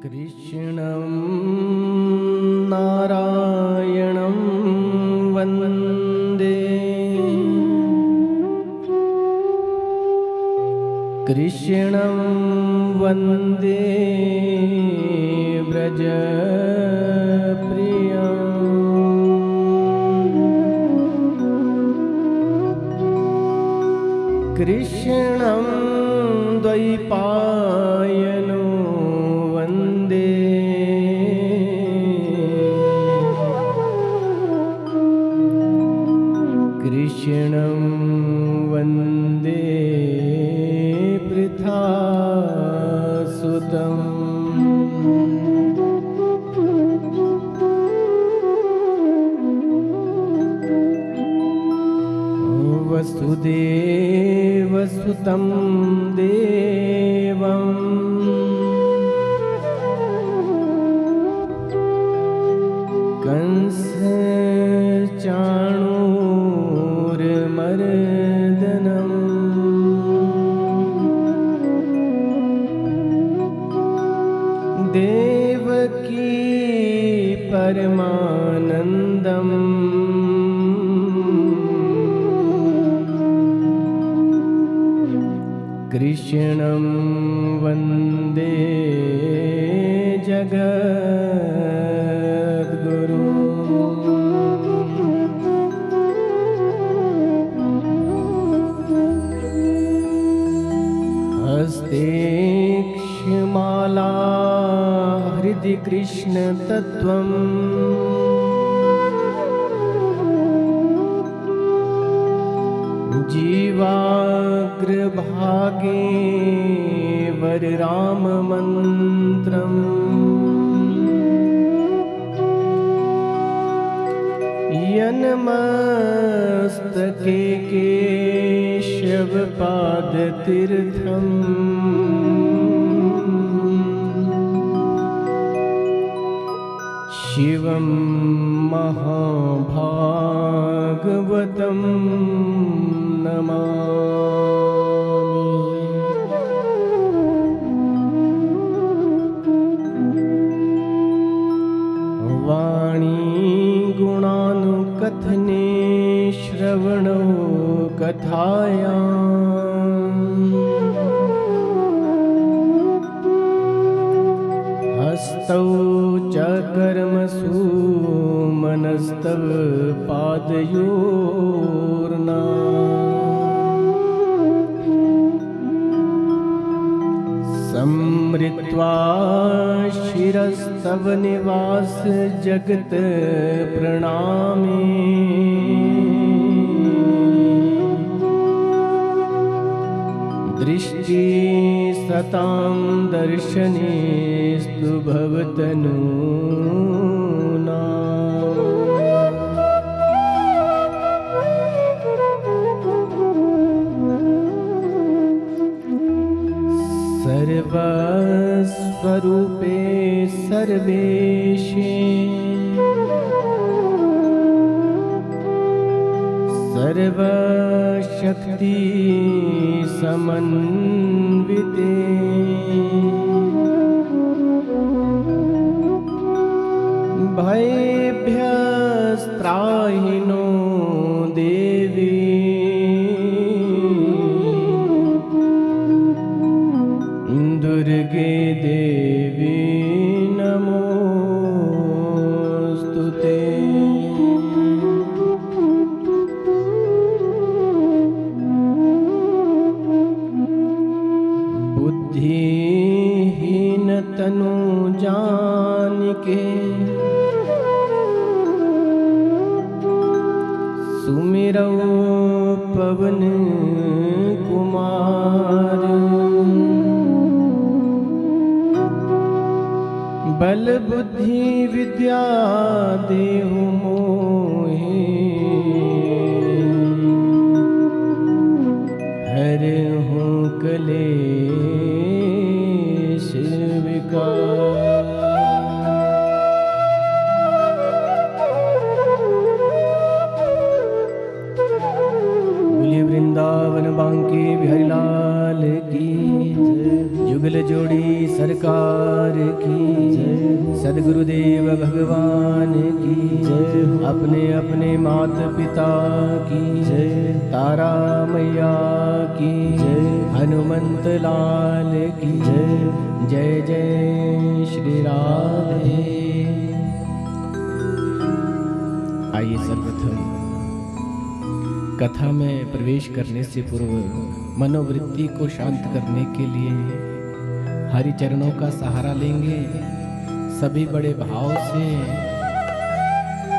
कृष्णं नारायणं वन्दे कृष्णं वन्दे व्रजप्रियं कृष्णं द्वैपायनो वन्दे कृष्णं वन्दे पृथासुतं वसुदेवसुतं देवं कंसचाणूरमर्दनम् देवकी परमानन्दम् कृष्णं वन्दे जगद्गुरु हस्ते क्षमाला हृदि कृष्णतत्त्वम् जीवाग्रभागे वरराममन्त्रम् यन्मस्तके केशवपादतीर्थम् शिवं महाभागवतं नमामि। वाणी गुणानुकथने श्रवणो कथायाम् हस्तौ च कर्मसु मनस्तव पादयोर्ना समृत्वा शिरस्तव निवास जगत प्रणामे दृष्टि सतां दर्शनेस्तु भवतनूना सर्वस्वरूपे सर्वेशे सर्वशक्ति समन्विते भयभ्यस्त्राहिनो देवी दुर्गे देवी नमोस्तुते। बुद्धिहीन तनु जानिके सुमिरौ पवन कुमार बल बुद्धि विद्या देहु मोहे हरहु क्लेश विकार। बोलिए वृंदावन बांके बिहारी लाल की जुगल जोड़ी सरकार की जय। सद्गुरुदेव भगवान की जय। अपने अपने माता पिता की जय। तारा मैया की जय। हनुमंत लाल की जय। जय जय श्री राधे। आइए सर्वप्रथम कथा में प्रवेश करने से पूर्व मनोवृत्ति को शांत करने के लिए हरि चरणों का सहारा लेंगे। सभी बड़े भाव से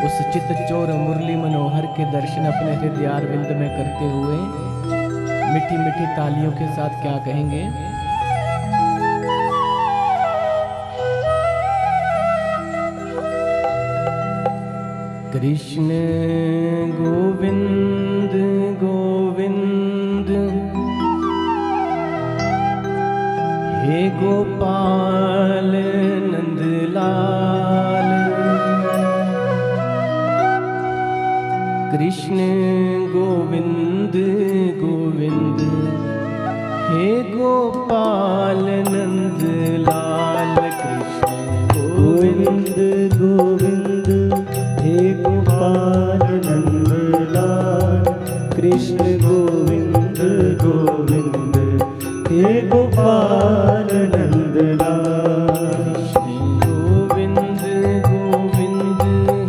उस चित्तचोर मुरली मनोहर के दर्शन अपने हृदयारविंद में करते हुए मीठी मीठी तालियों के साथ क्या कहेंगे? कृष्ण गोविंद गोविंद हे गोपाल नंदलाल। कृष्ण गोविंद गोविंद हे गोपाल नंदलाल। कृष्ण गोविंद गोविंद हे गोपाल नंदलाल। कृष्ण गोविंद गोविंद हे गोपाल नंदलाल। गोविंद गोविंद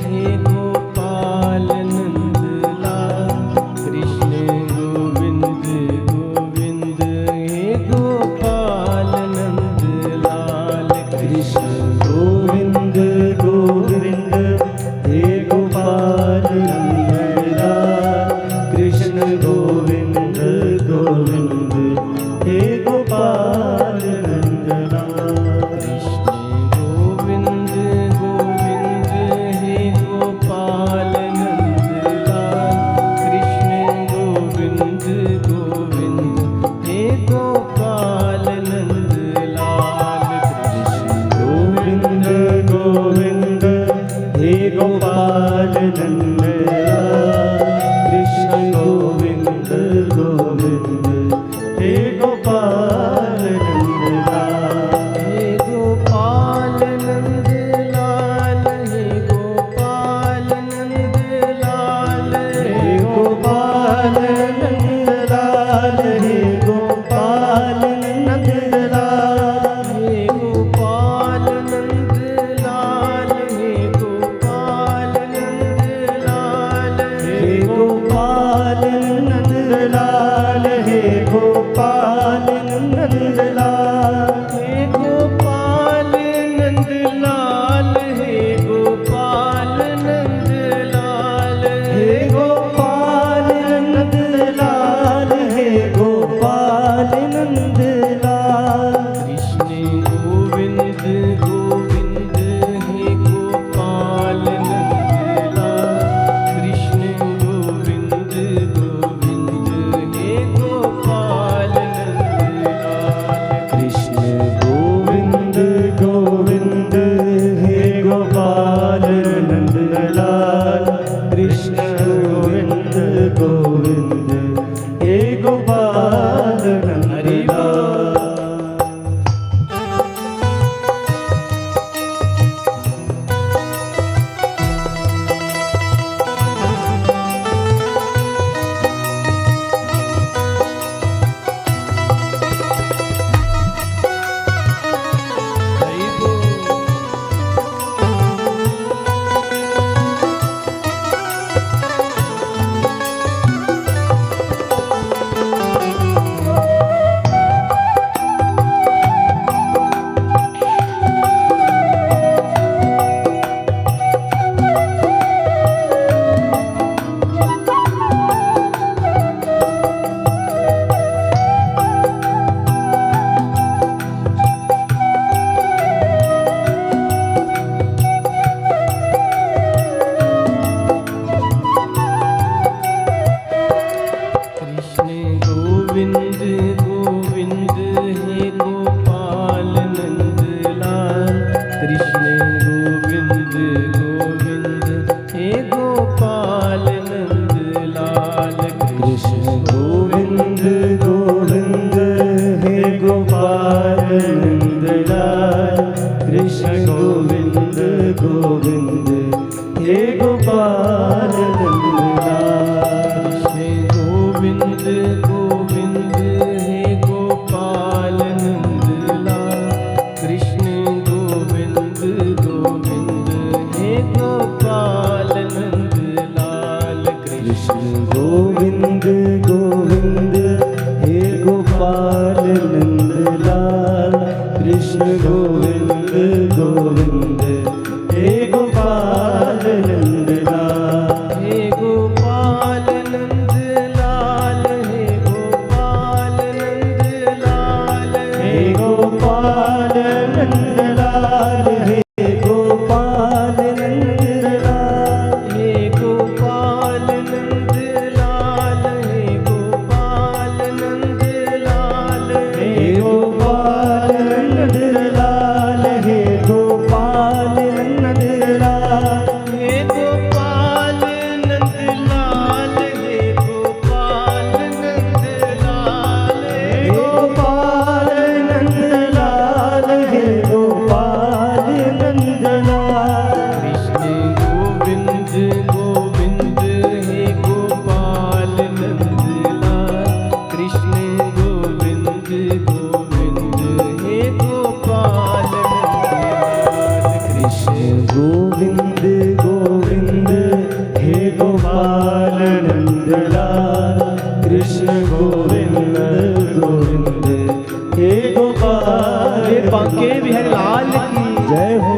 हे गोपाल नंदलाल। कृष्ण गोविंद गोविंद हे गोपाल नंदलाल। कृष्ण गोविंद गोविंद हे गोपाल नंदलाल। कृष्ण गोविंद गोविंद हे गोपाल कृष्ण गोविंद गोविंद हे गोपाल नंदलाल। गोविंद गोविंद हे गोपाल नंदलाल। कृष्ण गोविंद गोविंद हे गोपाल नंदलाल। कृष्ण गोविंद गोविंद हे गोपाल नंदलाल। कृष्ण गोविंद गोविंद हे गोपाल नंदलाल। हे गोपाल नंदलाल। हे गोपाल नंदलाल। हे गोपाल नंदलाल। हे गोपाल नंदलाल। हे गोपाल नंदलाल। हे गोपाल नंदलाल। हे गोपाल नंदलाल। हे गोपाल नंदलाल। हे गोपाल नंदलाल। हे गोपाल नंदलाल। हे गोपाल नंदलाल। हे गोपाल नंदलाल। कृष्ण गोविंद गोविंद हे गोपाल नंदलाल। कृष्ण गोविंद गोविंद हे गोपाल नंदलाल। कृष्ण गोविंद गोविंद हे गोपाल नंदलाल। कृष्ण गोविंद गोविंद हे गोपाल। बांके बिहारी लाल की जय हो।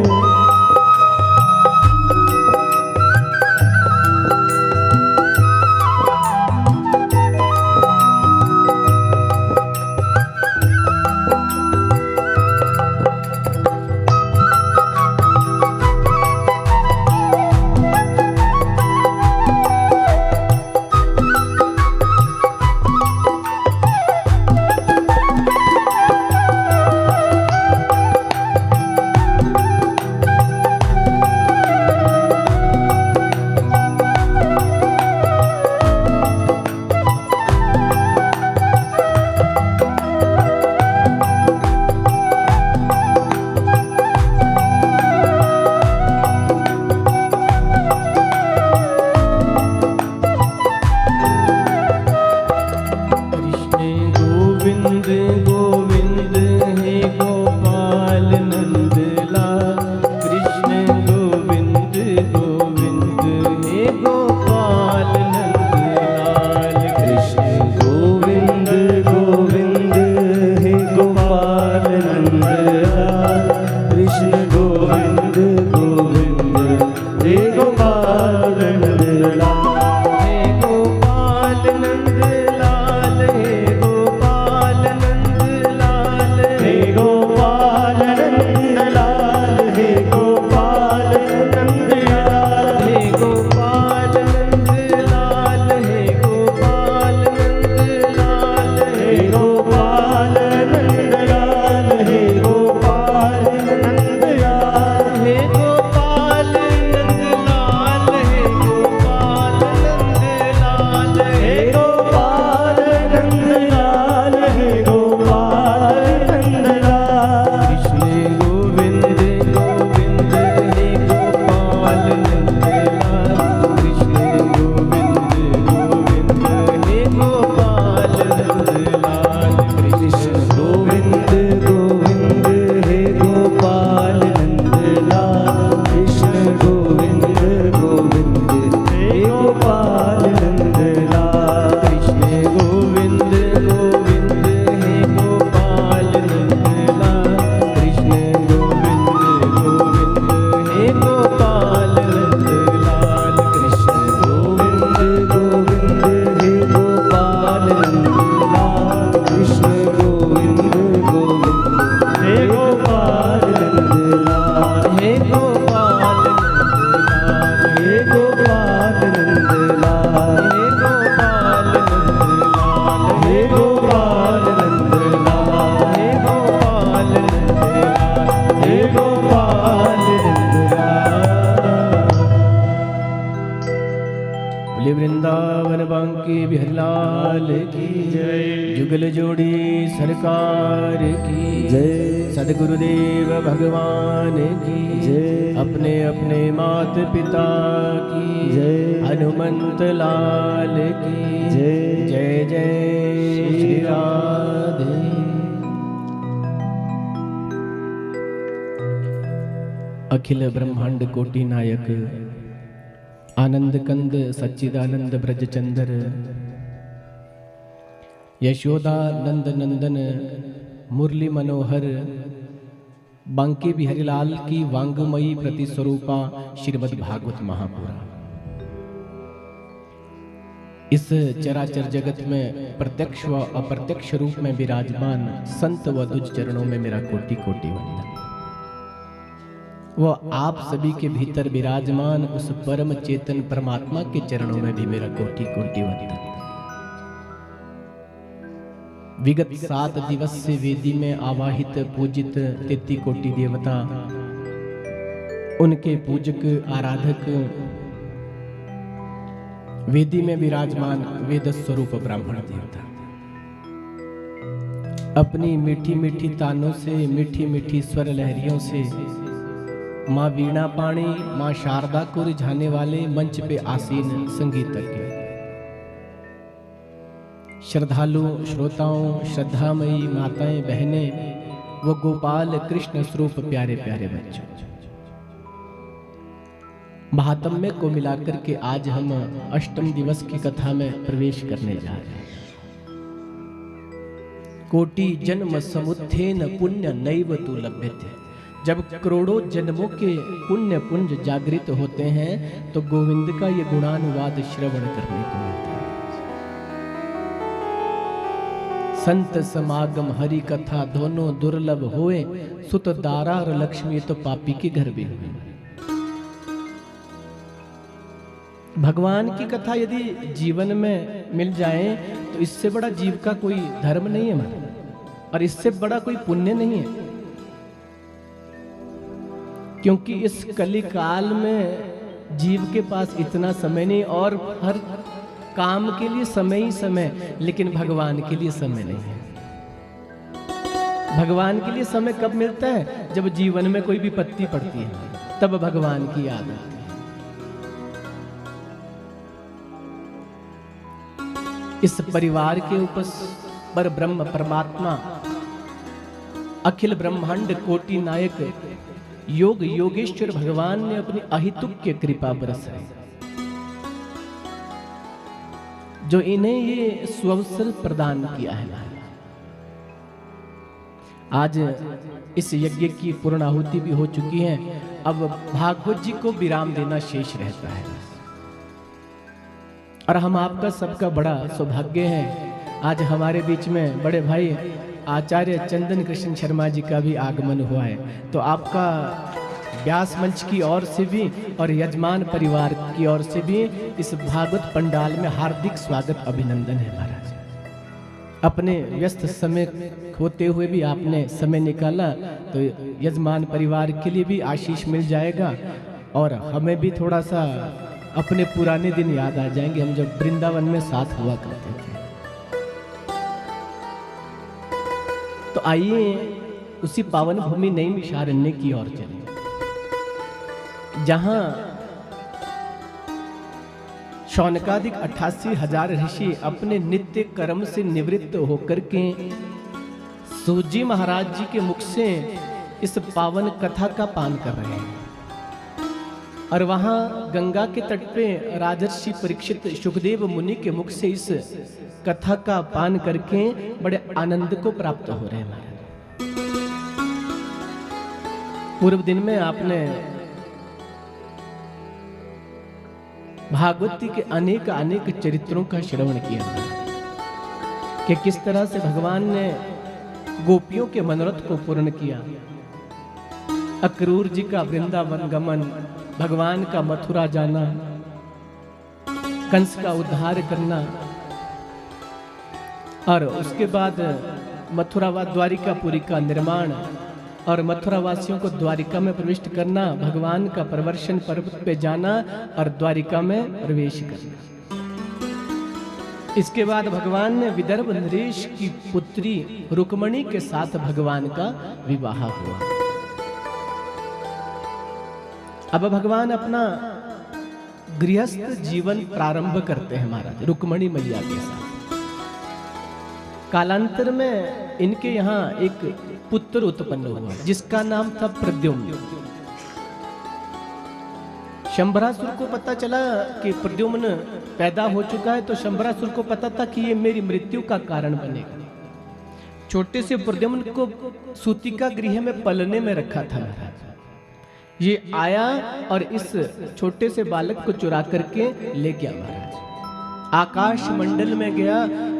कृष्ण गोविंद गोविंद हे गोपाल नंदलाल। कृष्ण गोविंद गोविंद हे गोपाल नंदलाल। कृष्ण गोविंद गोविंद हे गोपाल नंदलाल। कृष्ण गोविंद गोविंद हे गोपाल नंदलाल। हे गोपाल नंदलाल। हे गोपाल नंदलाल। हे गोपाल नंदलाल। हे गोपाल नंदलाल। हे गोपाल नंदलाल। हे गोपाल नंदलाल। हे गोपाल नंदलाल। हे गोपाल नंदलाल। हे गोपाल नंदलाल। हे गोपाल नंदलाल। हे गोपाल नंदलाल। हे गोपाल नंदलाल। कृष्ण गोविंद गोविंद हे गोपाल नंदलाल। कृष्ण गोविंद गोविंद हे गोपाल नंदलाल। कृष्ण गोविंद गोविंद हे गोपाल नंदलाल। कृष्ण गोविंद गोविंद हे गोपाल नंदलाल। कृष्ण गोविंद गोविंद हे गोपाल नंदलाल। कृष्ण गोविंद गोविंद हे गोपाल नंदलाल। कृष्ण गोविंद गोविंद हे गोपाल नंदलाल। कृष्ण गोविंद गोविंद हे गोपाल नंदलाल। हे गोपाल नंदलाल। हे गोपाल नंदलाल। हे गोपाल नंदलाल। हे गोपाल नंदलाल। हे गोपाल नंदलाल। हे गोपाल नंदलाल। बोले वृंदावन बांके बिहारी लाल की जय। जुगल जोड़ी सरकार की जय। सदगुरुदेव भगवान की जय। अपने अपने मात पिता की जय। हनुमंत लाल की जय। जय जय श्री राधे। अखिल ब्रह्मांड कोटि नायक आनंद कंद सच्चिदानंद ब्रजचंदर यशोदा नंद नंदन मुरली मनोहर बांके बिहारीलाल की वांगमयी प्रतिस्वरूपा श्रीमद् भागवत महापुराण इस चराचर जगत में प्रत्यक्ष व अप्रत्यक्ष रूप में विराजमान संत व दुज चरणों में मेरा कोटि कोटि वंदन। वह आप सभी के भीतर विराजमान उस परम चेतन परमात्मा के चरणों में भी मेरा कोटि कोटि वंदन। विगत 7 दिवस से वेदी में आवाहित पूजित 33 कोटि देवता, उनके पूजक आराधक, वेदी में विराजमान वेद स्वरूप ब्राह्मण देवता अपनी मीठी मीठी तानों से, मीठी मीठी स्वर लहरियों से माँ वीणा पाणी, माँ शारदा को रिझाने वाले मंच पे आसीन संगीतज्ञ, श्रद्धालु श्रोताओं, श्रद्धामयी माताएं बहनें, वो गोपाल कृष्ण स्वरूप प्यारे प्यारे बच्चों, महात्म्य को मिलाकर के आज हम अष्टम दिवस की कथा में प्रवेश करने जा रहे हैं। कोटि जन्म समुत्थेन पुण्य नैव तु लभ्यते। जब करोड़ों जन्मों के पुण्य पुंज जागृत होते हैं तो गोविंद का ये गुणानुवाद श्रवण करने को मिलता है। संत समागम हरि कथा दोनों दुर्लभ होए, सुत दारा और लक्ष्मी तो पापी के घर भी हुए। भगवान की कथा यदि जीवन में मिल जाए तो इससे बड़ा जीव का कोई धर्म नहीं है और इससे बड़ा कोई पुण्य नहीं है, क्योंकि इस कली काल में जीव के पास इतना समय नहीं और हर काम के लिए समय ही समय, लेकिन भगवान के लिए समय नहीं है। भगवान के लिए समय कब मिलता है? जब जीवन में कोई विपत्ति पड़ती है, तब भगवान की याद आती है। इस परिवार के ऊपर पर ब्रह्म परमात्मा अखिल ब्रह्मांड कोटि नायक योग योगेश्वर भगवान ने अपनी अहितुक्य कृपा बरसाई, जो इन्हें ये सुअवसर प्रदान किया है। आज इस यज्ञ की पूर्णाहुति भी हो चुकी है, अब भागवत जी को विराम देना शेष रहता है और हम आपका सबका बड़ा सौभाग्य है। आज हमारे बीच में बड़े भाई आचार्य चंदन कृष्ण शर्मा जी का भी आगमन हुआ है, तो आपका व्यास मंच की ओर से भी और यजमान परिवार की ओर से भी इस भागवत पंडाल में हार्दिक स्वागत अभिनंदन है। महाराज, अपने व्यस्त समय होते हुए भी आपने समय निकाला, तो यजमान परिवार के लिए भी आशीष मिल जाएगा और हमें भी थोड़ा सा अपने पुराने दिन याद आ जाएंगे, हम जब वृंदावन में साथ हुआ करते थे। तो आइए उसी पावन भूमि नैमिषारण्य की ओर चलें, जहां शौनकादिक 88,000 ऋषि अपने नित्य कर्म से निवृत्त होकर के सूजी महाराज जी के मुख से इस पावन कथा का पान कर रहे हैं। और वहां गंगा के तट पे राजर्षि परीक्षित सुखदेव मुनि के मुख से इस कथा का पान करके बड़े आनंद को प्राप्त हो रहे हैं। पूर्व दिन में आपने भागवती के अनेक अनेक चरित्रों का श्रवण किया कि किस तरह से भगवान ने गोपियों के मनोरथ को पूर्ण किया। अक्रूर जी का वृंदावन गमन, भगवान का मथुरा जाना, कंस का उद्धार करना और उसके बाद मथुरा व द्वारिकापुरी का निर्माण और मथुरा वासियों को द्वारिका में प्रविष्ट करना, भगवान का प्रवर्षण पर्वत पे जाना और द्वारिका में प्रवेश करना। इसके बाद भगवान ने विदर्भ नरेश की पुत्री रुक्मणी के साथ भगवान का विवाह हुआ। अब भगवान अपना गृहस्थ जीवन प्रारंभ करते हैं महाराज रुक्मणी मैया के साथ। कालांतर में इनके यहाँ एक पुत्र उत्पन्न हुआ जिसका नाम था प्रद्युम्न। शंबरासुर को पता चला कि प्रद्युम्न पैदा हो चुका है, तो शंबरासुर को पता था कि ये मेरी मृत्यु का कारण बनेगा। छोटे से प्रद्युम्न को सूतिका गृह में पलने में रखा था महाराज। ये आया और इस छोटे से बालक को चुरा करके ले गया महाराज। आकाश मंडल में गया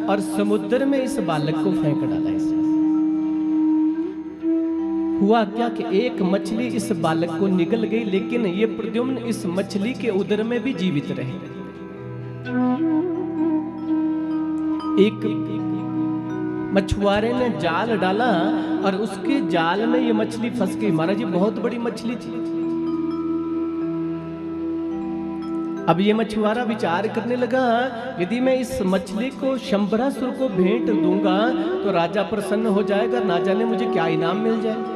और समुद्र में इस बालक को फेंक डाला। इसे हुआ क्या कि एक मछली इस बालक को निगल गई, लेकिन ये प्रद्युम्न इस मछली के उदर में भी जीवित रहे। एक मछुआरे ने जाल डाला और उसके जाल में ये मछली फंस गई महाराज। ये बहुत बड़ी मछली थी। अब ये मछुआरा विचार करने लगा, यदि मैं इस मछली को शंबरासुर को भेंट दूंगा तो राजा प्रसन्न हो जाएगा, ना जाने मुझे क्या इनाम मिल जाए।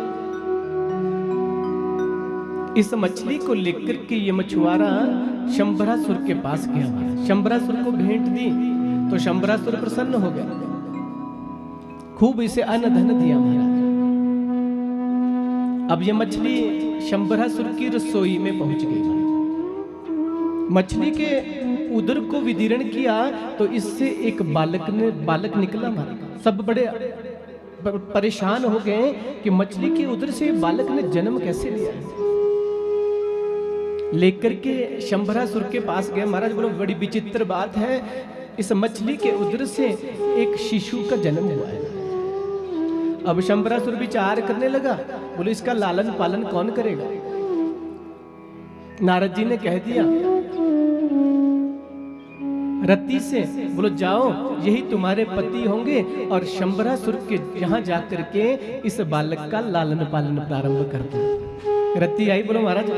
इस मछली को लेकर के ये मछुआरा शंबरासुर के पास गया। शंबरासुर को भेंट दी तो शंबरासुर प्रसन्न हो गया, खूब इसे अन्न धन दिया महाराज। अब ये मछली शंबरासुर की रसोई में पहुंच गई। मछली के उदर को विदीर्ण किया तो इससे एक बालक निकला महाराज। सब बड़े परेशान हो गए कि मछली के उदर से बालक ने जन्म कैसे लिया। लेकर के शंबरासुर के पास गए महाराज। बोलो बड़ी विचित्र बात है, इस मछली के उदर से एक शिशु का जन्म हुआ है। अब शंबरासुर विचार करने लगा, बोले इसका लालन पालन कौन करेगा। नारद जी ने कह दिया रति से, बोलो जाओ यही तुम्हारे पति होंगे और शंबरासुर के यहाँ जाकर के इस बालक का लालन पालन प्रारंभ कर दो। रति आई, बोलो महाराज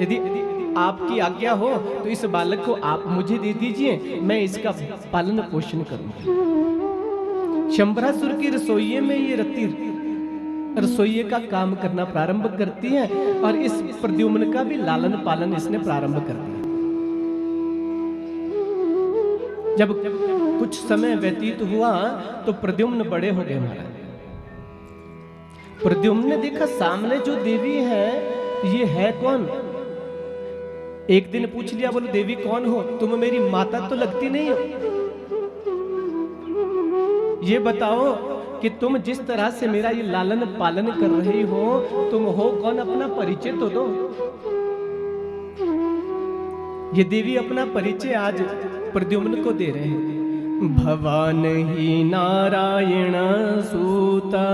यदि आपकी आज्ञा हो तो इस बालक को आप मुझे दे दीजिए, मैं इसका पालन पोषण करूंगी। शंबरासुर की रसोई में ये रति रसोई का काम करना प्रारंभ करती है और इस प्रद्युम्न का भी लालन पालन इसने प्रारंभ कर दिया। जब कुछ समय व्यतीत हुआ तो प्रद्युम्न बड़े हो गए महाराज। प्रद्युम्न ने देखा सामने जो देवी है ये है कौन। एक दिन पूछ लिया, बोलो देवी कौन हो, तुम मेरी माता तो लगती नहीं हो। ये बताओ कि तुम जिस तरह से मेरा ये लालन पालन कर रही हो, तुम हो कौन, अपना परिचय तो दो। ये देवी अपना परिचय आज प्रद्युम्न को दे रहे हैं। भवान ही नारायण सूता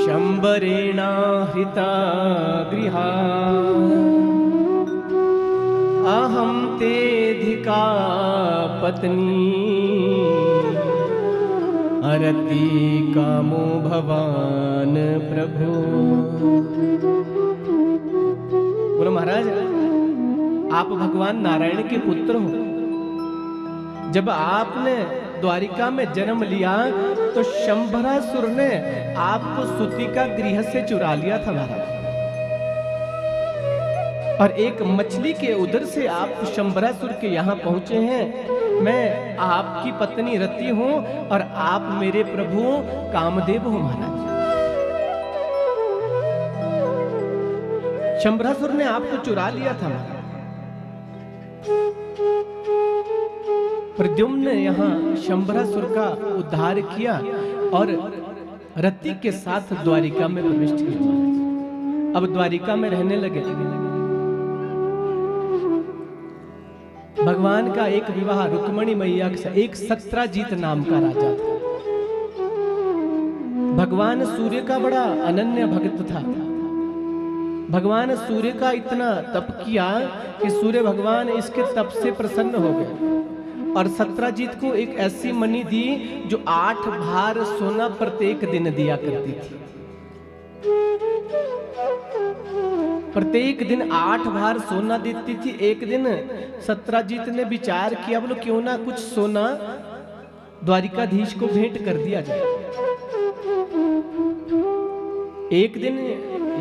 शंबरेणा हृता गृहा अहम तेधिका पत्नी अरति कामो भवान प्रभु। बोलो महाराज आप भगवान नारायण के पुत्र हो। जब आपने द्वारिका में जन्म लिया तो शंबरासुर ने आपको सूतिका गृह से चुरा लिया था महाराज, और एक मछली के उदर से आप शंबरासुर के यहाँ पहुंचे हैं। मैं आपकी पत्नी रति हूं और आप मेरे प्रभु कामदेव हो महाराज। शंबरासुर ने आपको चुरा लिया था महाराज। प्रद्युम्न ने यहाँ शंबरासुर का उद्धार किया और रति के साथ द्वारिका में प्रविष्ट किया। अब द्वारिका में रहने लगे। भगवान का एक विवाह रुक्मणी मैया के साथ, एक सत्राजीत नाम का राजा था। भगवान सूर्य का बड़ा अनन्य भक्त था। भगवान सूर्य का इतना तप किया कि सूर्य भगवान इसके तप से प्रसन्न हो गए और सत्राजीत को एक ऐसी मणि दी जो 8 भार सोना प्रत्येक दिन दिया करती थी। प्रत्येक दिन 8 बार सोना देती थी। एक दिन सत्राजीत ने विचार किया, बोलो क्यों ना कुछ सोना द्वारिकाधीश को भेंट कर दिया जाए। एक दिन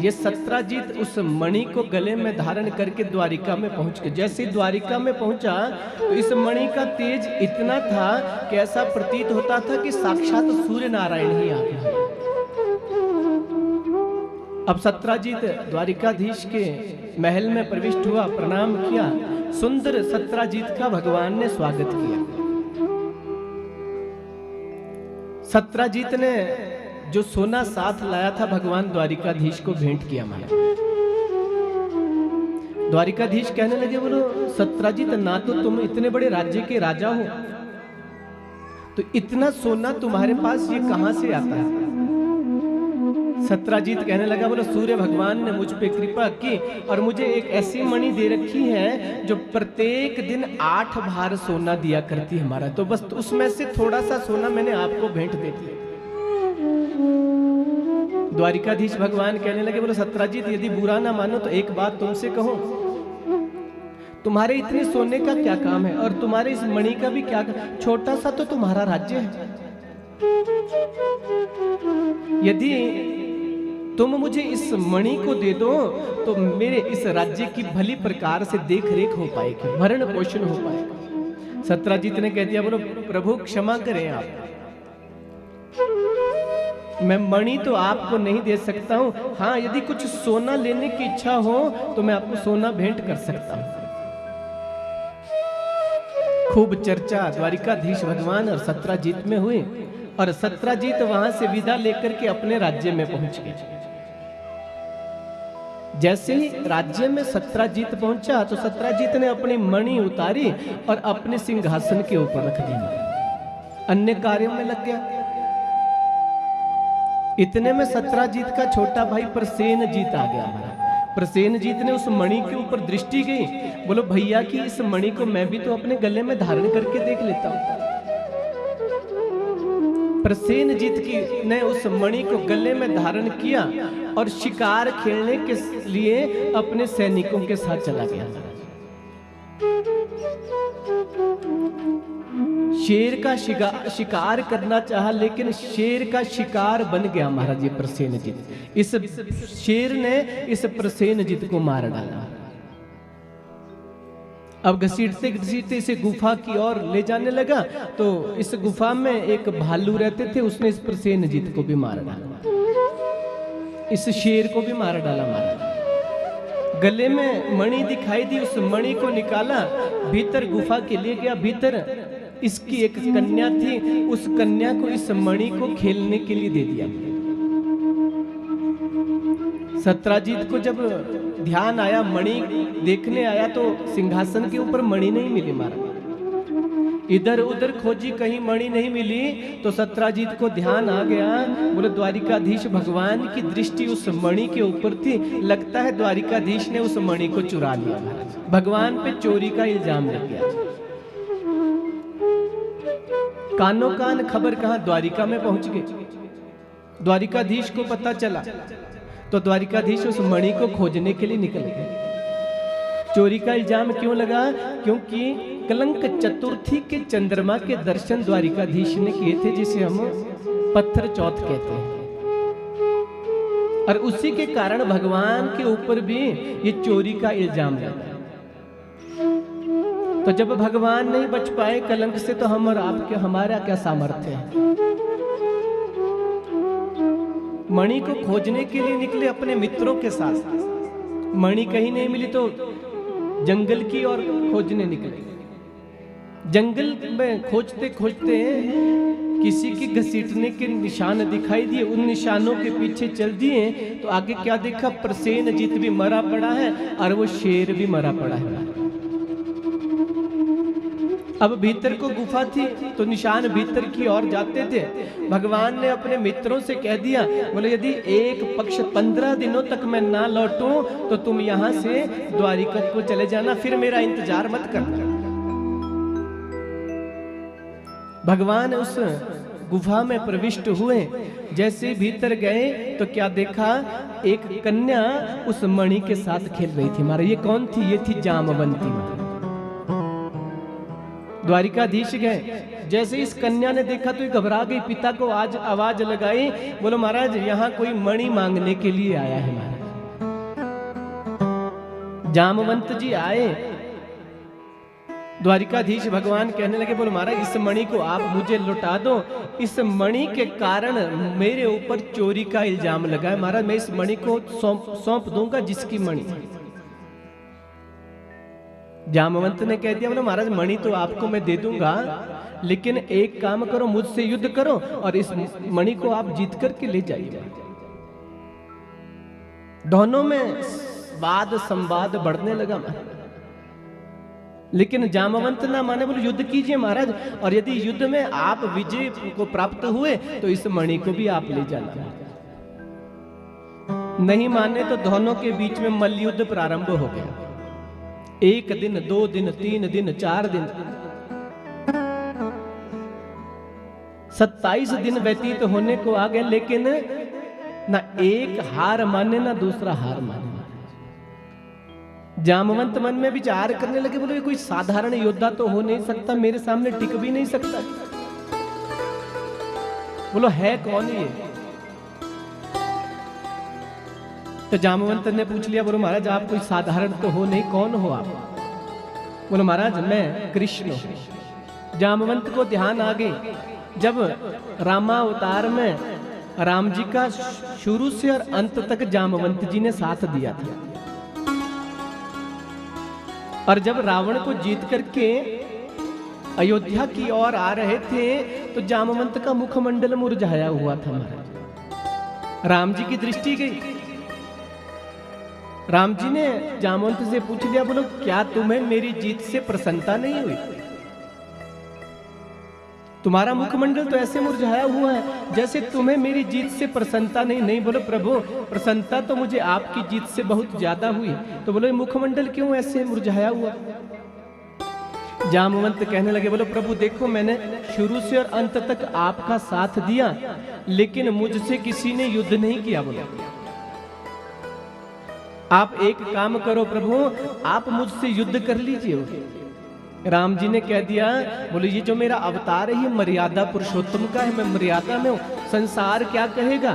ये सत्राजीत उस मणि को गले में धारण करके द्वारिका में पहुंच गए। जैसे ही द्वारिका में पहुंचा तो इस मणि का तेज इतना था कि ऐसा प्रतीत होता था कि साक्षात सूर्य नारायण ही आ गया। अब सत्राजीत द्वारिकाधीश के महल में प्रविष्ट हुआ, प्रणाम किया। सुंदर सत्राजीत का भगवान ने स्वागत किया। सत्राजीत ने जो सोना साथ लाया था भगवान द्वारिकाधीश को भेंट किया। माना द्वारिकाधीश कहने लगे, बोलो सत्राजीत, ना तो तुम इतने बड़े राज्य के राजा हो, तो इतना सोना तुम्हारे पास ये कहां से आता है? सत्राजीत कहने लगा, बोलो सूर्य भगवान ने मुझ पे कृपा की और मुझे एक ऐसी मणि दे रखी है जो प्रत्येक दिन 8 बार सोना दिया करती है हमारा, तो बस उसमें से थोड़ा सा सोना मैंने आपको भेंट दे दिया। द्वारिकाधीश भगवान कहने लगे, बोलो सत्राजीत, यदि बुरा ना मानो तो एक बात तुमसे कहूं, तुम्हारे इतने सोने का क्या काम है और तुम्हारे इस मणि का भी क्या काम? छोटा सा तो तुम्हारा राज्य है। यदि तुम मुझे इस मणि को दे दो तो मेरे इस राज्य की भली प्रकार से देख रेख हो पाएगी, भरण पोषण हो पाएगा। सत्राजीत ने कह दिया, बोलो प्रभु क्षमा करें आप, मैं मणि तो आपको नहीं दे सकता हूं। हाँ, यदि कुछ सोना लेने की इच्छा हो तो मैं आपको सोना भेंट कर सकता हूं। खूब चर्चा द्वारिकाधीश भगवान और सत्राजीत में हुई और सत्राजीत वहां से विदा लेकर के अपने राज्य में पहुंच गए। जैसे ही राज्य में सत्राजीत पहुंचा तो सत्राजीत ने अपनी मणि उतारी और अपने सिंहासन के ऊपर रख दी, अन्य कार्यों में लग गया। इतने में सत्राजीत का छोटा भाई प्रसेनजीत आ गया। प्रसेनजीत ने उस मणि के ऊपर दृष्टि गई, बोलो भैया की इस मणि को मैं भी तो अपने गले में धारण करके देख लेता हूं। प्रसेनजीत की ने उस मणि को गले में धारण किया और शिकार खेलने के लिए अपने सैनिकों के साथ चला गया। शेर का शिकार करना चाहा, लेकिन शेर का शिकार बन गया महाराज ये प्रसेनजीत। इस शेर ने इस प्रसेनजीत को मार डाला। अब घसीटते घसीटते इसे गुफा की ओर ले जाने लगा तो इस गुफा में एक भालू रहते थे, उसने इस प्रसेनजीत को भी मार डाला, इस शेर को भी मार डाला। मारा गले में मणि दिखाई दी, उस मणि को निकाला, भीतर गुफा के लिए गया। भीतर इसकी एक कन्या थी, उस कन्या को इस मणि को खेलने के लिए दे दिया। सत्राजीत को जब ध्यान आया, मणि देखने आया तो सिंहासन के ऊपर मणि नहीं मिली। मारा इधर उधर खोजी, कहीं मणि नहीं मिली तो सत्राजीत को ध्यान आ गया, बोले द्वारिकाधीश भगवान की दृष्टि उस मणि के ऊपर थी, लगता है द्वारिकाधीश ने उस मणि को चुरा लिया। भगवान पे चोरी का इल्जाम लग गया। कानों कान खबर कहां, द्वारिका में पहुंच गए। द्वारिकाधीश को पता चला तो द्वारिकाधीश उस मणि को खोजने के लिए निकल गए। चोरी का इल्जाम क्यों लगा? क्योंकि कलंक चतुर्थी के चंद्रमा के दर्शन द्वारिकाधीश ने किए थे, जिसे हम पत्थर चौथ कहते हैं, और उसी के कारण भगवान के ऊपर भी ये चोरी का इल्जाम लगा। तो जब भगवान नहीं बच पाए कलंक से तो हम और आपके हमारा क्या सामर्थ्य है। मणि को खोजने के लिए निकले अपने मित्रों के साथ। मणि कहीं नहीं मिली तो जंगल की ओर खोजने निकले। जंगल में खोजते खोजते किसी के घसीटने के निशान दिखाई दिए, उन निशानों के पीछे चल दिए तो आगे क्या देखा, प्रसेनजीत भी मरा पड़ा है और वो शेर भी मरा पड़ा है। अब भीतर को गुफा थी तो निशान भीतर की ओर जाते थे। भगवान ने अपने मित्रों से कह दिया, बोले यदि एक पक्ष 15 दिनों तक मैं ना लौटूं तो तुम यहां से द्वारिका को चले जाना, फिर मेरा इंतजार मत करना। भगवान उस गुफा में प्रविष्ट हुए। जैसे भीतर गए तो क्या देखा, एक कन्या उस मणि के साथ खेल रही थी। महाराज ये कौन थी? ये थी जामवंती महाराज। द्वारिकाधीश गए, जैसे इस कन्या ने देखा तो ये घबरा गई, पिता को आज आवाज लगाई, बोलो महाराज यहाँ कोई मणि मांगने के लिए आया है। महाराज जामवंत जी आए, द्वारिकाधीश भगवान कहने लगे, बोलो महाराज इस मणि को आप मुझे लौटा दो, इस मणि के कारण मेरे ऊपर चोरी का इल्जाम लगा है। महाराज मैं इस मणि को सौंप दूंगा जिसकी मणि। जामवंत ने कह दिया, बोलो महाराज मणि तो आपको मैं दे दूंगा, लेकिन एक काम करो, मुझसे युद्ध करो और इस मणि को आप जीत करके ले जाइए। दोनों में वाद संवाद बढ़ने लगा। लेकिन जामवंत ना माने, बोले युद्ध कीजिए महाराज, और यदि युद्ध में आप विजय को प्राप्त हुए तो इस मणि को भी आप ले जाना। नहीं माने तो दोनों के बीच में मल्लयुद्ध प्रारंभ हो गया। 1 दिन 2 दिन 3 दिन 4 दिन 27 दिन व्यतीत होने को आ गए, लेकिन ना एक हार माने ना दूसरा हार माने। जामवंत मन में विचार करने लगे, बोले कोई साधारण योद्धा तो हो नहीं सकता, मेरे सामने टिक भी नहीं सकता। बोलो है कौन ये? तो जामवंत ने पूछ लिया, बोलो महाराज आप कोई साधारण तो हो नहीं, कौन हो आप? बोलो महाराज मैं कृष्ण हूं। जामवंत को ध्यान आ गई, जब रामावतार में राम जी का शुरू से और अंत तक जामवंत जी ने साथ दिया था, और जब रावण को जीत करके अयोध्या की ओर आ रहे थे तो जामवंत का मुखमंडल मुरझाया हुआ था। महाराज राम जी की दृष्टि गई, राम जी ने जामवंत से पूछ लिया, बोलो क्या तुम्हें मेरी जीत से प्रसन्नता नहीं हुई? तुम्हारा मुखमंडल तो ऐसे मुरझाया हुआ है जैसे तुम्हें मेरी जीत से प्रसन्नता नहीं। बोलो प्रभु प्रसन्नता तो मुझे आपकी जीत से बहुत ज्यादा हुई। तो बोलो मुखमंडल क्यों ऐसे मुरझाया हुआ? जामवंत कहने लगे, बोलो प्रभु देखो मैंने शुरू से और अंत तक आपका साथ दिया, लेकिन मुझसे किसी ने युद्ध नहीं किया। बोलो आप एक काम करो प्रभु, आप मुझसे युद्ध कर लीजिए। राम जी ने कह दिया, बोले ये जो मेरा अवतार है ये मर्यादा पुरुषोत्तम का है, मैं मर्यादा में हूं। संसार क्या कहेगा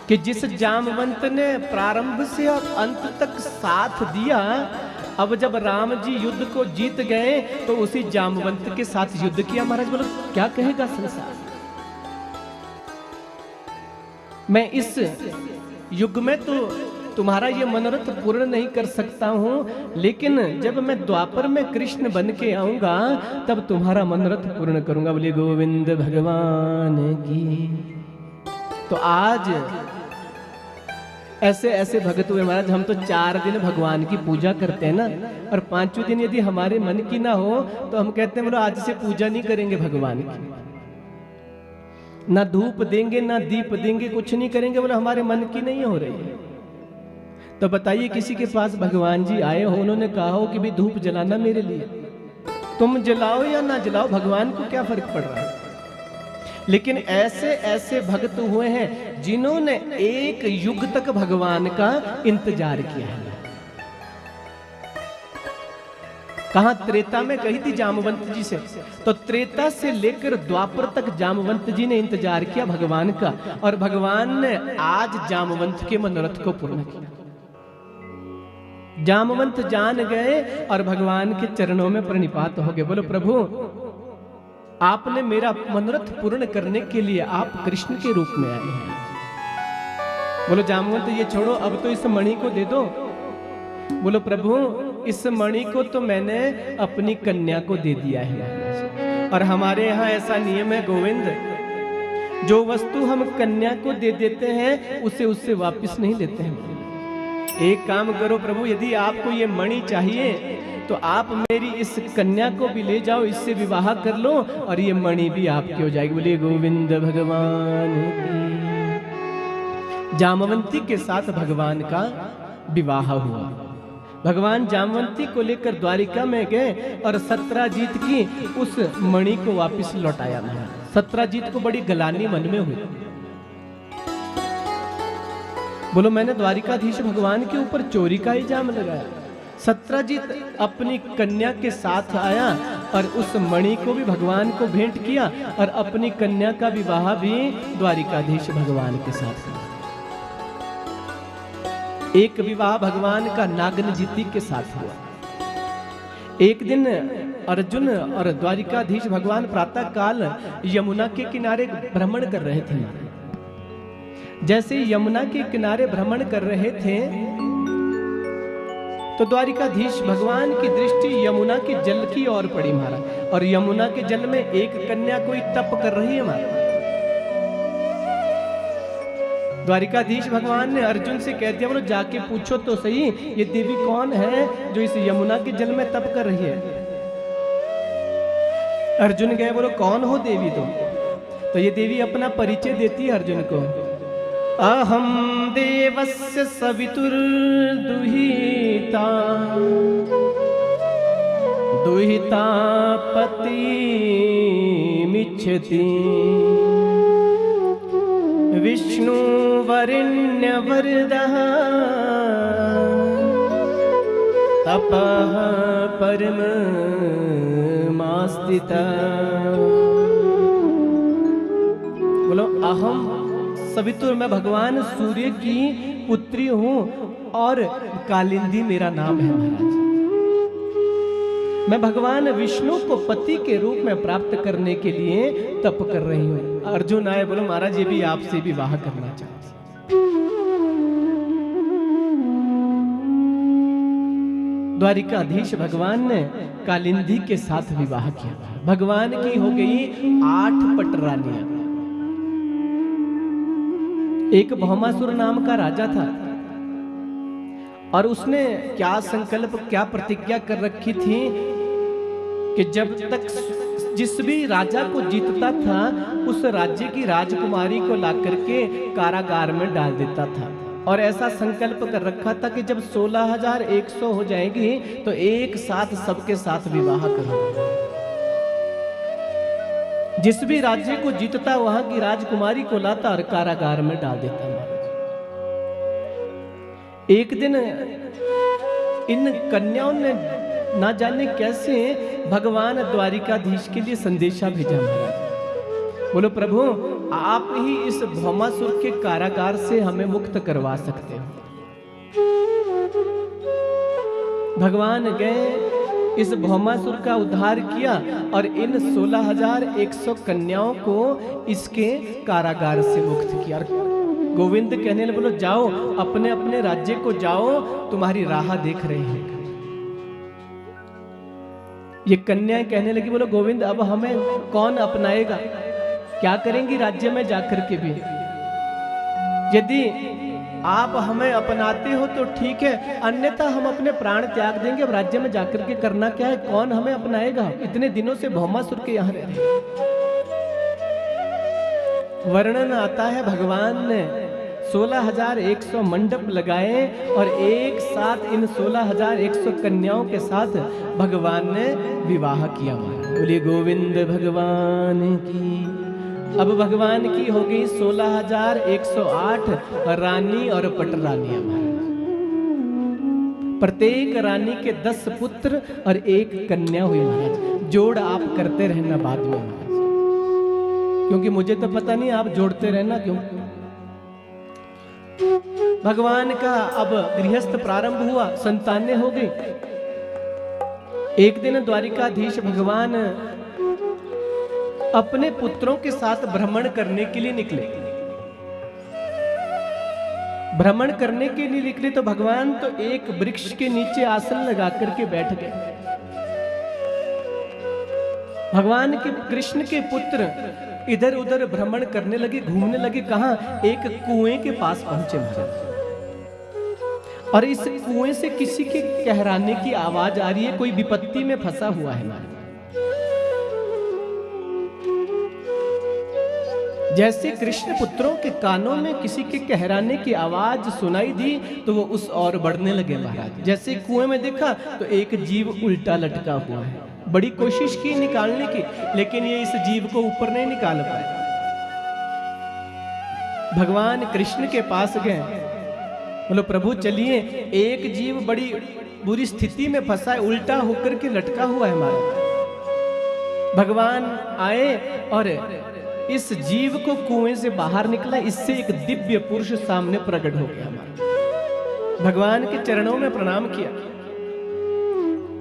कि जिस जामवंत ने प्रारंभ से और अंत तक साथ दिया, अब जब राम जी युद्ध को जीत गए तो उसी जामवंत के साथ युद्ध किया। महाराज बोलो क्या कहेगा संसार? मैं इस युग में तो तुम्हारा ये मनोरथ पूर्ण नहीं कर सकता हूं, लेकिन जब मैं द्वापर में कृष्ण बन के आऊंगा तब तुम्हारा मनोरथ पूर्ण करूंगा। बोले गोविंद भगवान की। तो आज ऐसे ऐसे भगत हुए महाराज, हम तो 4 दिन भगवान की पूजा करते हैं ना, और 5वें दिन यदि हमारे मन की ना हो तो हम कहते हैं बोलो आज से पूजा नहीं करेंगे भगवान की, ना धूप देंगे ना दीप देंगे, कुछ नहीं करेंगे, बोलो हमारे मन की नहीं हो रही है। तो बताइए किसी के पास भगवान जी आए हो, उन्होंने कहा हो कि भी धूप जलाना मेरे लिए, तुम जलाओ या ना जलाओ भगवान को क्या फर्क पड़ रहा है। लेकिन ऐसे ऐसे भक्त हुए हैं जिन्होंने 1 युग तक भगवान का इंतजार किया है। कहा त्रेता में कही थी जामवंत जी से, तो त्रेता से लेकर द्वापर तक जामवंत जी ने इंतजार किया भगवान का, और भगवान ने आज जामवंत के मनोरथ को पूर्ण किया। जामवंत जान गए और भगवान के चरणों में प्रणिपात हो गए। बोलो प्रभु आपने मेरा मनोरथ पूर्ण करने के लिए आप कृष्ण के रूप में आए हैं। बोलो जामवंत ये छोड़ो, अब तो इस मणि को दे दो। बोलो प्रभु इस मणि को तो मैंने अपनी कन्या को दे दिया है, और हमारे यहाँ ऐसा नियम है गोविंद, जो वस्तु हम कन्या को दे देते हैं उसे उससे वापस नहीं लेते हैं। एक काम करो प्रभु, यदि आपको ये मणि चाहिए तो आप मेरी इस कन्या को भी ले जाओ, इससे विवाह कर लो और ये मणि भी आपकी हो जाएगी। बोलिए गोविंद भगवान की। जामवंती के साथ भगवान का विवाह हुआ। भगवान जामवंती को लेकर द्वारिका में गए और 17 जीत की उस मणि को वापस लौटाया। सत्राजीत को बड़ी गलानी मन में हुई। बोलो मैंने द्वारिकाधीश भगवान के ऊपर चोरी का इल्जाम लगाया। सत्राजीत अपनी कन्या के साथ आया और उस मणि को भी भगवान को भेंट किया और अपनी कन्या का विवाह भी द्वारिकाधीश भगवान के साथ किया। एक विवाह भगवान का नागनजीति के साथ हुआ। एक दिन अर्जुन और द्वारिकाधीश भगवान प्रातः काल यमुना के किनारे भ्रमण कर रहे थे। जैसे यमुना के किनारे भ्रमण कर रहे थे तो द्वारिकाधीश भगवान की दृष्टि यमुना के जल की ओर पड़ी महाराज। और यमुना के जल में एक कन्या कोई तप कर रही है महाराज। द्वारिकाधीश भगवान ने अर्जुन से कह दिया, बोलो जाके पूछो तो सही ये देवी कौन है जो इस यमुना के जल में तप कर रही है। अर्जुन गए, बोलो कौन हो देवी तुम? तो ये देवी अपना परिचय देती है अर्जुन को। अहम देवस्य सवितुर दुहिता दुहिता पति मिच्छति विष्णु वरेण्य वरदः तपः परम मास्तिता। बोलो अहम सवितुर, मैं भगवान सूर्य की पुत्री हूं और कालिंदी मेरा नाम है महाराज। मैं भगवान विष्णु को पति के रूप में प्राप्त करने के लिए तप कर रही हूं। अर्जुन आए, बोलो महाराज ये भी आपसे विवाह करना चाहते। द्वारिकाधीश भगवान ने कालिंदी के साथ विवाह किया। भगवान की हो गई 8 पटरानियां। एक भौमासुर नाम का राजा था और उसने क्या संकल्प क्या प्रतिज्ञा कर रखी थी कि जब तक जिस भी राजा को जीतता था उस राज्य की राजकुमारी को लाकर के कारागार में डाल देता था। और ऐसा संकल्प कर रखा था कि जब 16,100 हो जाएगी तो एक साथ सबके साथ विवाह करूंगा। जिस भी राज्य को जीतता वहां की राजकुमारी को लाता और कारागार में डाल देता। एक दिन इन कन्याओं ने ना जाने कैसे भगवान द्वारिकाधीश के लिए संदेशा भेजा महाराज। बोलो प्रभु आप ही इस भौमासुर के कारागार से हमें मुक्त करवा सकते हो। भगवान गए, इस भौमासुर का उद्धार किया और इन 16,100 कन्याओं को इसके कारागार से मुक्त किया। गोविंद कहने लगे, बोलो जाओ अपने अपने राज्य को जाओ, तुम्हारी राह देख रहे हैं। ये कन्याएं कहने लगी, बोलो गोविंद अब हमें कौन अपनाएगा? क्या करेंगी राज्य में जाकर के भी? यदि आप हमें अपनाते हो तो ठीक है, अन्यथा हम अपने प्राण त्याग देंगे। अब राज्य में जाकर के करना क्या है? कौन हमें अपनाएगा? इतने दिनों से भौमासुर के यहाँ रह रहे। वर्णन आता है भगवान ने 16,100 मंडप लगाए और एक साथ इन 16,100 कन्याओं के साथ भगवान ने विवाह किया। बोलिए गोविंद भगवान की। अब भगवान की हो गई 16,108 रानी और पटरानियां। प्रत्येक रानी के 10 पुत्र और 1 कन्या हुई महाराज। जोड़ आप करते रहना बाद में महाराज, क्योंकि मुझे तो पता नहीं, आप जोड़ते रहना क्यों। भगवान का अब गृहस्थ प्रारंभ हुआ, संतानें हो गई। एक दिन द्वारिकाधीश भगवान अपने पुत्रों के साथ भ्रमण करने के लिए निकले। भ्रमण करने के लिए निकले तो भगवान तो एक वृक्ष के नीचे आसन लगा करके बैठ गए। भगवान के कृष्ण के पुत्र इधर उधर भ्रमण करने लगे, घूमने लगे। कहां? एक कुएं के पास पहुंचे महाराज। और इस कुएं से किसी के कहराने की आवाज आ रही है, कोई विपत्ति में फंसा हुआ है। जैसे कृष्ण पुत्रों के कानों में किसी के कहराने की आवाज सुनाई दी तो वो उस ओर बढ़ने लगे महाराज। जैसे कुएं में देखा तो एक जीव उल्टा लटका हुआ है, बड़ी कोशिश की निकालने की, लेकिन ये इस जीव को ऊपर नहीं निकाल पाए। भगवान कृष्ण के पास गए, बोलो प्रभु चलिए, एक जीव बड़ी बुरी स्थिति में फंसा है, उल्टा होकर के लटका हुआ है हमारा। भगवान आए और इस जीव को कुएं से बाहर निकला, इससे एक दिव्य पुरुष सामने प्रकट हो गया हमारा। भगवान के चरणों में प्रणाम किया।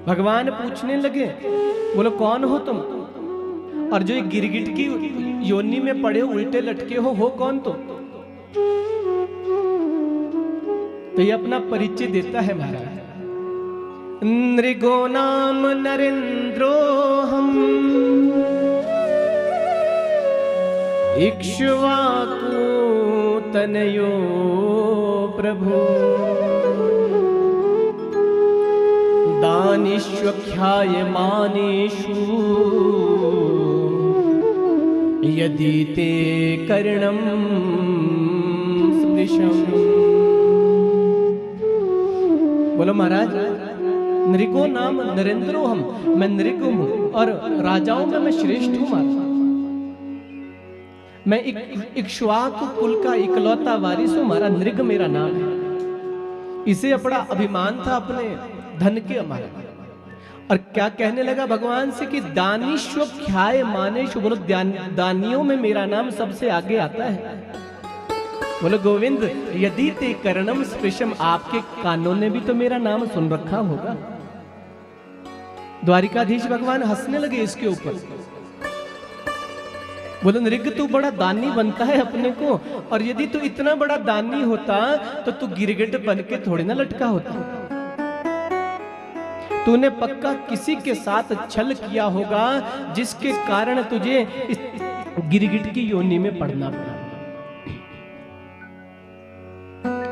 भगवान पूछने लगे, बोलो कौन हो तुम, और जो गिरगिट की योनि में पड़े उल्टे लटके हो कौन तुम? तो ये अपना परिचय देता है महाराज। नृगो नाम नरेंद्रो हम, इक्ष्वाकु तनयो प्रभु, दानिष्वख्यायमानेषु यदि ते कर्णं स्पृशम्। बोलो महाराज, नृगो नाम नरेंद्रो हम, मैं नृग हूं और राजाओं में मैं श्रेष्ठ हूं महाराज। मैं इक्ष्वाकु कुल का इकलौता वारिस हूं, हमारा नृग मेरा नाम है। इसे अपना अभिमान था अपने धन के हमारा। और क्या कहने लगा भगवान से कि दानिश्व ख्याय मानेशु, बोलो दानियों में मेरा नाम सबसे आगे आता है। बोलो गोविंद यदि ते कर्णम स्पृशम, आपके कानों ने भी तो मेरा नाम सुन रखा होगा। द्वारिकाधीश भगवान हंसने लगे इसके ऊपर। बोले नृग तू बड़ा दानी बनता है अपने को, और यदि तू इतना बड़ा दानी होता तो तू गिरगिट बन के थोड़ी ना लटका होता। तूने पक्का किसी के साथ छल किया होगा जिसके कारण तुझे इस गिरगिट की योनि में पड़ना पड़ा।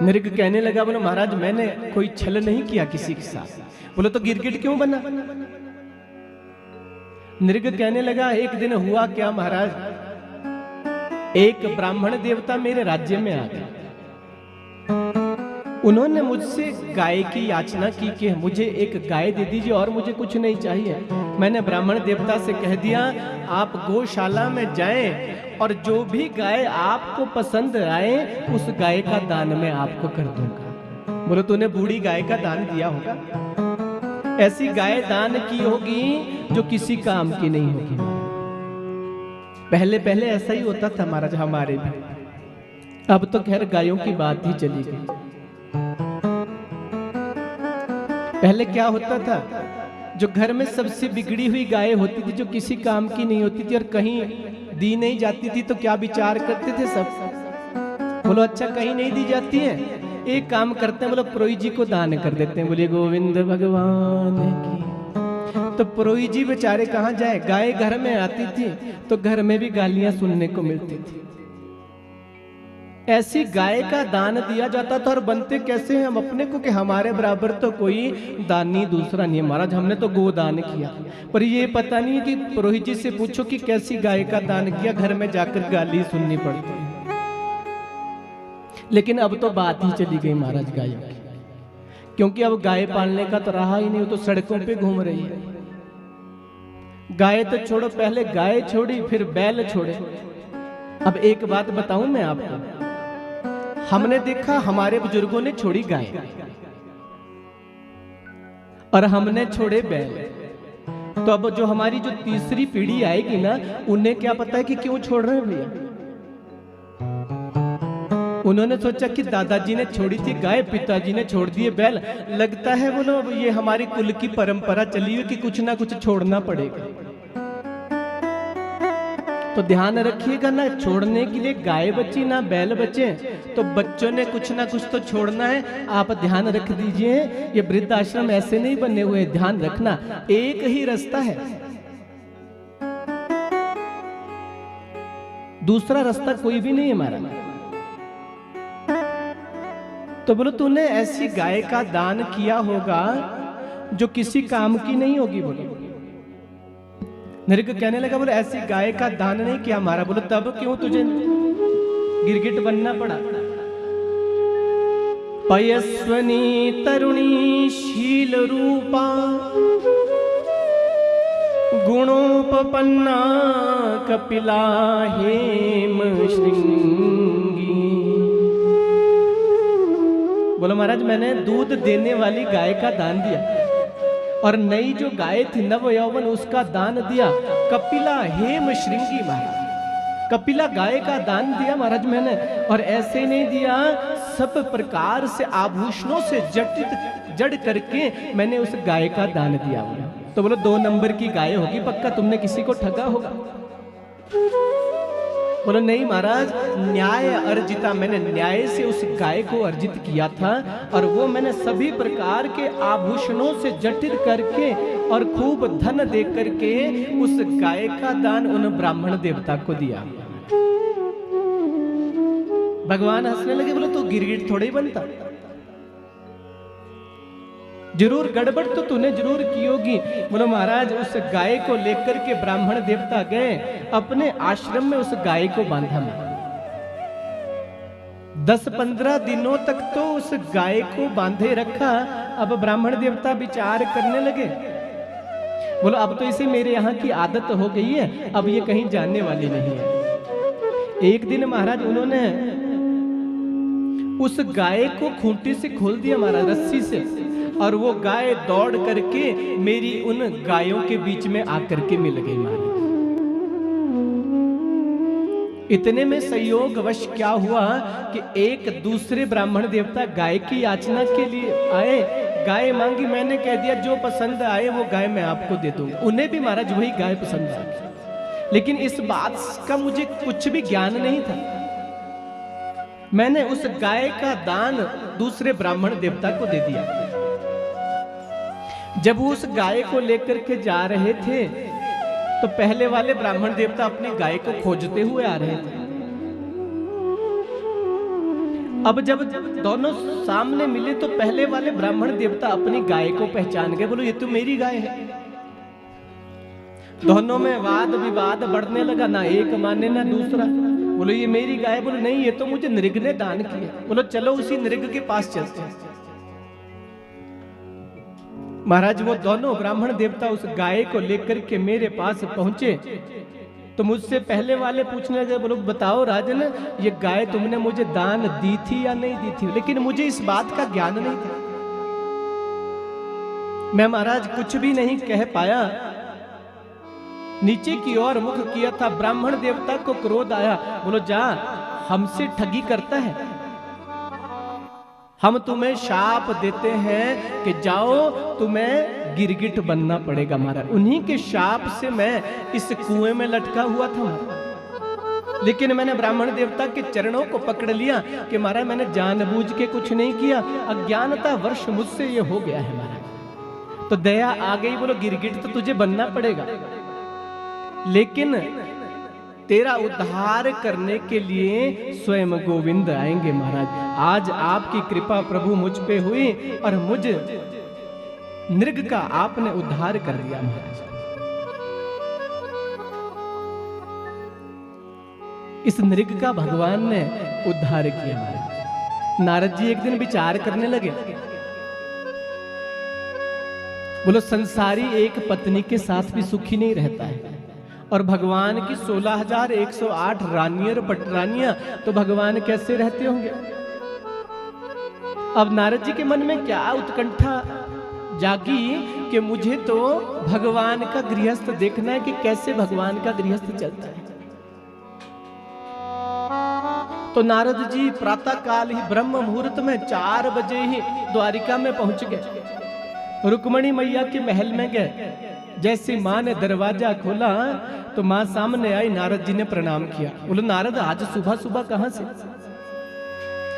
नृग कहने लगा, बोले महाराज मैंने कोई छल नहीं किया किसी के साथ। बोले तो गिरगिट क्यों बना? नृग कहने लगा, एक दिन हुआ क्या महाराज, एक ब्राह्मण देवता मेरे राज्य में आ गए। उन्होंने मुझसे गाय की याचना की कि मुझे एक गाय दे दीजिए और मुझे कुछ नहीं चाहिए। मैंने ब्राह्मण देवता से कह दिया आप गौशाला में जाएं और जो भी गाय आपको पसंद आए उस गाय का दान मैं आपको कर दूंगा। बोलो तूने बूढ़ी गाय का दान दिया होगा, ऐसी गाय दान की होगी जो किसी काम की नहीं होगी। पहले पहले ऐसा ही होता था महाराज हमारे भी, अब तो खैर गायों की बात ही चली गई। पहले क्या होता था, जो घर में सबसे बिगड़ी हुई गाय होती थी, जो किसी काम की नहीं होती थी और कहीं दी नहीं जाती थी, तो क्या विचार करते थे सब, बोलो अच्छा कहीं नहीं दी जाती है, एक काम करते हैं, बोलो प्रोई जी को दान कर देते हैं। बोले गोविंद भगवान की। तो प्रोई जी बेचारे कहाँ जाए, गाय घर में आती थी तो घर में भी गालियां सुनने को मिलती थी। ऐसी गाय का दान दिया जाता था और बनते कैसे हैं हम अपने को कि हमारे बराबर तो कोई दानी दूसरा नहीं है। महाराज हमने तो गोदान किया, पर ये पता नहीं कि पुरोहित जी से पूछो कि कैसी गाय का दान किया, घर में जाकर गाली सुननी पड़ती है। लेकिन अब तो बात ही चली गई महाराज गायों की, क्योंकि अब गाय पालने का तो रहा ही नहीं, वो तो सड़कों पे घूम रही है। गाय तो छोड़ो, पहले गाय छोड़ी फिर बैल छोड़े। अब एक बात बताऊं मैं आपको, हमने देखा हमारे बुजुर्गों ने छोड़ी गाय और हमने छोड़े बैल, तो अब जो हमारी जो तीसरी पीढ़ी आएगी ना, उन्हें क्या पता है कि क्यों छोड़ रहे हैं भैया। उन्होंने सोचा कि दादाजी ने छोड़ी थी गाय, पिताजी ने छोड़ दिए बैल, लगता है बोलो ये हमारी कुल की परंपरा चली हुई कि कुछ ना कुछ छोड़ना पड़ेगा। तो ध्यान रखिएगा ना, छोड़ने के लिए गाय बची ना बैल बचे, तो बच्चों ने कुछ ना कुछ तो छोड़ना है। आप ध्यान रख दीजिए, ये वृद्ध आश्रम ऐसे नहीं बने हुए, ध्यान रखना एक ही रास्ता है, दूसरा रास्ता कोई भी नहीं है हमारा। तो बोलो तूने ऐसी गाय का दान किया होगा जो किसी काम की नहीं होगी। बोलो नृग कहने लगा, बोले ऐसी गाय का दान नहीं किया हमारा। बोलो तब क्यों तुझे गिरगिट बनना पड़ा। पयस्वनी तरुणी शील रूपा गुणोपपन्ना कपिला हेम श्रृंगी। बोलो महाराज, मैंने दूध देने वाली गाय का दान दिया और नई जो गाय थी नव यौवन उसका दान दिया। कपिला हेम श्रृंगी महाराज, कपिला गाय का दान दिया महाराज मैंने। और ऐसे नहीं दिया, सब प्रकार से आभूषणों से जड़ करके मैंने उस गाय का दान दिया। तो बोलो 2 नंबर की गाय होगी पक्का, तुमने किसी को ठगा होगा। बोलो नहीं महाराज, न्याय अर्जिता, मैंने न्याय से उस गाय को अर्जित किया था और वो मैंने सभी प्रकार के आभूषणों से जटिल करके और खूब धन दे करके उस गाय का दान उन ब्राह्मण देवता को दिया। भगवान हंसने लगे, बोलो तो गिरगिट थोड़े ही बनता, जरूर गड़बड़ तो तूने जरूर की होगी। बोलो महाराज, उस गाय को लेकर के ब्राह्मण देवता गए, अपने आश्रम में उस गाय को बांधा। 10-15 दिनों तक तो उस गाय को बांधे रखा। अब ब्राह्मण देवता विचार करने लगे, बोलो अब तो इसे मेरे यहाँ की आदत हो गई है, अब ये कहीं जाने वाली नहीं है। एक दिन महाराज उन्होंने उस गाय को खूंटी से खोल दिया महाराज, रस्सी से, और वो गाय दौड़ करके मेरी उन गायों के बीच में आकर के मिल गई महाराज। इतने में संयोगवश क्या हुआ कि एक दूसरे ब्राह्मण देवता गाय की याचना के लिए आए, गाय मांगी, मैंने कह दिया जो पसंद आए वो गाय मैं आपको दे दूंगा। उन्हें भी महाराज वही गाय पसंद आ गई, लेकिन इस बात का मुझे कुछ भी ज्ञान नहीं था। मैंने उस गाय का दान दूसरे ब्राह्मण देवता को दे दिया। जब वो उस गाय को लेकर के जा रहे थे तो पहले वाले ब्राह्मण देवता अपनी गाय को खोजते हुए आ रहे थे। अब जब दोनों सामने मिले तो पहले वाले ब्राह्मण देवता अपनी गाय को पहचान गए, बोलो ये तो मेरी गाय है। दोनों में वाद विवाद बढ़ने लगा, ना एक माने ना दूसरा। बोलो ये मेरी गाय, बोलो नहीं ये तो मुझे नृग ने दान किया। बोलो चलो उसी नृग के पास चलते हैं। महाराज वो दोनों ब्राह्मण देवता उस गाय को लेकर के मेरे पास पहुंचे तो मुझसे पहले वाले पूछने लगे, बोलो बताओ राजन, ये गाय तुमने मुझे दान दी थी या नहीं दी थी? लेकिन मुझे इस बात का ज्ञान नहीं था, मैं महाराज कुछ भी नहीं कह पाया। नीचे की ओर मुख किया था, ब्राह्मण देवता को क्रोध आया, बोलो जा, हमसे ठगी करता है, हम तुम्हें शाप देते हैं कि जाओ तुम्हें गिरगिट बनना पड़ेगा। महाराज उन्हीं के शाप से मैं इस कुएं में लटका हुआ था महाराज, लेकिन मैंने ब्राह्मण देवता के चरणों को पकड़ लिया कि महाराज मैंने जानबूझ के कुछ नहीं किया, अज्ञानता वर्ष मुझसे ये हो गया है महाराज। तो दया आ गई, बोलो गिरगिट तो तुझे बनना पड़ेगा, लेकिन तेरा उद्धार करने के लिए स्वयं गोविंद आएंगे। महाराज आज आपकी कृपा प्रभु मुझ पे हुई और मुझ नृग का आपने उद्धार कर दिया। महाराज इस नृग का भगवान ने उद्धार किया। महाराज नारद जी एक दिन विचार करने लगे, बोलो संसारी एक पत्नी के साथ भी सुखी नहीं रहता है और भगवान की 16,108 रानियां और पटरानियां, तो भगवान कैसे रहते होंगे? अब नारद जी के मन में क्या उत्कंठा जागी कि मुझे तो भगवान का गृहस्थ देखना है कि कैसे भगवान का गृहस्थ चलता है। तो नारद जी प्रातः काल ही ब्रह्म मुहूर्त में 4 बजे ही द्वारिका में पहुंच गए, रुक्मणी मैया के महल में गए। जैसे माँ ने दरवाजा खोला तो माँ सामने आई, नारद जी ने प्रणाम किया। बोलो नारद आज सुबह सुबह कहाँ से?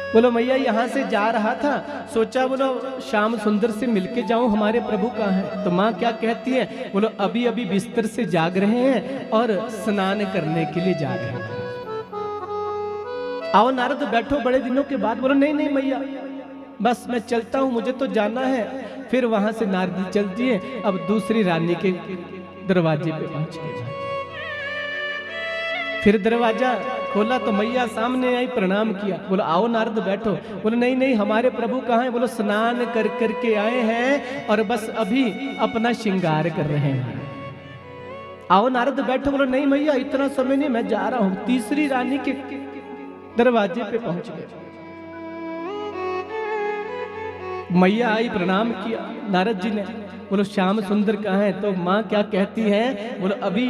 बोलो मैया यहाँ से जा रहा था, सोचा बोलो श्याम सुंदर से मिलके जाऊं, हमारे प्रभु कहाँ हैं? तो माँ क्या कहती है? बोलो अभी अभी बिस्तर से जाग रहे हैं और स्नान करने के लिए जा रहे हैं। आओ नारद बैठो, बड़े दिनों के बाद। बोलो नहीं नहीं मैया, बस मैं चलता हूं, मुझे तो जाना है। फिर वहां से नारद जी चलती है, अब दूसरी रानी के दरवाजे पे पहुंच गए। फिर दरवाजा खोला तो मैया सामने आई, प्रणाम किया। बोलो आओ नारद बैठो। बोले नहीं नहीं, हमारे प्रभु कहाँ हैं? बोलो स्नान कर करके आए हैं और बस अभी अपना श्रृंगार कर रहे हैं। आओ नारद बैठो। बोलो नहीं मैया, इतना समय नहीं, मैं जा रहा हूं। तीसरी रानी के दरवाजे पे पहुंच गए। मैया आई, प्रणाम किया नारद जी ने। बोलो श्याम सुंदर कहाँ है? तो माँ क्या कहती है? बोलो अभी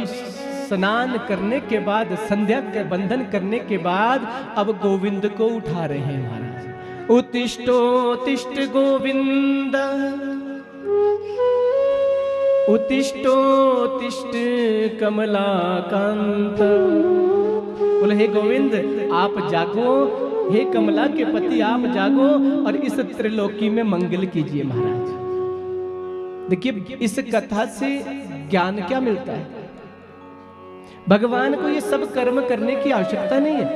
स्नान करने के बाद, संध्या के बंधन करने के बाद अब गोविंद को उठा रहे हैं महाराज। उत्तिष्ठोत्तिष्ठ गोविंद, उत्तिष्ठोत्तिष्ठ कमलाकांत। बोले हे गोविंद आप जागो, हे कमला के पति आप जागो और इस त्रिलोकी में मंगल कीजिए महाराज। देखिए इस कथा से ज्ञान क्या मिलता है? भगवान को ये सब कर्म करने की आवश्यकता नहीं है,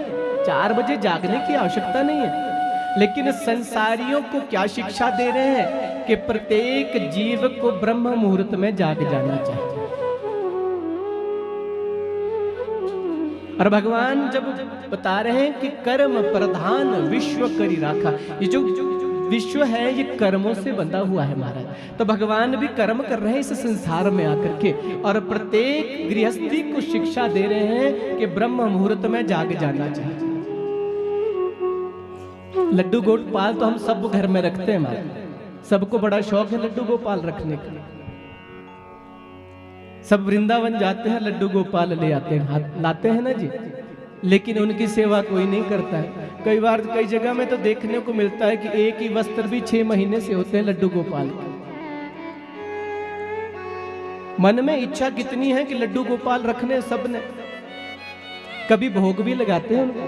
4 बजे जागने की आवश्यकता नहीं है, लेकिन संसारियों को क्या शिक्षा दे रहे हैं कि प्रत्येक जीव को ब्रह्म मुहूर्त में जाग जाना चाहिए। और भगवान जब बता रहे हैं कि कर्म प्रधान विश्व करी राखा, ये जो विश्व है ये कर्मों से बंधा हुआ है महाराज। तो भगवान भी कर्म कर रहे हैं इस संसार में आकर के, और प्रत्येक गृहस्थी को शिक्षा दे रहे हैं कि ब्रह्म मुहूर्त में जाग जाना चाहिए। लड्डू गोपाल तो हम सब घर में रखते हैं महाराज, सबको बड़ा शौक है लड्डू गोपाल रखने का। सब वृंदावन जाते हैं, लड्डू गोपाल ले आते हैं, लाते हैं ना जी, लेकिन उनकी सेवा कोई नहीं करता है। कई बार कई जगह में तो देखने को मिलता है कि एक ही वस्त्र भी 6 महीने से होते हैं लड्डू गोपाल। मन में इच्छा कितनी है कि लड्डू गोपाल रखने सबने, कभी भोग भी लगाते हैं उनको।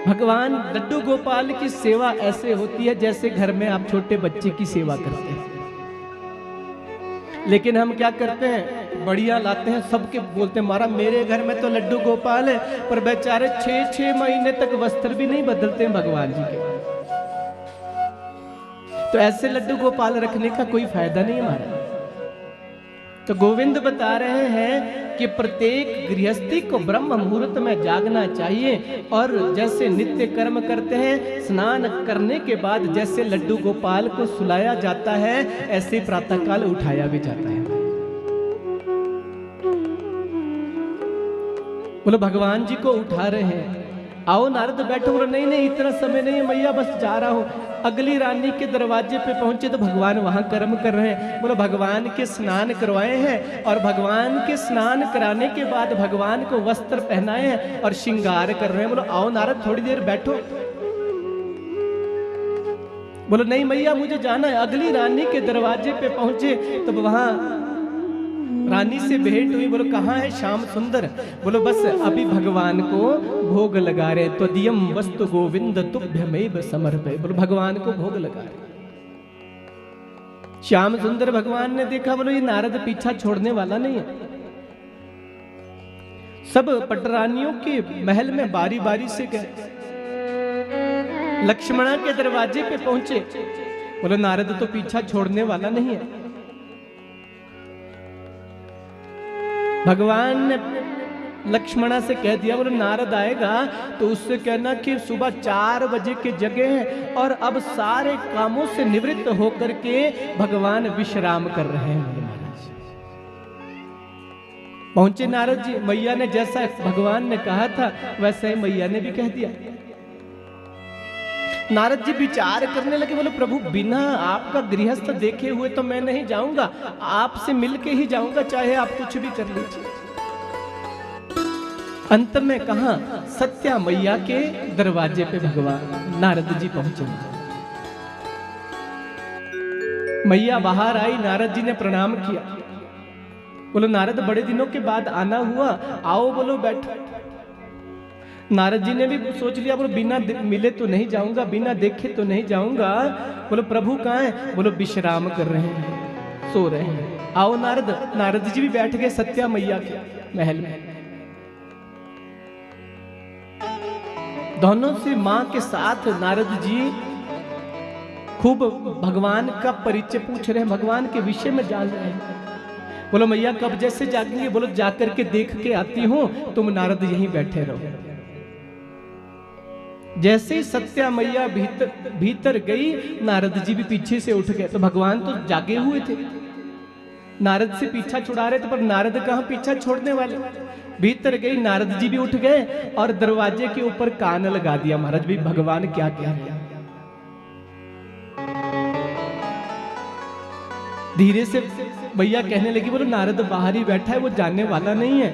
भगवान लड्डू गोपाल की सेवा ऐसे होती है जैसे घर में आप छोटे बच्चे की सेवा करते हैं। लेकिन हम क्या करते हैं, बढ़िया लाते हैं, सबके बोलते हैं महाराज मेरे घर में तो लड्डू गोपाल है, पर बेचारे 6-6 महीने तक वस्त्र भी नहीं बदलते हैं भगवान जी के। तो ऐसे लड्डू गोपाल रखने का कोई फायदा नहीं है महाराज। तो गोविंद बता रहे हैं कि प्रत्येक गृहस्थी को ब्रह्म मुहूर्त में जागना चाहिए, और जैसे नित्य कर्म करते हैं, स्नान करने के बाद जैसे लड्डू गोपाल को सुलाया जाता है, ऐसे प्रातःकाल उठाया भी जाता है। बोलो भगवान जी को उठा रहे हैं, आओ नारद बैठो। बोलो नहीं नहीं, इतना समय नहीं है मैया, बस जा रहा हूं। अगली रानी के दरवाजे पे पहुंचे तो भगवान वहां कर्म कर रहे हैं। बोलो भगवान के स्नान करवाए हैं, और भगवान के स्नान कराने के बाद भगवान को वस्त्र पहनाए हैं और श्रृंगार कर रहे हैं। बोलो आओ नारद थोड़ी देर बैठो। बोलो नहीं मैया मुझे जाना है। अगली रानी के दरवाजे पे पहुंचे तो वहां रानी से भेंट हुई। बोलो कहाँ है श्याम सुंदर? बोलो बस अभी भगवान को भोग लगा रहे, त्वदीयम वस्तु गोविंद तुभ्यमेव समर्पये। बोलो भगवान को भोग लगा रहे। श्याम सुंदर भगवान ने देखा, बोलो ये नारद पीछा छोड़ने वाला नहीं है। सब पटरानियों के महल में बारी बारी से गए, लक्ष्मणा के दरवाजे पे पहुंचे। बोलो नारद तो पीछा छोड़ने वाला नहीं है। भगवान ने लक्ष्मणा से कह दिया, बोले नारद आएगा तो उससे कहना कि सुबह 4 बजे के जगे हैं और अब सारे कामों से निवृत्त होकर के भगवान विश्राम कर रहे हैं। पहुंचे नारद जी, मैया ने जैसा भगवान ने कहा था वैसा ही मैया ने भी कह दिया। नारद जी विचार करने लगे, बोले प्रभु बिना आपका गृहस्थ देखे हुए तो मैं नहीं जाऊंगा, आपसे मिलके ही जाऊंगा, चाहे आप कुछ भी कर लीजिए। अंत में कहा सत्या मैया के दरवाजे पे भगवान नारद जी पहुंचे। मैया बाहर आई, नारद जी ने प्रणाम किया। बोलो नारद बड़े दिनों के बाद आना हुआ, आओ बोलो बैठो। नारद जी ने भी सोच लिया, बोलो बिना मिले तो नहीं जाऊंगा, बिना देखे तो नहीं जाऊंगा। बोलो प्रभु कहाँ हैं? बोलो विश्राम कर रहे हैं, सो रहे हैं। आओ नारद। नारद जी भी बैठ गए सत्या मैया के महल में। दोनों से मां के साथ नारद जी खूब भगवान का परिचय पूछ रहे हैं, भगवान के विषय में जान रहे हैं। बोलो मैया कब जैसे जागेंगे? बोलो जाकर के देख के आती हूँ, तुम नारद यहीं बैठे रहो। जैसे ही सत्या मैया भीतर गई, नारद जी भी पीछे से उठ गए। तो भगवान तो जागे हुए थे, नारद से पीछा छुड़ा रहे थे, पर नारद कहाँ पीछा छोड़ने वाले। भीतर गई, नारद जी भी उठ गए और दरवाजे के ऊपर कान लगा दिया। महाराज भी भगवान क्या कह रहे हैं। धीरे से भैया कहने लगी, बोलो नारद बाहर ही बैठा है, वो जानने वाला नहीं है।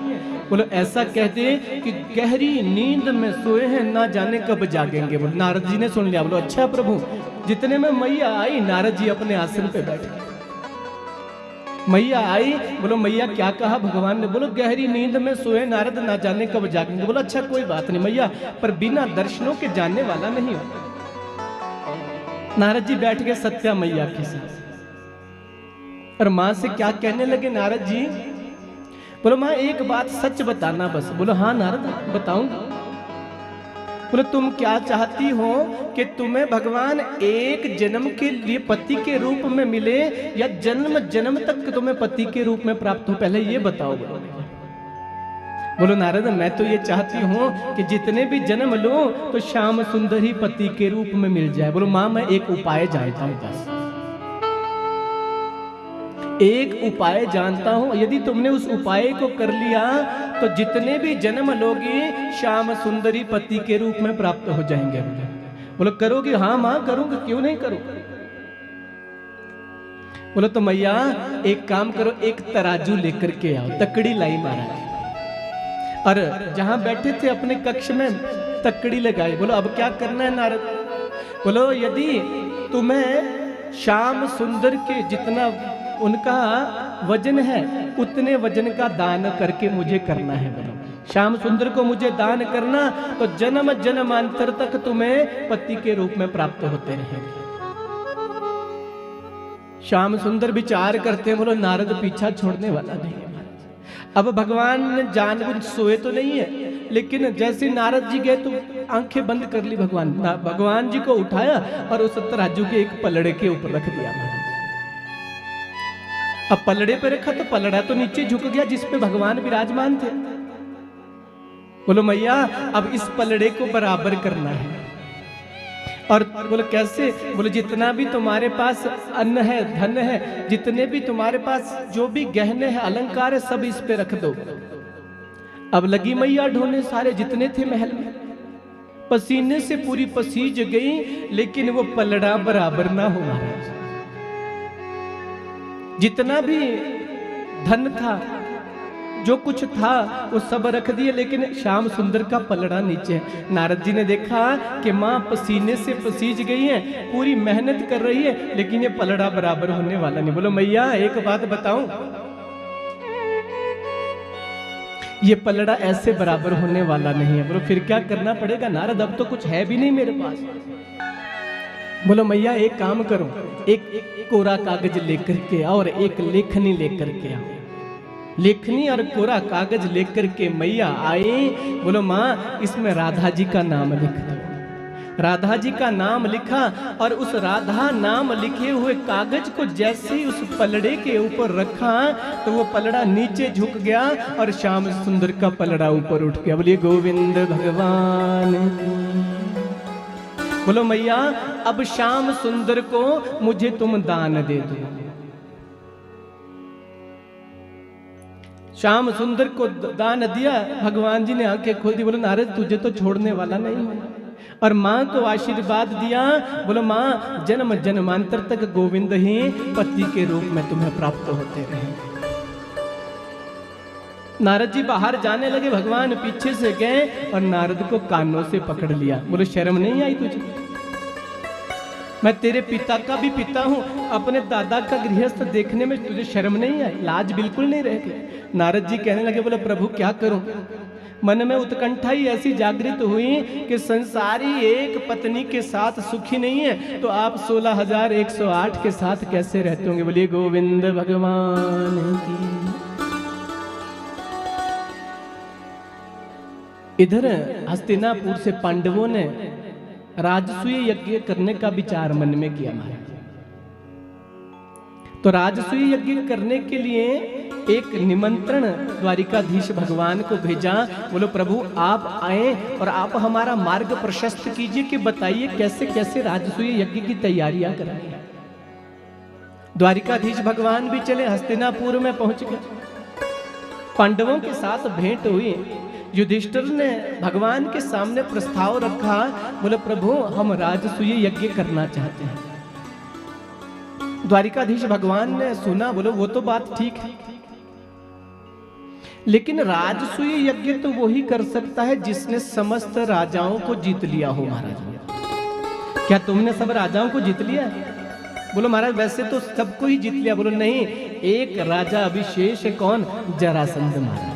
बोलो ऐसा कहते कि गहरी नींद में सोए हैं, ना जाने कब जागेंगे। बोलो नारद जी ने सुन लिया। बोलो अच्छा प्रभु। जितने में मैया आई, नारद जी अपने आसन पे बैठ गए। मैया आई, बोलो मैया क्या कहा भगवान ने। बोलो गहरी नींद में सोए नारद, ना जाने कब जागेंगे। बोलो अच्छा कोई बात नहीं मैया, पर बिना दर्शनों के जानने वाला नहीं हो। नारद जी बैठ गए सत्या मैया के साथ और मां से क्या कहने लगे नारद जी। बोलो मां एक बात सच बताना बस। बोलो हाँ नारद बताऊंगा। बोलो तुम क्या चाहती हो कि तुम्हें भगवान एक जन्म के लिए पति के रूप में मिले, या जन्म जन्म तक तुम्हें पति के रूप में प्राप्त हो, पहले ये बताओ। बोलो नारद मैं तो ये चाहती हूँ कि जितने भी जन्म लो तो श्याम सुंदर ही पति के रूप में मिल जाए। बोलो मां मैं एक उपाय जानता हूँ, बस एक उपाय जानता हूं, यदि तुमने उस उपाय को कर लिया तो जितने भी जन्म लोगी श्याम सुंदरी पति के रूप में प्राप्त हो जाएंगे। बोलो करोगी? हाँ मां करूंगा, क्यों नहीं करूं। बोलो तो मैया एक काम करो, एक तराजू लेकर के आओ। तकड़ी लाई महाराज और जहां बैठे थे अपने कक्ष में तकड़ी लगाई। बोलो अब क्या करना है नारद। बोलो यदि तुम्हें श्याम सुंदर के जितना उनका वजन है उतने वजन का दान करके मुझे करना है। बोलो श्याम सुंदर को मुझे दान करना तो जन्म जन्मांतर तक तुम्हें पति के रूप में प्राप्त होते रहेंगे। श्याम सुंदर विचार करते हैं। बोलो नारद पीछा छोड़ने वाला नहीं है। अब भगवान ने जानबूझ सोए तो नहीं है, लेकिन जैसे नारद जी गए तो आंखें बंद कर ली। भगवान जी को उठाया और उस तराजू के एक पलड़े के ऊपर रख दिया। अब पलड़े पे रखा तो पलड़ा तो नीचे झुक गया जिस पे भगवान विराजमान थे। बोलो मैया अब इस पलड़े को बराबर करना है। और बोलो कैसे। बोलो जितना भी तुम्हारे पास अन्न है, धन है, जितने भी तुम्हारे पास जो भी गहने हैं, अलंकार है, सब इस पे रख दो। अब लगी मैया ढोने सारे जितने थे महल में, पसीने से पूरी पसीज गई, लेकिन वो पलड़ा बराबर ना हो। महाराज जितना भी धन था, जो कुछ था, वो सब रख दिए, लेकिन श्याम सुंदर का पलड़ा नीचे। नारद जी ने देखा कि माँ पसीने से पसीज गई है, पूरी मेहनत कर रही है, लेकिन ये पलड़ा बराबर होने वाला नहीं। बोलो मैया एक बात बताऊं, ये पलड़ा ऐसे बराबर होने वाला नहीं है। बोलो फिर क्या करना पड़ेगा नारद, अब तो कुछ है भी नहीं मेरे पास। बोलो मैया एक काम करो, एक कोरा कागज लेकर के आओ और एक लेखनी लेकर के आओ। लेखनी और कोरा कागज लेकर के मैया आए। बोलो माँ इसमें राधा जी का नाम लिख दो। राधा जी का नाम लिखा और उस राधा नाम लिखे हुए कागज को जैसे ही उस पलड़े के ऊपर रखा तो वो पलड़ा नीचे झुक गया और श्याम सुंदर का पलड़ा ऊपर उठ गया। बोलिए गोविंद भगवान। बोलो मैया अब श्याम सुंदर को मुझे तुम दान दे दो। श्याम सुंदर को दान दिया। भगवान जी ने आंखें खोल दी। बोलो नारद तुझे तो छोड़ने वाला नहीं है। और माँ को आशीर्वाद दिया। बोलो माँ जन्म जन्मांतर तक गोविंद ही पति के रूप में तुम्हें प्राप्त होते रहे। नारद जी बाहर जाने लगे, भगवान पीछे से गए और नारद को कानों से पकड़ लिया। बोले शर्म नहीं आई तुझे? मैं तेरे पिता का भी पिता हूँ, अपने दादा का गृहस्थ देखने में तुझे शर्म नहीं आई? लाज बिल्कुल नहीं रह गई। नारद जी कहने लगे, बोले प्रभु क्या करूं? मन में उत्कंठा ही ऐसी जागृत हुई कि संसारी एक पत्नी के साथ सुखी नहीं है, तो आप 16,108 के साथ कैसे रहते होंगे? बोलिए गोविंद भगवान की। इधर हस्तिनापुर से पांडवों ने राजसूय यज्ञ करने का विचार मन में किया। तो राजसूय यज्ञ करने के लिए एक निमंत्रण द्वारिकाधीश भगवान को भेजा। बोलो प्रभु आप आए और आप हमारा मार्ग प्रशस्त कीजिए कि बताइए कैसे कैसे राजसूय यज्ञ की तैयारियां करेंगे। द्वारिकाधीश भगवान भी चले, हस्तिनापुर में पहुंच गए। पांडवों के साथ भेंट हुई। युधिष्ठिर ने भगवान के सामने प्रस्ताव रखा, बोले प्रभु हम राजसूय यज्ञ करना चाहते हैं। द्वारिकाधीश भगवान ने सुना, बोलो वो तो बात ठीक है, लेकिन राजसूय यज्ञ तो वही कर सकता है जिसने समस्त राजाओं को जीत लिया हो। महाराज क्या तुमने सब राजाओं को जीत लिया? बोलो महाराज वैसे तो सबको ही जीत लिया। बोलो नहीं, एक राजा अभिशेष है, कौन? जरासंध महाराज।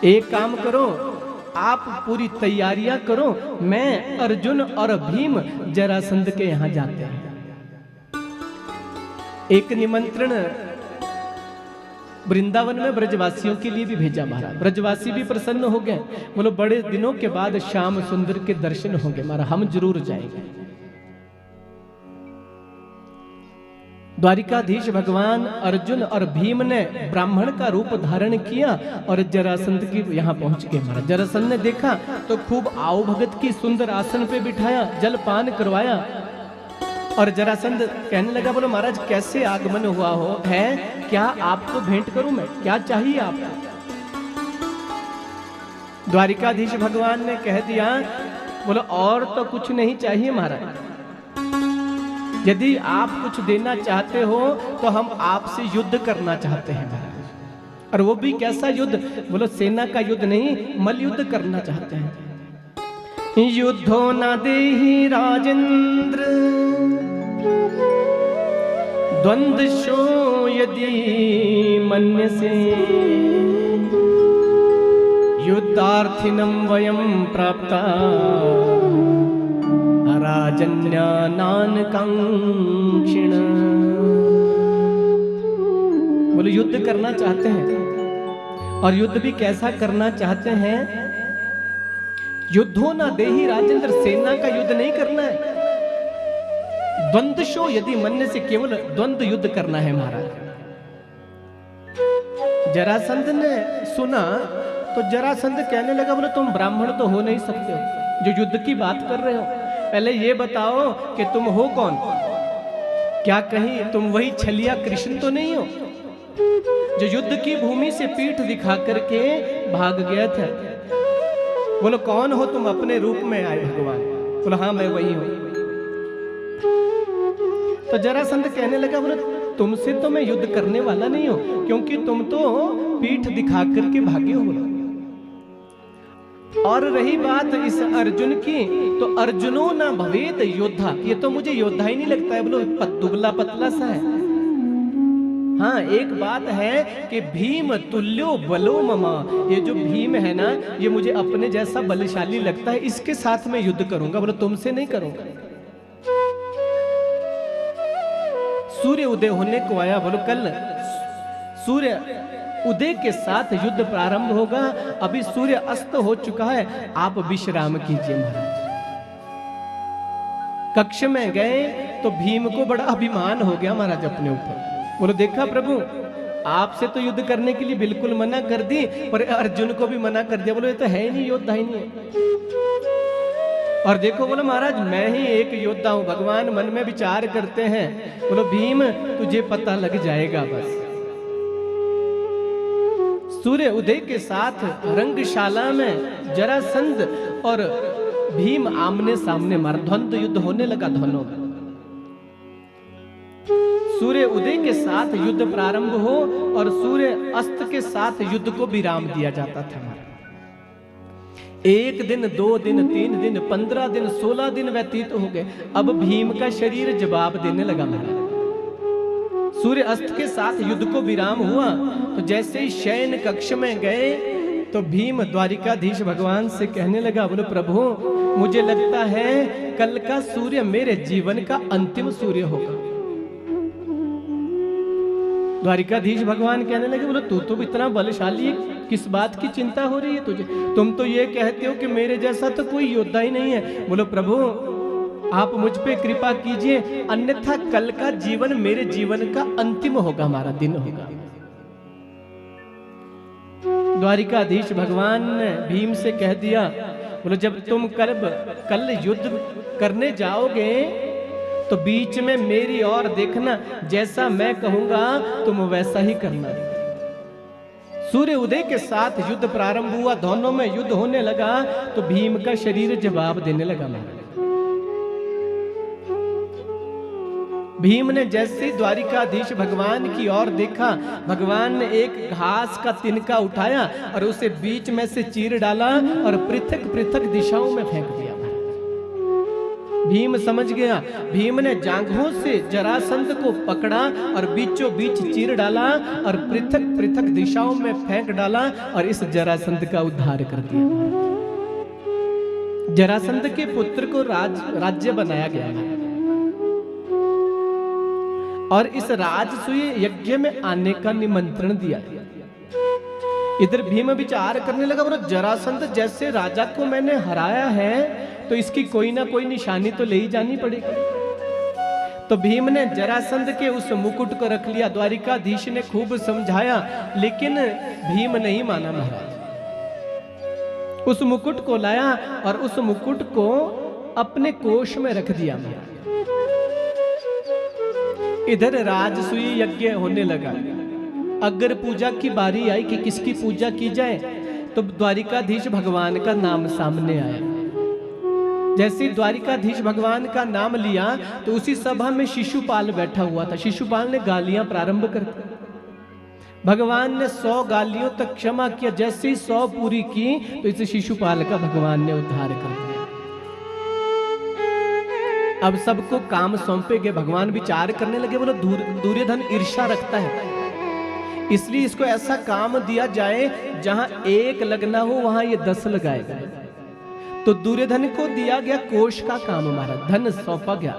एक काम करो, आप पूरी तैयारियां करो, मैं अर्जुन और भीम जरासंध के यहां जाते हैं। एक निमंत्रण वृंदावन में ब्रजवासियों के लिए भी भेजा महाराज। ब्रजवासी भी प्रसन्न हो गए। बोलो बड़े दिनों के बाद श्याम सुंदर के दर्शन होंगे महाराज, हम जरूर जाएंगे। द्वारिकाधीश भगवान अर्जुन और भीम ने ब्राह्मण का रूप धारण किया और जरासंध की यहाँ पहुंच गए महाराज। जरासंध ने देखा तो खूब आओ भगत की सुंदर आसन पे बिठाया, जलपान करवाया और जरासंध कहने लगा, बोलो महाराज कैसे आगमन हुआ हो है, क्या आपको भेंट करूं मैं, क्या चाहिए आपको? द्वारिकाधीश भगवान ने कह दिया, बोलो और तो कुछ नहीं चाहिए महाराज, यदि आप कुछ देना चाहते हो तो हम आपसे युद्ध करना चाहते हैं महाराज। और वो भी कैसा युद्ध? बोलो सेना का युद्ध नहीं, मल युद्ध करना चाहते हैं। युद्धो न देहि राजेंद्र द्वंद्वशो यदि मन्यसे युद्धार्थिनं वयं प्राप्ता राजन्यानान कांक्षिण। बोलो युद्ध करना चाहते हैं और युद्ध भी कैसा करना चाहते हैं? युद्धो ना देहि राजेंद्र, सेना का युद्ध नहीं करना है। द्वंद्वशो यदि मन्य से, केवल द्वंद्व युद्ध करना है महाराज। जरासंध ने सुना तो जरासंध कहने लगा, बोले तुम ब्राह्मण तो हो नहीं सकते हो जो युद्ध की बात कर रहे हो। पहले ये बताओ कि तुम हो कौन? क्या कहीं तुम वही छलिया कृष्ण तो नहीं हो जो युद्ध की भूमि से पीठ दिखा करके भाग गया था? बोलो कौन हो तुम? अपने रूप में आए भगवान। बोलो हाँ मैं वही हूं। तो जरासंध कहने लगा, बोले तुमसे तो मैं युद्ध करने वाला नहीं हूं, क्योंकि तुम तो पीठ दिखा करके भागे हो। और रही बात इस अर्जुन की, तो अर्जुनो ना भवेत योद्धा, ये तो मुझे योद्धा ही नहीं लगता है। बोलो दुबला पतला सा है। हाँ एक बात है कि भीम तुल्यो बलो ममा, ये जो भीम है ना, ये मुझे अपने जैसा बलशाली लगता है, इसके साथ मैं युद्ध करूंगा। बोलो तुमसे नहीं करूंगा। सूर्य उदय होने को आया। बोलो कल सूर्य उदय के साथ युद्ध प्रारंभ होगा। अभी सूर्य अस्त हो चुका है, आप विश्राम कीजिए महाराज। कक्ष में गए तो भीम को बड़ा अभिमान हो गया महाराज अपने ऊपर। बोलो देखा प्रभु, आपसे तो युद्ध करने के लिए बिल्कुल मना कर दी, पर अर्जुन को भी मना कर दिया। बोलो ये तो है ही नहीं, योद्धा ही नहीं है। और देखो बोलो महाराज मैं ही एक योद्धा हूं। भगवान मन में विचार करते हैं, बोलो भीम तुझे पता लग जाएगा बस। सूर्य उदय के साथ रंगशाला में जरासंध और भीम आमने सामने मार, द्वंद्व युद्ध होने लगा धनों में। सूर्य उदय के साथ युद्ध प्रारंभ हो और सूर्य अस्त के साथ युद्ध को विराम दिया जाता था। 1 दिन 2 दिन 3 दिन 15 दिन 16 दिन व्यतीत हो गए। अब भीम का शरीर जवाब देने लगा महाराज। सूर्य अस्त के साथ युद्ध को विराम हुआ तो जैसे ही शयन कक्ष में गए तो भीम द्वारिकाधीश भगवान से कहने लगा, बोलो प्रभु मुझे लगता है कल का सूर्य मेरे जीवन का अंतिम सूर्य होगा। द्वारिकाधीश भगवान कहने लगे, बोलो तू तो इतना बलशाली है, किस बात की चिंता हो रही है तुझे? तुम तो ये कहते हो कि मेरे जैसा तो कोई योद्धा ही नहीं है। बोलो प्रभु आप मुझ पे कृपा कीजिए, अन्यथा कल का जीवन मेरे जीवन का अंतिम होगा, हमारा दिन होगा। द्वारिकाधीश भगवान ने भीम से कह दिया, बोलो जब तुम कल युद्ध करने जाओगे तो बीच में मेरी ओर देखना, जैसा मैं कहूंगा तुम वैसा ही करना। सूर्य उदय के साथ युद्ध प्रारंभ हुआ, दोनों में युद्ध होने लगा तो भीम का शरीर जवाब देने लगा। भीम ने जैसे द्वारिकाधीश भगवान की ओर देखा, भगवान ने एक घास का तिनका उठाया और उसे बीच में से चीर डाला और पृथक पृथक दिशाओं में फेंक दिया। भीम समझ गया। भीम ने जांघों से जरासंध को पकड़ा और बीचों बीच चीर डाला और पृथक पृथक दिशाओं में फेंक डाला और इस जरासंध का उद्धार कर दिया। जरासंध के पुत्र को राज्य बनाया गया और इस राजसूय यज्ञ में आने का निमंत्रण दिया। इधर भीम विचार करने लगा, बोलो जरासंध जैसे राजा को मैंने हराया है तो इसकी कोई ना कोई निशानी तो ले ही जानी पड़ेगी। तो भीम ने जरासंध के उस मुकुट को रख लिया। द्वारिकाधीश ने खूब समझाया लेकिन भीम नहीं माना महाराज। उस मुकुट को लाया और उस मुकुट को अपने कोष में रख दिया। इधर राजसूय यज्ञ होने लगा। अगर पूजा की बारी आई कि किसकी पूजा की जाए तो द्वारिकाधीश भगवान का नाम सामने आया। जैसे द्वारिकाधीश भगवान का नाम लिया तो उसी सभा में शिशुपाल बैठा हुआ था। शिशुपाल ने गालियां प्रारंभ कर दी। भगवान ने 100 गालियों तक क्षमा किया। जैसे ही 100 पूरी की तो इस शिशुपाल का भगवान ने उद्धार कर दिया। अब सबको काम सौंपे गए। भगवान विचार करने लगे, बोलो दुर्योधन ईर्ष्या रखता है, इसलिए इसको ऐसा काम दिया जाए जहां 1 लगना हो वहां ये 10 लगाएगा। तो दुर्योधन को दिया गया कोष का काम, हमारा धन सौंपा गया,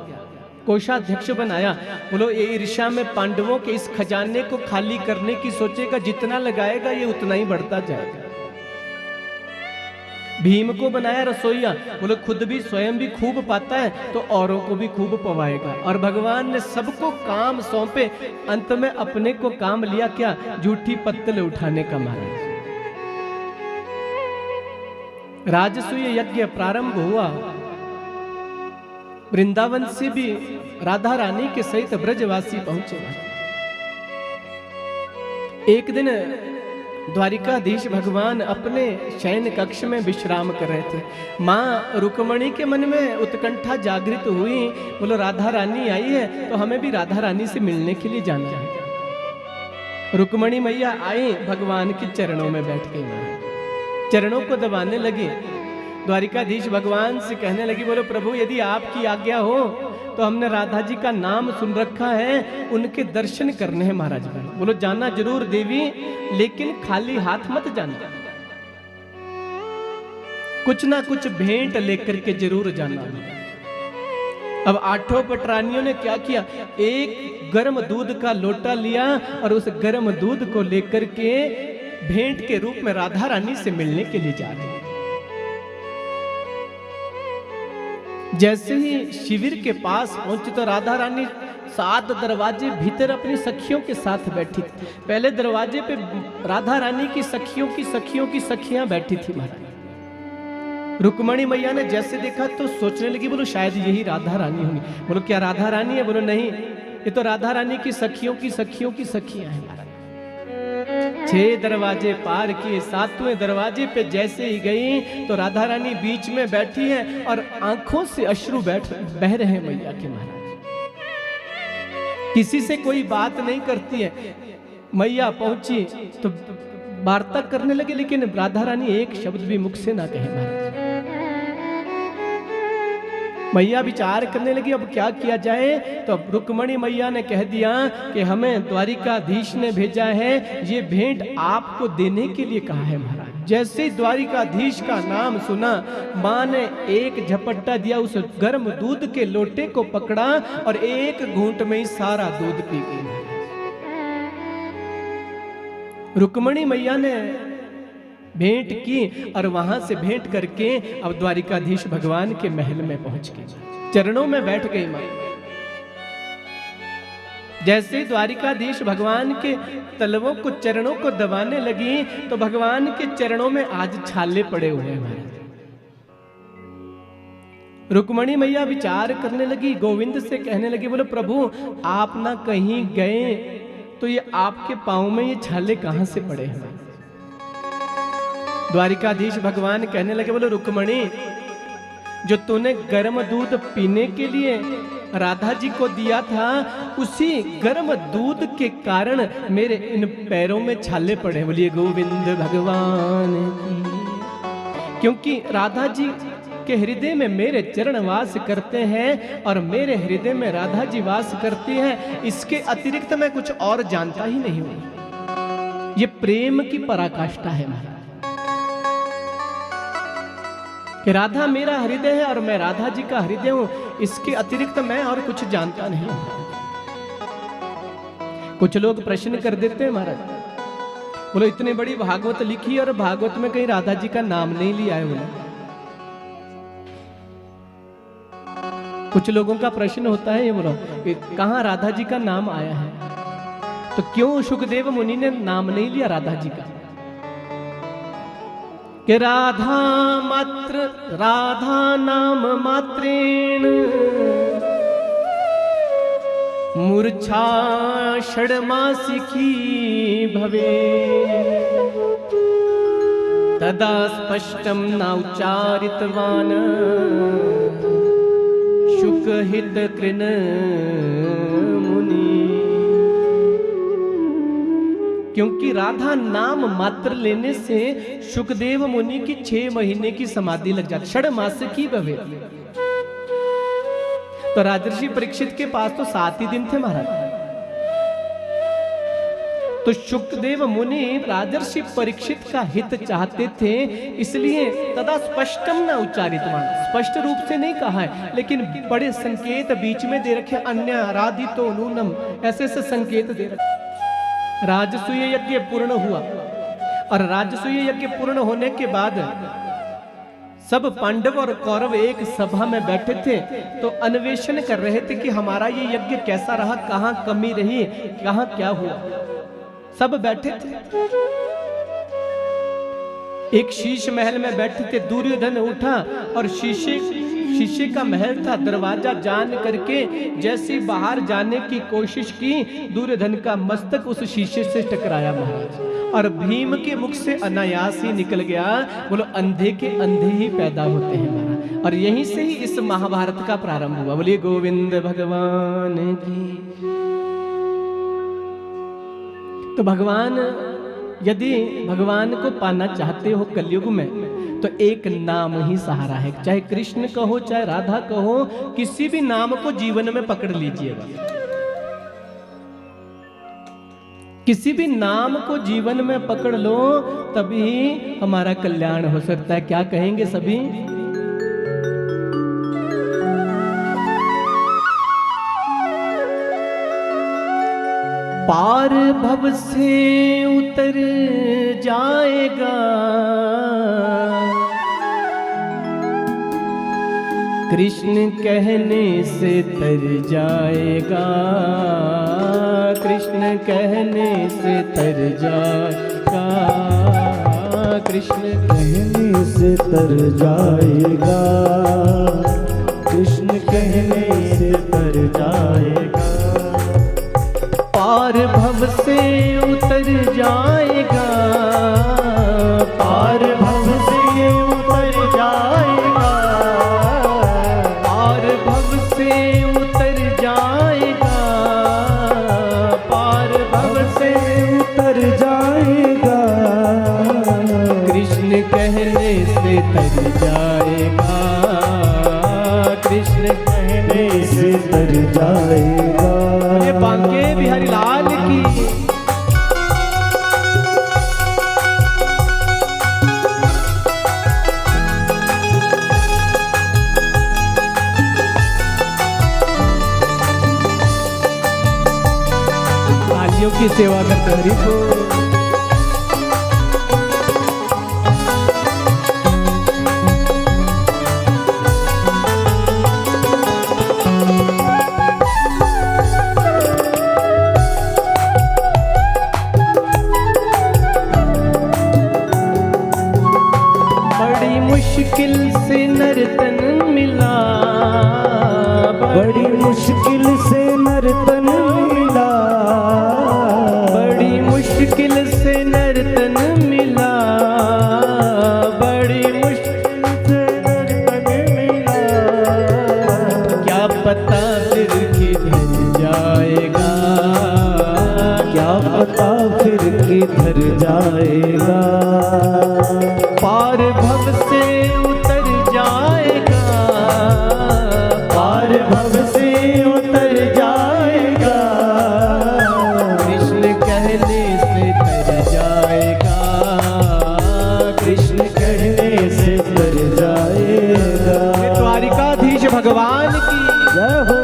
कोषाध्यक्ष बनाया। बोलो ये ईर्ष्या में पांडवों के इस खजाने को खाली करने की सोचेगा, जितना लगाएगा ये उतना ही बढ़ता जाएगा। भीम को बनाया रसोईया, बोलो खुद भी स्वयं भी खूब पाता है तो औरों को भी खूब पवाएगा। और भगवान ने सबको काम सौंपे, अंत में अपने को काम लिया क्या, झूठी पत्तल उठाने का महाराज। राजसूय यज्ञ प्रारंभ हुआ। वृंदावन से भी राधा रानी के सहित ब्रजवासी पहुंचे। एक दिन द्वारिकाधीश भगवान अपने शयन कक्ष में विश्राम कर रहे थे। माँ रुक्मणी के मन में उत्कंठा जागृत हुई। बोलो राधा रानी आई है तो हमें भी राधा रानी से मिलने के लिए जाना है। रुक्मणी मैया आई, भगवान के चरणों में बैठ गई, चरणों को दबाने लगी। द्वारिकाधीश भगवान से कहने लगी, बोलो प्रभु यदि आपकी आज्ञा हो तो हमने राधा जी का नाम सुन रखा है, उनके दर्शन करने हैं महाराज। बोलो जाना जरूर देवी, लेकिन खाली हाथ मत जाना, कुछ ना कुछ भेंट लेकर के जरूर जाना। अब 8 पटरानियों ने क्या किया, एक गर्म दूध का लोटा लिया और उस गर्म दूध को लेकर के भेंट के रूप में राधा रानी से मिलने के लिए जा रहे। जैसे ही शिविर के पास पहुंची तो राधा रानी 7 दरवाजे भीतर अपनी सखियों के साथ बैठी थी। पहले दरवाजे पे राधा रानी की सखियों की सखियां बैठी थी महाराज। रुक्मणी मैया ने जैसे देखा तो सोचने लगी, बोलो शायद यही राधा रानी होंगी। बोलो क्या राधा रानी है? बोलो नहीं, ये तो राधा रानी की सखियों की सखियां हैं महाराज। 6 दरवाजे पार किए, 7वें दरवाजे पे जैसे ही गई तो राधा रानी बीच में बैठी है और आंखों से अश्रु बह रहे हैं मैया के महाराज। किसी से कोई बात नहीं करती है। मैया पहुंची तो वार्ता करने लगे, लेकिन राधा रानी एक शब्द भी मुख से ना कहे महाराज। मैया विचार करने लगी अब क्या किया जाए। तो रुक्मणी मैया ने कह दिया कि हमें द्वारिकाधीश ने भेजा है, ये भेंट आपको देने के लिए कहा है महाराज। जैसे ही द्वारिकाधीश का नाम सुना, माँ ने एक झपट्टा दिया, उस गर्म दूध के लोटे को पकड़ा और एक घूंट में ही सारा दूध पी गई। रुक्मणी मैया ने भेंट की और वहां से भेंट करके अब द्वारिकाधीश भगवान के महल में पहुंच गई, चरणों में बैठ गई मां। जैसे द्वारिकाधीश भगवान के तलवों को चरणों को दबाने लगी तो भगवान के चरणों में आज छाले पड़े हुए हैं महाराज। रुक्मणी मैया विचार करने लगी, गोविंद से कहने लगी, बोले प्रभु आप ना कहीं गए तो ये आपके पांव में ये छाले कहां से पड़े हैं। द्वारिकाधीश भगवान कहने लगे, बोले रुक्मणी जो तूने गर्म दूध पीने के लिए राधा जी को दिया था, उसी गर्म दूध के कारण मेरे इन पैरों में छाले पड़े। बोलिए गोविंद भगवान की। क्योंकि राधा जी के हृदय में मेरे चरण वास करते हैं और मेरे हृदय में राधा जी वास करती हैं, इसके अतिरिक्त मैं कुछ और जानता ही नहीं हूं। ये प्रेम की पराकाष्ठा है महाराज कि राधा मेरा हृदय है और मैं राधा जी का हृदय हूं, इसके अतिरिक्त मैं और कुछ जानता नहीं हूं। कुछ लोग प्रश्न कर देते हैं महाराज, बोलो इतनी बड़ी भागवत लिखी और भागवत में कहीं राधा जी का नाम नहीं लिया है। बोले कुछ लोगों का प्रश्न होता है, ये बोलो कहां राधा जी का नाम आया है, तो क्यों सुखदेव मुनि ने नाम नहीं लिया राधा जी का। कि राधा मात्र राधा नाम मात्रेण मूर्छा षड्मासिकी भवे तदा स्पष्टं न उच्चारितवान् शुकहित कृन मुनि। क्योंकि राधा नाम मात्र लेने से शुकदेव मुनि की 6 महीने की समाधि लग जाती, 6 मास की भवे। तो राजर्षि परीक्षित के पास तो 7 ही दिन थे महाराज। तो शुकदेव मुनि राजर्षि परीक्षित का हित चाहते थे, इसलिए तदा स्पष्टम न उच्चारितवान, स्पष्ट रूप से नहीं कहा है, लेकिन बड़े संकेत बीच में दे रखे, अन्य आराधितो नूनम, ऐसे ऐसे संकेत दे रखे। राजसूय यज्ञ पूर्ण हुआ और राजसूय यज्ञ पूर्ण होने के बाद सब पांडव और कौरव एक सभा में बैठे थे, तो अन्वेषण कर रहे थे कि हमारा ये यज्ञ कैसा रहा, कहां कमी रही, कहां क्या हुआ। सब बैठे थे, एक शीश महल में बैठे थे। दुर्योधन उठा और शीशे का महल था, दरवाजा जान करके जैसे बाहर जाने की कोशिश की, दुर्योधन का मस्तक उस शीशे से टकराया महाराज, और भीम के मुख से अनायास ही निकल गया। बोलो अंधे के अंधे ही पैदा होते हैं महाराज, और यहीं से ही इस महाभारत का प्रारंभ हुआ। बोलिए गोविंद भगवान की। तो भगवान, यदि भगवान को पाना चाहते हो कलयुग में, तो एक नाम ही सहारा है। चाहे कृष्ण कहो, चाहे राधा कहो, किसी भी नाम को जीवन में पकड़ लीजिएगा। किसी भी नाम को जीवन में पकड़ लो, तभी हमारा कल्याण हो सकता है। क्या कहेंगे सभी? पार भव से उतर जाएगा, कृष्ण कहने से तर जाएगा, कृष्ण कहने से तर जाएगा, कृष्ण कहने से तर जाएगा, कृष्ण कहने से तर जाएगा। पार भव से उतर जाएगा, पार भव से उतर जाएगा, पार भव से उतर जाएगा, पार भव से उतर जाएगा, कृष्ण कहने से तर जाएगा, कृष्ण कहने से तर जाएगा। ये बांके बिहारी लाल की। तालियों की सेवा करते हरि को। नर्तन मिला, बड़ी मुश्किल से नर्तन मिला, बड़ी मुश्किल से नर्तन मिला। क्या पता फिर किधर जाएगा, क्या पता फिर किधर जाएगा। पार भव से उतर जाएगा, पार भव से उतर जाएगा। कृष्ण कहने से तर जाएगा, कृष्ण कहने से तर जाएगा। द्वारिकाधीश भगवान की जय हो।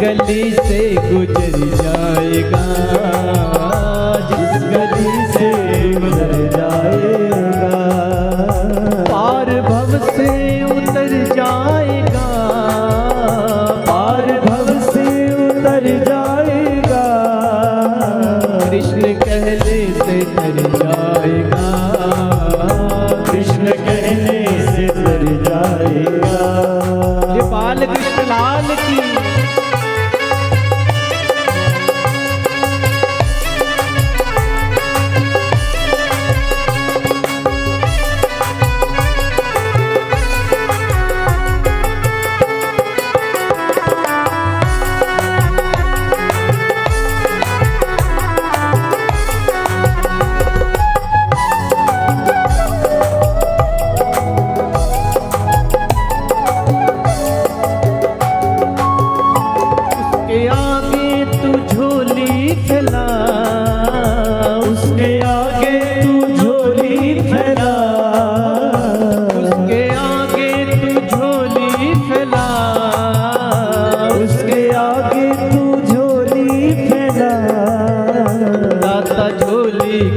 गली से गुजर जाएगा, जिस गली से गुजर जाएगा, पार भव से उतर जाएगा, पार भव से उतर जाएगा। कृष्ण कहने से तर जाएगा, कृष्ण कहने से तर जाएगा। ये बाल कृष्ण लाल की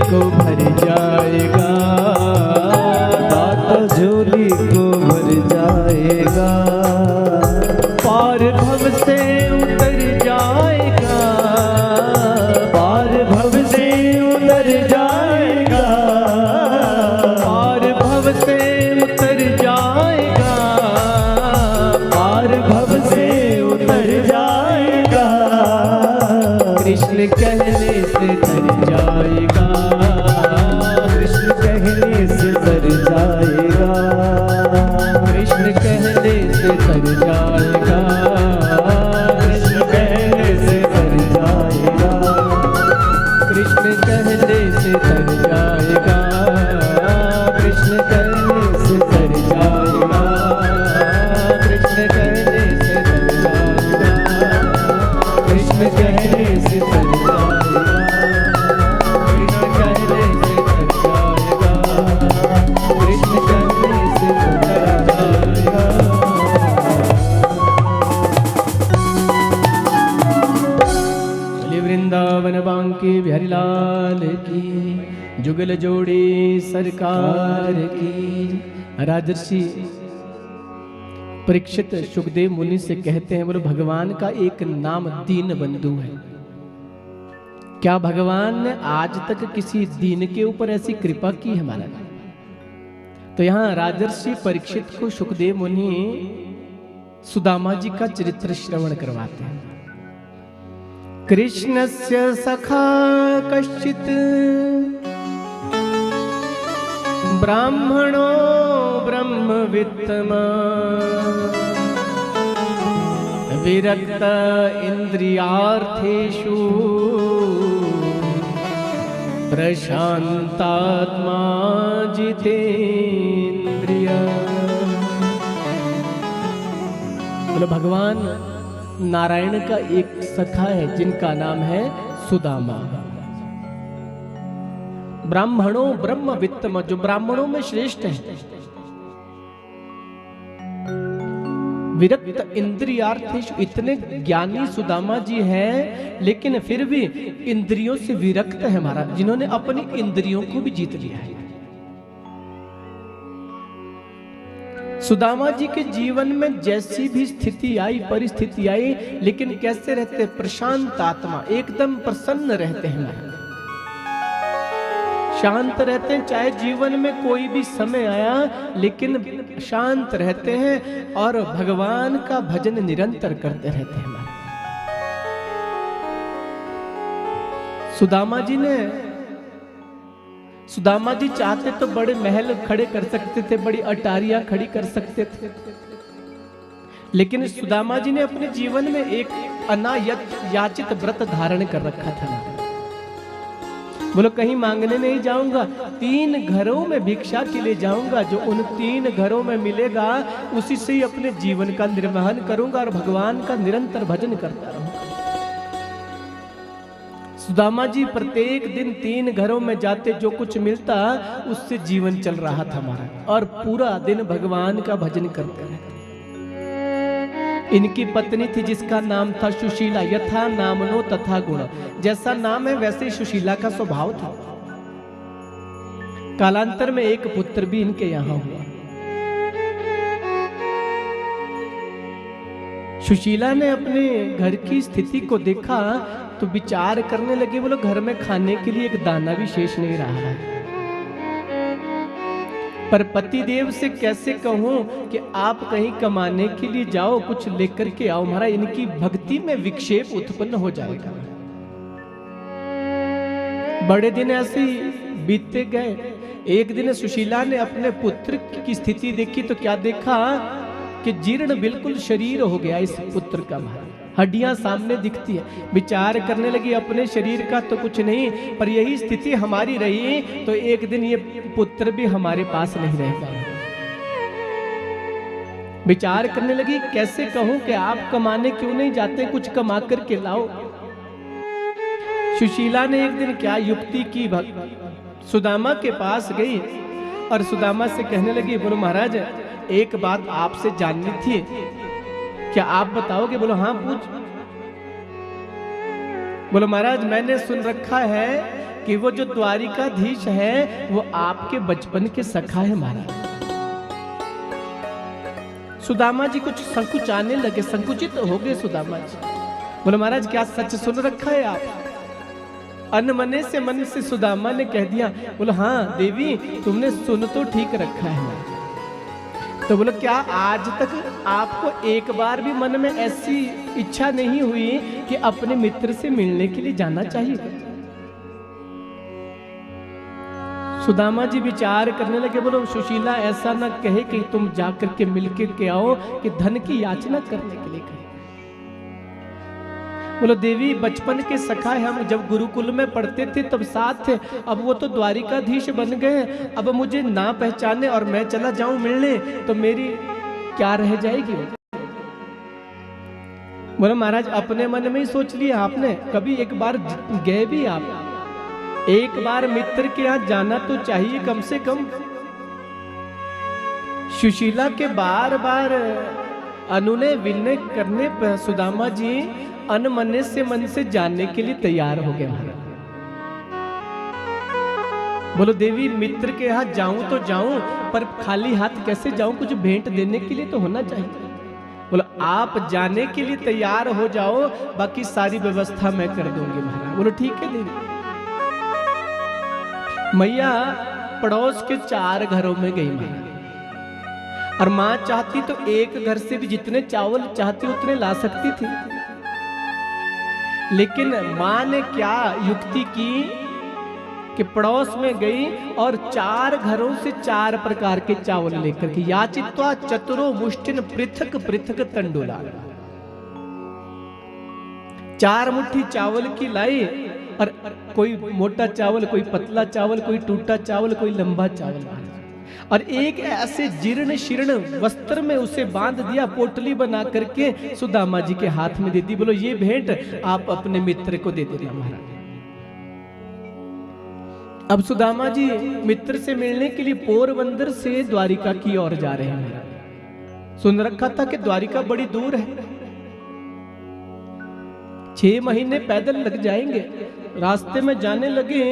को भर जाएगा, दाता झोली को भर जाएगा। पार भव से उतर जाएगा, पार भव से उतर जाएगा, पार भव से उतर जाएगा, पार भव से उतर जाएगा। कृष्ण कहने से तर जाएगा, कृष्ण कहने से तर जाएगा, कृष्ण कहने से तर जाएगा, कृष्ण कहने से तर जाएगा, कृष्ण कहने से तर जाएगा, कृष्ण कहने से तर जाएगा, कृष्ण कहने से तर जाएगा, कृष्ण कहने से तर जाएगा, कृष्ण कहने से तर जाएगा, कृष्ण कहने से तर जाएगा। वृंदावन बांके बिहारी लाल की, जुगल जोड़ी सरकार की। राजर्षि परीक्षित सुखदेव मुनि से कहते हैं, बोलो भगवान का एक नाम दीन बंधु है। क्या भगवान ने आज तक किसी दीन के ऊपर ऐसी कृपा की है हमारा? तो यहाँ राजर्षि परीक्षित को सुखदेव मुनि सुदामा जी का चरित्र श्रवण करवाते हैं। कृष्णस्य सखा कश्चित् ब्राह्मणो ब्रह्मवित्तमा विरक्त इंद्रियार्थेषु प्रशांतात्मा जितेंद्रिय। बोलो भगवान नारायण का एक सखा है जिनका नाम है सुदामा। ब्राह्मणों ब्रह्म वित्तम, जो ब्राह्मणों में श्रेष्ठ है। विरक्त इंद्रियार्थेषु, इतने ज्ञानी सुदामा जी हैं लेकिन फिर भी इंद्रियों से विरक्त है महाराज, जिन्होंने अपनी इंद्रियों को भी जीत लिया है। सुदामा जी के जीवन में जैसी भी स्थिति आई, परिस्थिति आई, लेकिन कैसे रहते? प्रशांत आत्मा, एकदम प्रसन्न रहते हैं महाराज, शांत रहते हैं। चाहे जीवन में कोई भी समय आया लेकिन शांत रहते हैं और भगवान का भजन निरंतर करते रहते हैं। सुदामा जी चाहते तो बड़े महल खड़े कर सकते थे, बड़ी अटारियां खड़ी कर सकते थे, लेकिन सुदामा जी ने अपने जीवन में एक अनायाचित व्रत धारण कर रखा था। बोलो कहीं मांगने नहीं जाऊंगा, 3 घरों में भिक्षा के लिए जाऊंगा, जो उन 3 घरों में मिलेगा उसी से ही अपने जीवन का निर्वहन करूंगा और भगवान का निरंतर भजन करता रहूंगा। सुदामा जी प्रत्येक दिन 3 घरों में जाते, जो कुछ मिलता उससे जीवन चल रहा था हमारा, और पूरा दिन भगवान का भजन करते रहते। इनकी पत्नी थी जिसका नाम था सुशीला, यथा नामनो तथा गुण, जैसा नाम है वैसे ही सुशीला का स्वभाव था। कालांतर में एक पुत्र भी इनके यहां हुआ। सुशीला ने अपने घर की स्थिति को देखा तो विचार करने लगी, बोलो घर में खाने के लिए एक दाना भी शेष नहीं रहा है, पर पतिदेव से कैसे कहूं कि आप कहीं कमाने के लिए जाओ, कुछ लेकर के आओ, हमारा इनकी भक्ति में विक्षेप उत्पन्न हो जाएगा। बड़े दिन ऐसे ही बीतते गए। एक दिन सुशीला ने अपने पुत्र की स्थिति देखी तो क्या देखा कि जीर्ण बिल्कुल शरीर हो गया इस पुत्र का, हड्डियां सामने दिखती है। विचार करने लगी अपने शरीर का तो कुछ नहीं, पर यही स्थिति हमारी रही तो एक दिन ये पुत्र भी हमारे पास नहीं रहेगा। विचार करने लगी कैसे कहूं कि आप कमाने क्यों नहीं जाते, कुछ कमा करके लाओ। सुशीला ने एक दिन क्या युक्ति की, सुदामा के पास गई और सुदामा से कहने लगी, बोलो महाराज एक बात आपसे जाननी थी, क्या आप बताओगे? बोलो हाँ पूछ। बोलो महाराज मैंने सुन रखा है कि वो जो द्वारिकाधीश है वो आपके बचपन के सखा है महाराज। सुदामा जी कुछ संकुचाने लगे, संकुचित हो गए सुदामा जी। बोलो महाराज क्या सच सुन रखा है आप? अनमने से मन से सुदामा ने कह दिया, बोलो हाँ देवी तुमने सुन तो ठीक रखा है। तो बोलो क्या आज तक आपको एक बार भी मन में ऐसी इच्छा नहीं हुई कि अपने मित्र से मिलने के लिए जाना चाहिए? सुदामा जी विचार करने लगे, बोलो सुशीला ऐसा ना कहे कि तुम जाकर के मिल के आओ कि धन की याचना करने के लिए कहे। बोलो देवी बचपन के सखा है, हम जब गुरुकुल में पढ़ते थे तब साथ थे, अब वो तो द्वारिकाधीश बन गए, अब मुझे ना पहचाने और मैं चला जाऊं मिलने तो मेरी क्या रह जाएगी? बोलो महाराज अपने मन में ही सोच लिया आपने, कभी एक बार गए भी आप? एक बार मित्र के यहाँ जाना तो चाहिए कम से कम। सुशीला के बार बार अनुनय विनय करने पर सुदामा जी अनमने से मन से जानने के लिए तैयार हो गए। बोलो देवी मित्र के यहाँ जाऊं तो जाऊं, पर खाली हाथ कैसे जाऊं, कुछ भेंट देने के लिए तो होना चाहिए। बोलो आप जाने के लिए तैयार हो जाओ, बाकी सारी व्यवस्था मैं कर दूंगी महाराज। बोलो ठीक है देवी। मैया पड़ोस के 4 घरों में गई महाराज, और मां चाहती तो एक घर से भी जितने चावल चाहती उतने ला सकती थी, लेकिन मां ने क्या युक्ति की कि पड़ोस में गई और 4 घरों से 4 प्रकार के चावल लेकर के, याचित्वा चतुरो मुष्टिन पृथक पृथक तंडुला, 4 मुट्ठी चावल की लाई और कोई मोटा चावल, कोई पतला चावल, कोई टूटा चावल, कोई लंबा चावल, और एक ऐसे जीर्ण शीर्ण वस्त्र में उसे बांध दिया, पोटली बना करके सुदामा जी के हाथ में दे दी। बोलो ये भेंट आप अपने मित्र को दे देना महाराज। अब सुदामा जी मित्र से मिलने के लिए पोरबंदर से द्वारिका की ओर जा रहे हैं। सुन रखा था कि द्वारिका बड़ी दूर है, 6 महीने पैदल लग जाएंगे। रास्ते में जाने लगे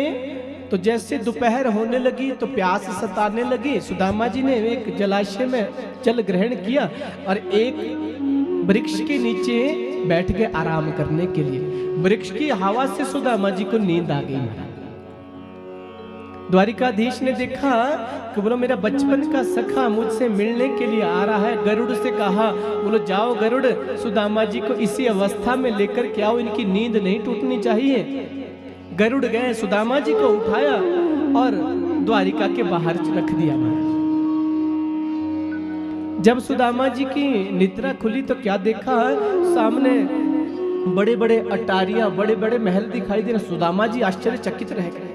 तो जैसे दोपहर होने लगी तो प्यास सताने लगी। सुदामा जी ने एक जलाशय में जल ग्रहण किया और एक वृक्ष के नीचे बैठ गए आराम करने के लिए। वृक्ष की हवा से सुदामा जी को नींद आ गई महाराज। द्वारिकाधीश ने देखा कि बोलो मेरा बचपन का सखा मुझसे मिलने के लिए आ रहा है। गरुड़ से कहा, बोलो जाओ गरुड़, सुदामा जी को इसी अवस्था में लेकर के आओ, इनकी नींद नहीं टूटनी चाहिए। गरुड़ गए, सुदामा जी को उठाया और द्वारिका के बाहर रख दिया महाराज। जब सुदामा जी की निद्रा खुली तो क्या देखा, सामने बड़े बड़े अटारियां, बड़े बड़े महल दिखाई दे रहे। सुदामा जी आश्चर्यचकित रह गए।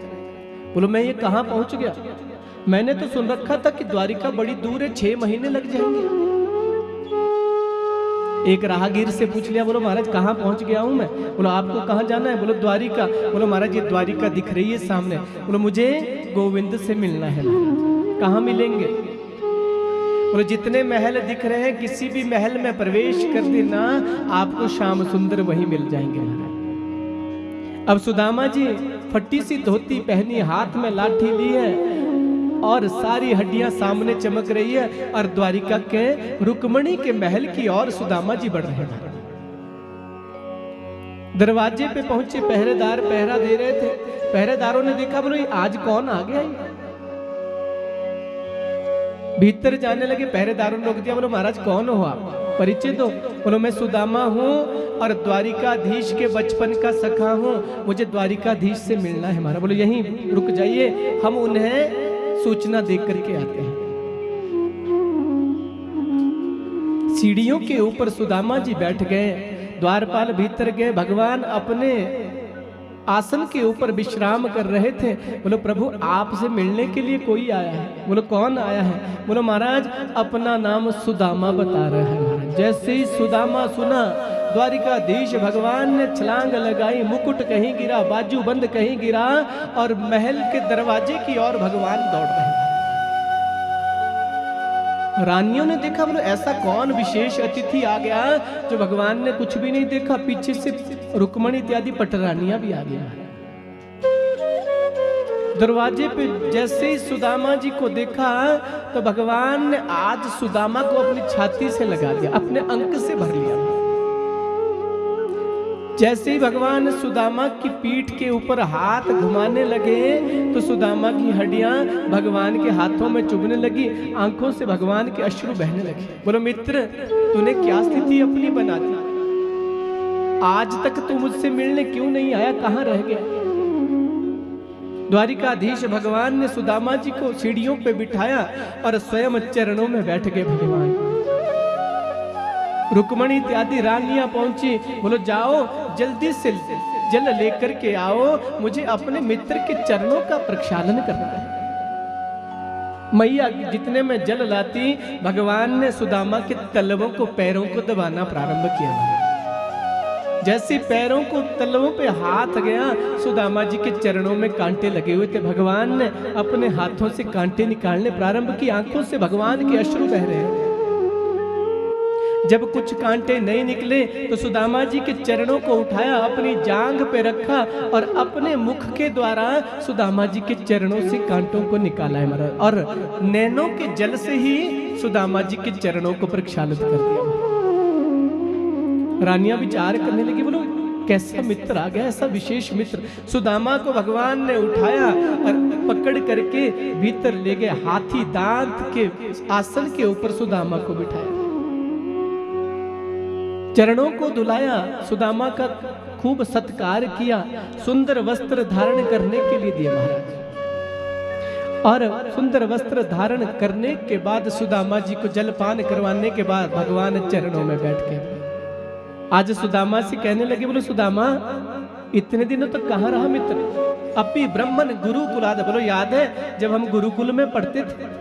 बोलो मैं ये कहां पहुंच गया? मैंने तो सुन रखा था कि द्वारिका बड़ी दूर है, 6 महीने लग जाएंगे। एक राहगीर से पूछ लिया, बोलो महाराज कहाँ पहुंच गया हूं मैं? बोलो आपको कहाँ जाना है? बोलो द्वारिका। बोलो महाराज ये द्वारिका दिख रही है सामने। बोलो मुझे गोविंद से मिलना है। कहाँ मिलेंगे? बोलो जितने महल दिख रहे हैं किसी भी महल में प्रवेश कर देना, आपको श्याम सुंदर वहीं मिल जाएंगे महाराज। अब सुदामा जी फटी सी धोती पहनी, हाथ में लाठी ली है और सारी हड्डियां सामने चमक रही है और द्वारिका के रुक्मणी के महल की ओर सुदामा जी बढ़ रहे हैं। दरवाजे पे पहुंचे, पहरेदार पहरा दे रहे थे। पहरेदारों ने देखा, बोलो आज कौन आ गया? भीतर जाने लगे, पहरेदारों ने रोक दिया। बोलो महाराज कौन हो आप? परिचय दो। बोलो मैं सुदामा हूँ और द्वारिकाधीश के बचपन का सखा हूँ, मुझे द्वारिकाधीश से मिलना है हमारा। बोलो यहीं रुक जाइए, हम उन्हें सूचना दे करके आते हैं। सीढ़ियों के ऊपर सुदामा जी बैठ गए, द्वारपाल भीतर गए। भगवान अपने आसन के ऊपर विश्राम कर रहे थे। बोलो प्रभु आपसे मिलने के लिए कोई आया है। बोलो कौन आया है? बोलो महाराज अपना नाम सुदामा बता रहा है महाराज। जैसे ही सुदामा सुना, द्वारिकाधीश भगवान ने छलांग लगाई, मुकुट कहीं गिरा, बाजू बंद कहीं गिरा और महल के दरवाजे की ओर भगवान दौड़ रहे हैं। रानियों ने देखा, बोलो ऐसा कौन विशेष अतिथि आ गया जो भगवान ने कुछ भी नहीं देखा। पीछे से रुक्मणी इत्यादि पटरानियां भी आ गया। दरवाजे पे जैसे ही सुदामा जी को देखा तो भगवान ने आज सुदामा को अपनी छाती से लगा दिया, अपने अंक से भर लिया। जैसे ही भगवान सुदामा की पीठ के ऊपर हाथ घुमाने लगे तो सुदामा की हड्डियां भगवान के हाथों में चुभने लगी, आंखों से भगवान के अश्रु बहने लगे। बोलो मित्र तूने क्या स्थिति अपनी बना दी? आज तक तू मुझसे मिलने क्यों नहीं आया? कहां रह गया? द्वारिकाधीश भगवान ने सुदामा जी को सीढ़ियों पे बिठाया और स्वयं चरणों में बैठ गए भगवान। रुक्मणी इत्यादि रानियां पहुंची। बोलो जाओ जल्दी से जल लेकर के आओ, मुझे अपने मित्र के चरणों का प्रक्षालन करना है। मैया जितने में जल लाती, भगवान ने सुदामा के तलवों को, पैरों को दबाना प्रारंभ किया। जैसे पैरों को तलवों पे हाथ गया, सुदामा जी के चरणों में कांटे लगे हुए थे। भगवान ने अपने हाथों से कांटे निकालने प्रारंभ की, आंखों से भगवान के अश्रु बह रहे हैं। जब कुछ कांटे नहीं निकले तो सुदामा जी के चरणों को उठाया, अपनी जांघ पे रखा और अपने मुख के द्वारा सुदामा जी के चरणों से कांटों को निकाला है महाराज, और नैनों के जल से ही सुदामा जी के चरणों को प्रक्षालित कर दिया। रानियां विचार करने लगी, बोलो कैसा मित्र आ गया, ऐसा विशेष मित्र। सुदामा को भगवान ने उठाया और पकड़ करके भीतर ले गए। हाथी दांत के आसन के ऊपर सुदामा को बिठाया, चरणों को धुलाया, सुदामा का खूब सत्कार किया, सुंदर वस्त्र धारण करने के लिए दिए महाराज। और सुंदर वस्त्र धारण करने के बाद सुदामा जी को जलपान करवाने के बाद भगवान चरणों में बैठ गए। आज सुदामा से कहने लगे, बोलो सुदामा इतने दिनों तक कहाँ रहा मित्र? अपि ब्रह्मन गुरुकुलाद, बोलो याद है जब हम गुरुकुल में पढ़ते थे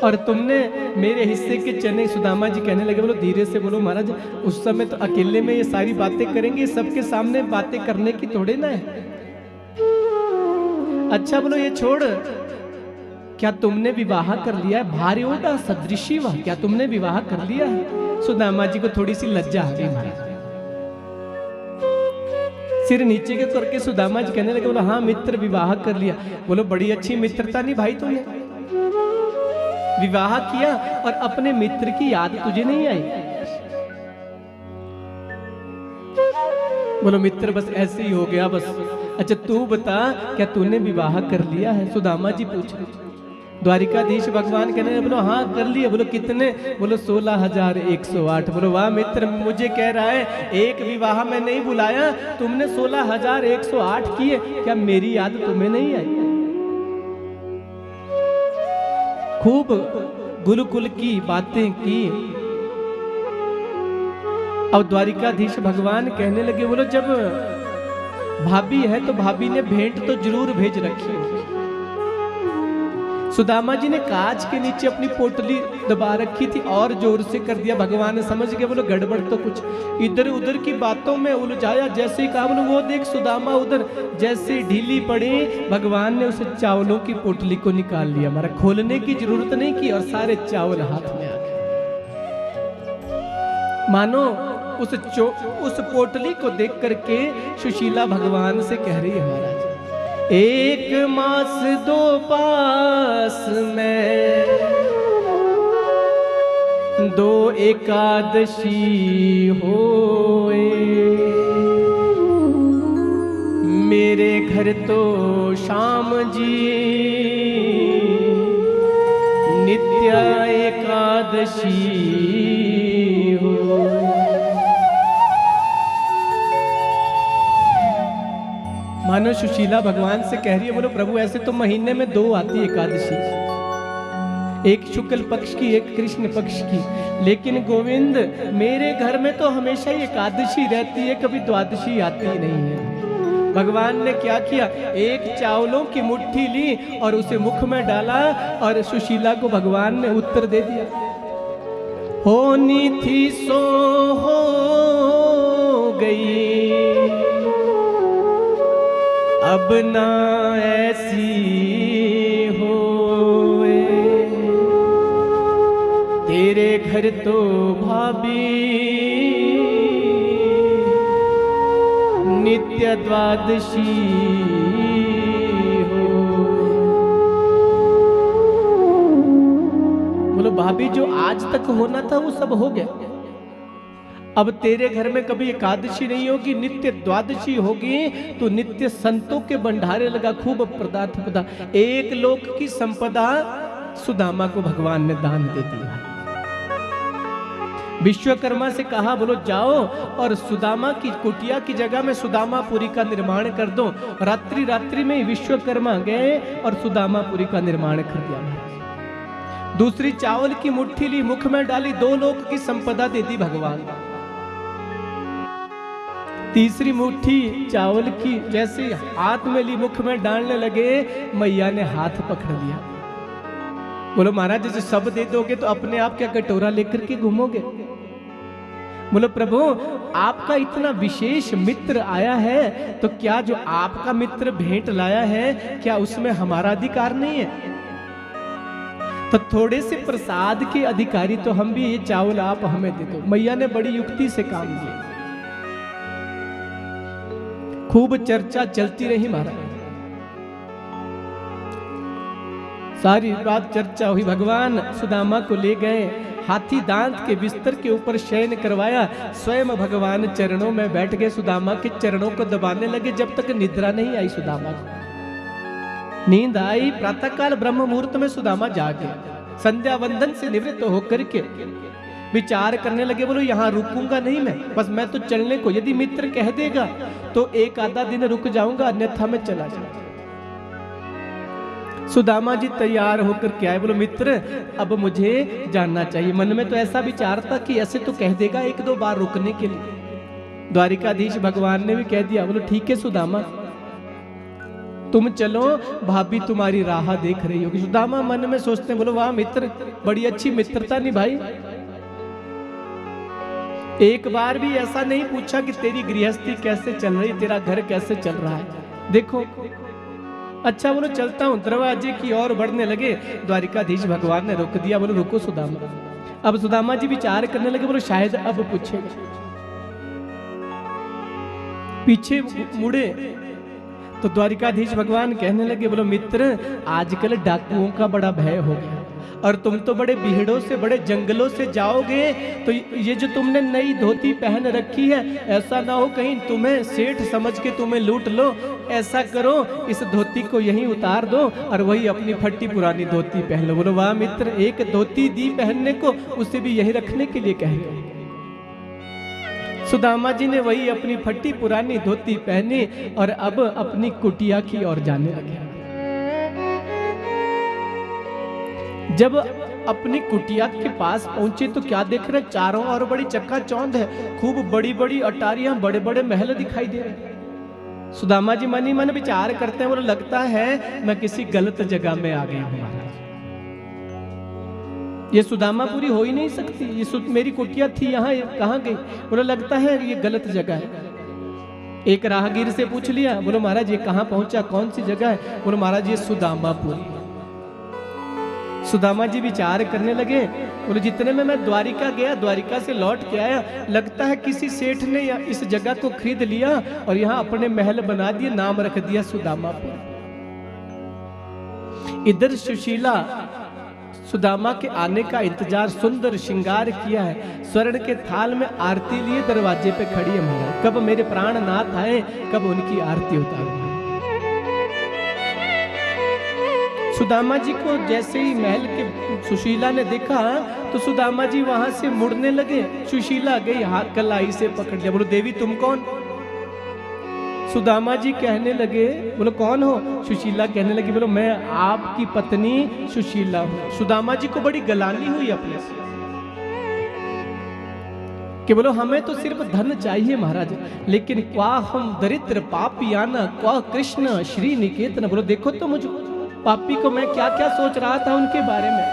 और तुमने मेरे हिस्से के चने, सुदामा जी कहने लगे, बोलो धीरे से बोलो महाराज, उस समय तो अकेले में ये सारी बातें करेंगे, सबके सामने बातें करने की थोड़े ना है। अच्छा बोलो ये छोड़, क्या तुमने विवाह कर लिया है? भार्योडा सदृशी वह, क्या तुमने विवाह कर लिया है? सुदामा जी को थोड़ी सी लज्जा आ गई महाराज। सिर नीचे के करके सुदामा जी कहने लगे, बोलो हाँ मित्र विवाह कर लिया। बोलो बड़ी अच्छी मित्रता नहीं भाई, तुमने विवाह किया और अपने मित्र की याद तुझे नहीं आई? बोलो मित्र बस ऐसे ही हो गया बस। अच्छा तू बता, क्या तूने विवाह कर लिया है? सुदामा जी पूछ रहे। द्वारिकाधीश भगवान कहने लगे, बोलो हाँ कर लिया। बोलो कितने? बोलो 16,108। बोलो वाह मित्र, मुझे कह रहा है एक विवाह में नहीं बुलाया, तुमने 16,108 किए, क्या मेरी याद तुम्हें नहीं आई? खूब गुरुकुल की बातें की। अब द्वारिकाधीश भगवान कहने लगे, बोलो जब भाभी है तो भाभी ने भेंट तो जरूर भेज रखी होगी। सुदामा जी ने कांच के नीचे अपनी पोटली दबा रखी थी और जोर से कर दिया। भगवान ने समझ गया, बोलो गड़बड़ तो कुछ, इधर उधर की बातों में उलझाया। जैसे ही कहा, बोलो वो देख सुदामा उधर, जैसे ढीली पड़ी भगवान ने उसे चावलों की पोटली को निकाल लिया। हमारा खोलने की जरूरत नहीं की और सारे चावल हाथ में आ गए। मानो उस पोटली को देख करके सुशीला भगवान से कह रही है, महाराज 1 मास 2 पास में 2 एकादशी होए, मेरे घर तो श्याम जी नित्य एकादशी हो। मानो सुशीला भगवान से कह रही है, बोलो प्रभु ऐसे तो महीने में 2 आती एकादशी, एक शुक्ल पक्ष की एक कृष्ण पक्ष की, लेकिन गोविंद मेरे घर में तो हमेशा ही एकादशी रहती है, कभी द्वादशी आती ही नहीं है। भगवान ने क्या किया, एक चावलों की मुट्ठी ली और उसे मुख में डाला और सुशीला को भगवान ने उत्तर दे दिया, होनी थी सो हो गई, अब ना ऐसी होए, तेरे घर तो भाभी नित्य द्वादशी हो। बोलो भाभी जो आज तक होना था वो सब हो गया, अब तेरे घर में कभी एकादशी नहीं होगी, नित्य द्वादशी होगी। तो नित्य संतों के भंडारे लगा, खूब पदार्थ पदा, 1 लोक की संपदा सुदामा को भगवान ने दान दे दिया। विश्वकर्मा से कहा, बोलो जाओ और सुदामा की कुटिया की जगह में सुदामापुरी का निर्माण कर दो। रात्रि रात्रि में विश्वकर्मा गए और सुदामापुरी का निर्माण कर दिया। दूसरी चावल की मुट्ठी ली, मुख में डाली, 2 लोक की संपदा दे दी भगवान। तीसरी मुट्ठी चावल की जैसे हाथ में ली, मुख में डालने लगे, मैया ने हाथ पकड़ लिया। बोलो महाराज जैसे सब दे दोगे तो अपने आप क्या कटोरा लेकर के घूमोगे? बोलो प्रभु आपका इतना विशेष मित्र आया है, तो क्या जो आपका मित्र भेंट लाया है क्या उसमें हमारा अधिकार नहीं है? तो थोड़े से प्रसाद के अधिकारी तो हम भी, ये चावल आप हमें दे दो। मैया ने बड़ी युक्ति से काम किया। खूब चर्चा चलती रही महाराज, सारी रात चर्चा हुई। भगवान सुदामा को ले गए, हाथी दांत के बिस्तर के ऊपर शयन करवाया, स्वयं भगवान चरणों में बैठ गए, सुदामा के चरणों को दबाने लगे। जब तक निद्रा नहीं आई सुदामा को, नींद आई। प्रातःकाल ब्रह्म मुहूर्त में सुदामा जागे, संध्या वंदन से निवृत्त होकर के विचार करने लगे, बोलो यहाँ रुकूंगा नहीं मैं, बस मैं तो चलने को, यदि मित्र कह देगा तो 1 आधा दिन रुक जाऊंगा, अन्यथा मैं चला जाऊंगा। सुदामा जी तैयार होकर के आए, बोलो मित्र अब मुझे जानना चाहिए। मन में तो ऐसा विचार था कि ऐसे तो कह देगा 1-2 बार रुकने के लिए, द्वारिकाधीश भगवान ने भी कह दिया, बोलो ठीक है सुदामा, तुम चलो, भाभी तुम्हारी राह देख रही होगी। सुदामा मन में सोचते हैं, बोलो वाह मित्र, बड़ी अच्छी मित्रता निभाई। एक बार भी ऐसा नहीं पूछा कि तेरी गृहस्थी कैसे चल रही, तेरा घर कैसे चल रहा है। देखो अच्छा, बोलो चलता हूं। दरवाजे की ओर बढ़ने लगे, द्वारिकाधीश भगवान ने रोक दिया, बोलो रुको सुदामा। अब सुदामा जी विचार करने लगे, बोलो शायद अब पूछेगा। पीछे मुड़े तो द्वारिकाधीश भगवान कहने लगे, बोलो मित्र, आजकल डाकुओं का बड़ा भय हो गया और तुम तो बड़े बीहड़ों से, बड़े जंगलों से जाओगे, तो ये जो तुमने नई धोती पहन रखी है, ऐसा ना हो कहीं तुम्हें सेठ समझ के तुम्हें लूट लो। ऐसा करो, इस धोती को यहीं उतार दो और वही अपनी फटी पुरानी धोती पहन लो। बोलो वाह मित्र, एक धोती दी पहनने को, उसे भी यही रखने के लिए कह गए। सुदामा जी ने वही अपनी फटी पुरानी धोती पहनी और अब अपनी कुटिया की ओर जाने लगे। जब अपनी कुटिया के पास पहुंचे तो क्या देख रहे, चारों ओर बड़ी चकाचौंध है, खूब बड़ी बड़ी अटारियां, बड़े बड़े महल दिखाई दे रहे। सुदामा जी मन ही मन विचार करते हैं, बोले लगता है मैं किसी गलत जगह में आ गया हूं महाराज, ये सुदामापुरी हो ही नहीं सकती, ये मेरी कुटिया थी यहाँ, कहाँ गई। बोले लगता है ये गलत जगह है। एक राहगीर से पूछ लिया, बोलो महाराज ये कहाँ पहुंचा, कौन सी जगह है। बोलो महाराज ये सुदामापुरी। सुदामा जी विचार करने लगे, बोले जितने में मैं द्वारिका गया, द्वारिका से लौट के आया, लगता है किसी सेठ ने इस जगह को खरीद लिया और यहाँ अपने महल बना दिए, नाम रख दिया सुदामापुर। इधर सुशीला सुदामा के आने का इंतजार, सुंदर श्रृंगार किया है, स्वर्ण के थाल में आरती लिए दरवाजे पे खड़ी है महाराज, कब मेरे प्राणनाथ आए, कब उनकी आरती उतारूं। सुदामा जी को जैसे ही महल के सुशीला ने देखा तो सुदामा जी वहां से मुड़ने लगे। सुशीला गई, हाथ कलाई से पकड़ लिया, बोलो देवी तुम कौन। सुदामा जी कहने लगे, बोलो कौन हो। सुशीला कहने लगी, बोलो मैं आपकी पत्नी सुशीला हूं। सुदामा जी को बड़ी गलानी हुई अपने से कि बोलो हमें तो सिर्फ धन चाहिए महाराज, लेकिन क्वा हम दरिद्र पापियाना, क्वा कृष्ण श्री निकेतन। बोलो देखो तो मुझे पापी को मैं क्या क्या सोच रहा था उनके बारे में,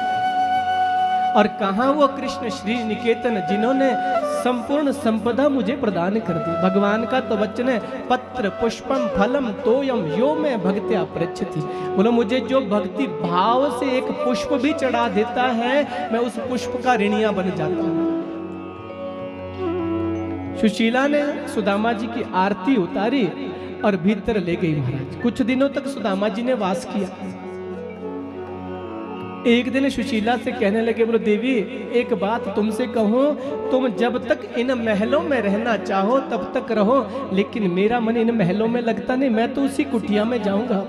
और कहां वो कृष्ण श्री निकेतन जिन्होंने संपूर्ण संपदा मुझे प्रदान कर दी। भगवान का तो वचन है, पत्र पुष्पम फलम तोयम यो में भक्त्या पृच्छति। बोलो मुझे जो भक्ति भाव से एक पुष्प भी चढ़ा देता है, मैं उस पुष्प का ऋणिया बन जाता हूं। सुशीला ने सुदामा जी की आरती उतारी और भीतर ले गई महाराज। कुछ दिनों तक सुदामा जी ने वास किया। एक दिन सुशीला से कहने लगे, बोलो देवी एक बात तुमसे कहूं, तुम जब तक इन महलों में रहना चाहो तब तक रहो, लेकिन मेरा मन इन महलों में लगता नहीं, मैं तो उसी कुटिया में जाऊंगा।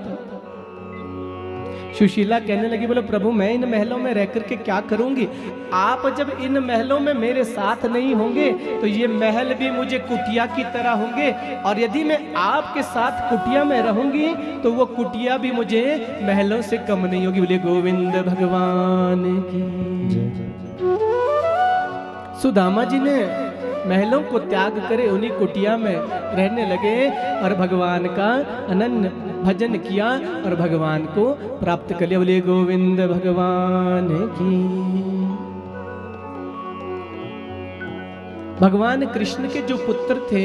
सुशीला कहने लगी, बोले प्रभु मैं इन महलों में रह करके क्या करूंगी, आप जब इन महलों में मेरे साथ नहीं होंगे तो ये महल भी मुझे कुटिया की तरह होंगे, और यदि मैं आपके साथ कुटिया में रहूंगी तो वो कुटिया भी मुझे महलों से कम नहीं होगी। बोले गोविंद भगवान की। सुदामा जी ने महलों को त्याग करे उन्हीं कुटिया में रहने लगे और भगवान का अनन्य भजन किया और भगवान को प्राप्त कर लिया। बोले गोविंद भगवान की। भगवान कृष्ण के जो पुत्र थे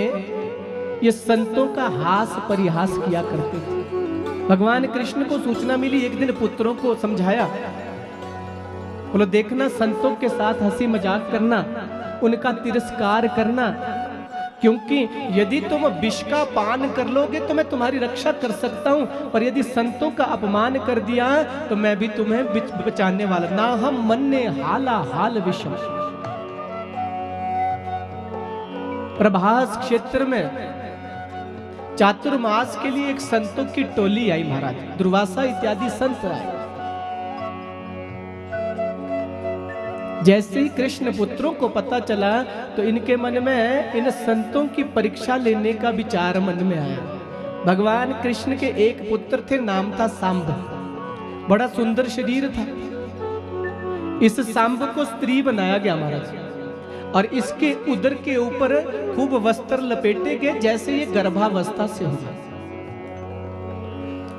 ये संतों का हास परिहास किया करते थे। भगवान कृष्ण को सूचना मिली, एक दिन पुत्रों को समझाया, बोलो देखना संतों के साथ हंसी मजाक करना, उनका तिरस्कार करना, क्योंकि यदि तुम विष का पान कर लोगे तो मैं तुम्हारी रक्षा कर सकता हूं, पर यदि संतों का अपमान कर दिया तो मैं भी तुम्हें बचाने वाला ना। हम मन्ने हाला हाल विषम। प्रभास क्षेत्र में चातुर्मास के लिए एक संतों की टोली आई महाराज, दुर्वासा इत्यादि संत आए। जैसे ही कृष्ण पुत्रों को पता चला तो इनके मन में इन संतों की परीक्षा लेने का विचार मन में आया। भगवान कृष्ण के एक पुत्र थे, नाम था सांब, बड़ा सुंदर शरीर था। इस सांब को स्त्री बनाया गया महाराज। और इसके उदर के ऊपर खूब वस्त्र लपेटे गए जैसे ये गर्भावस्था से हुआ।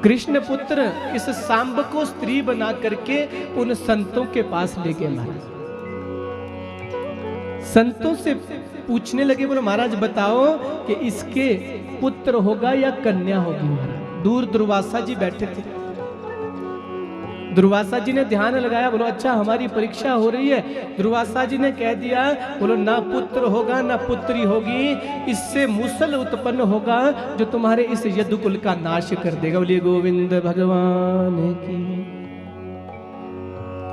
कृष्ण पुत्र इस सांब को स्त्री बना करके उन संतों के पास ले गए महाराज। संतों से पूछने लगे, बोले महाराज बताओ कि इसके पुत्र होगा या कन्या होगी। महाराज दूर दुर्वासा जी बैठे थे। दुर्वासा जी ने ध्यान लगाया, बोलो अच्छा हमारी परीक्षा हो रही है। दुर्वासा जी ने कह दिया, बोलो ना पुत्र होगा ना पुत्री होगी, इससे मूसल उत्पन्न होगा जो तुम्हारे इस यदुकुल का नाश कर देगा। बोलिए गोविंद भगवान की।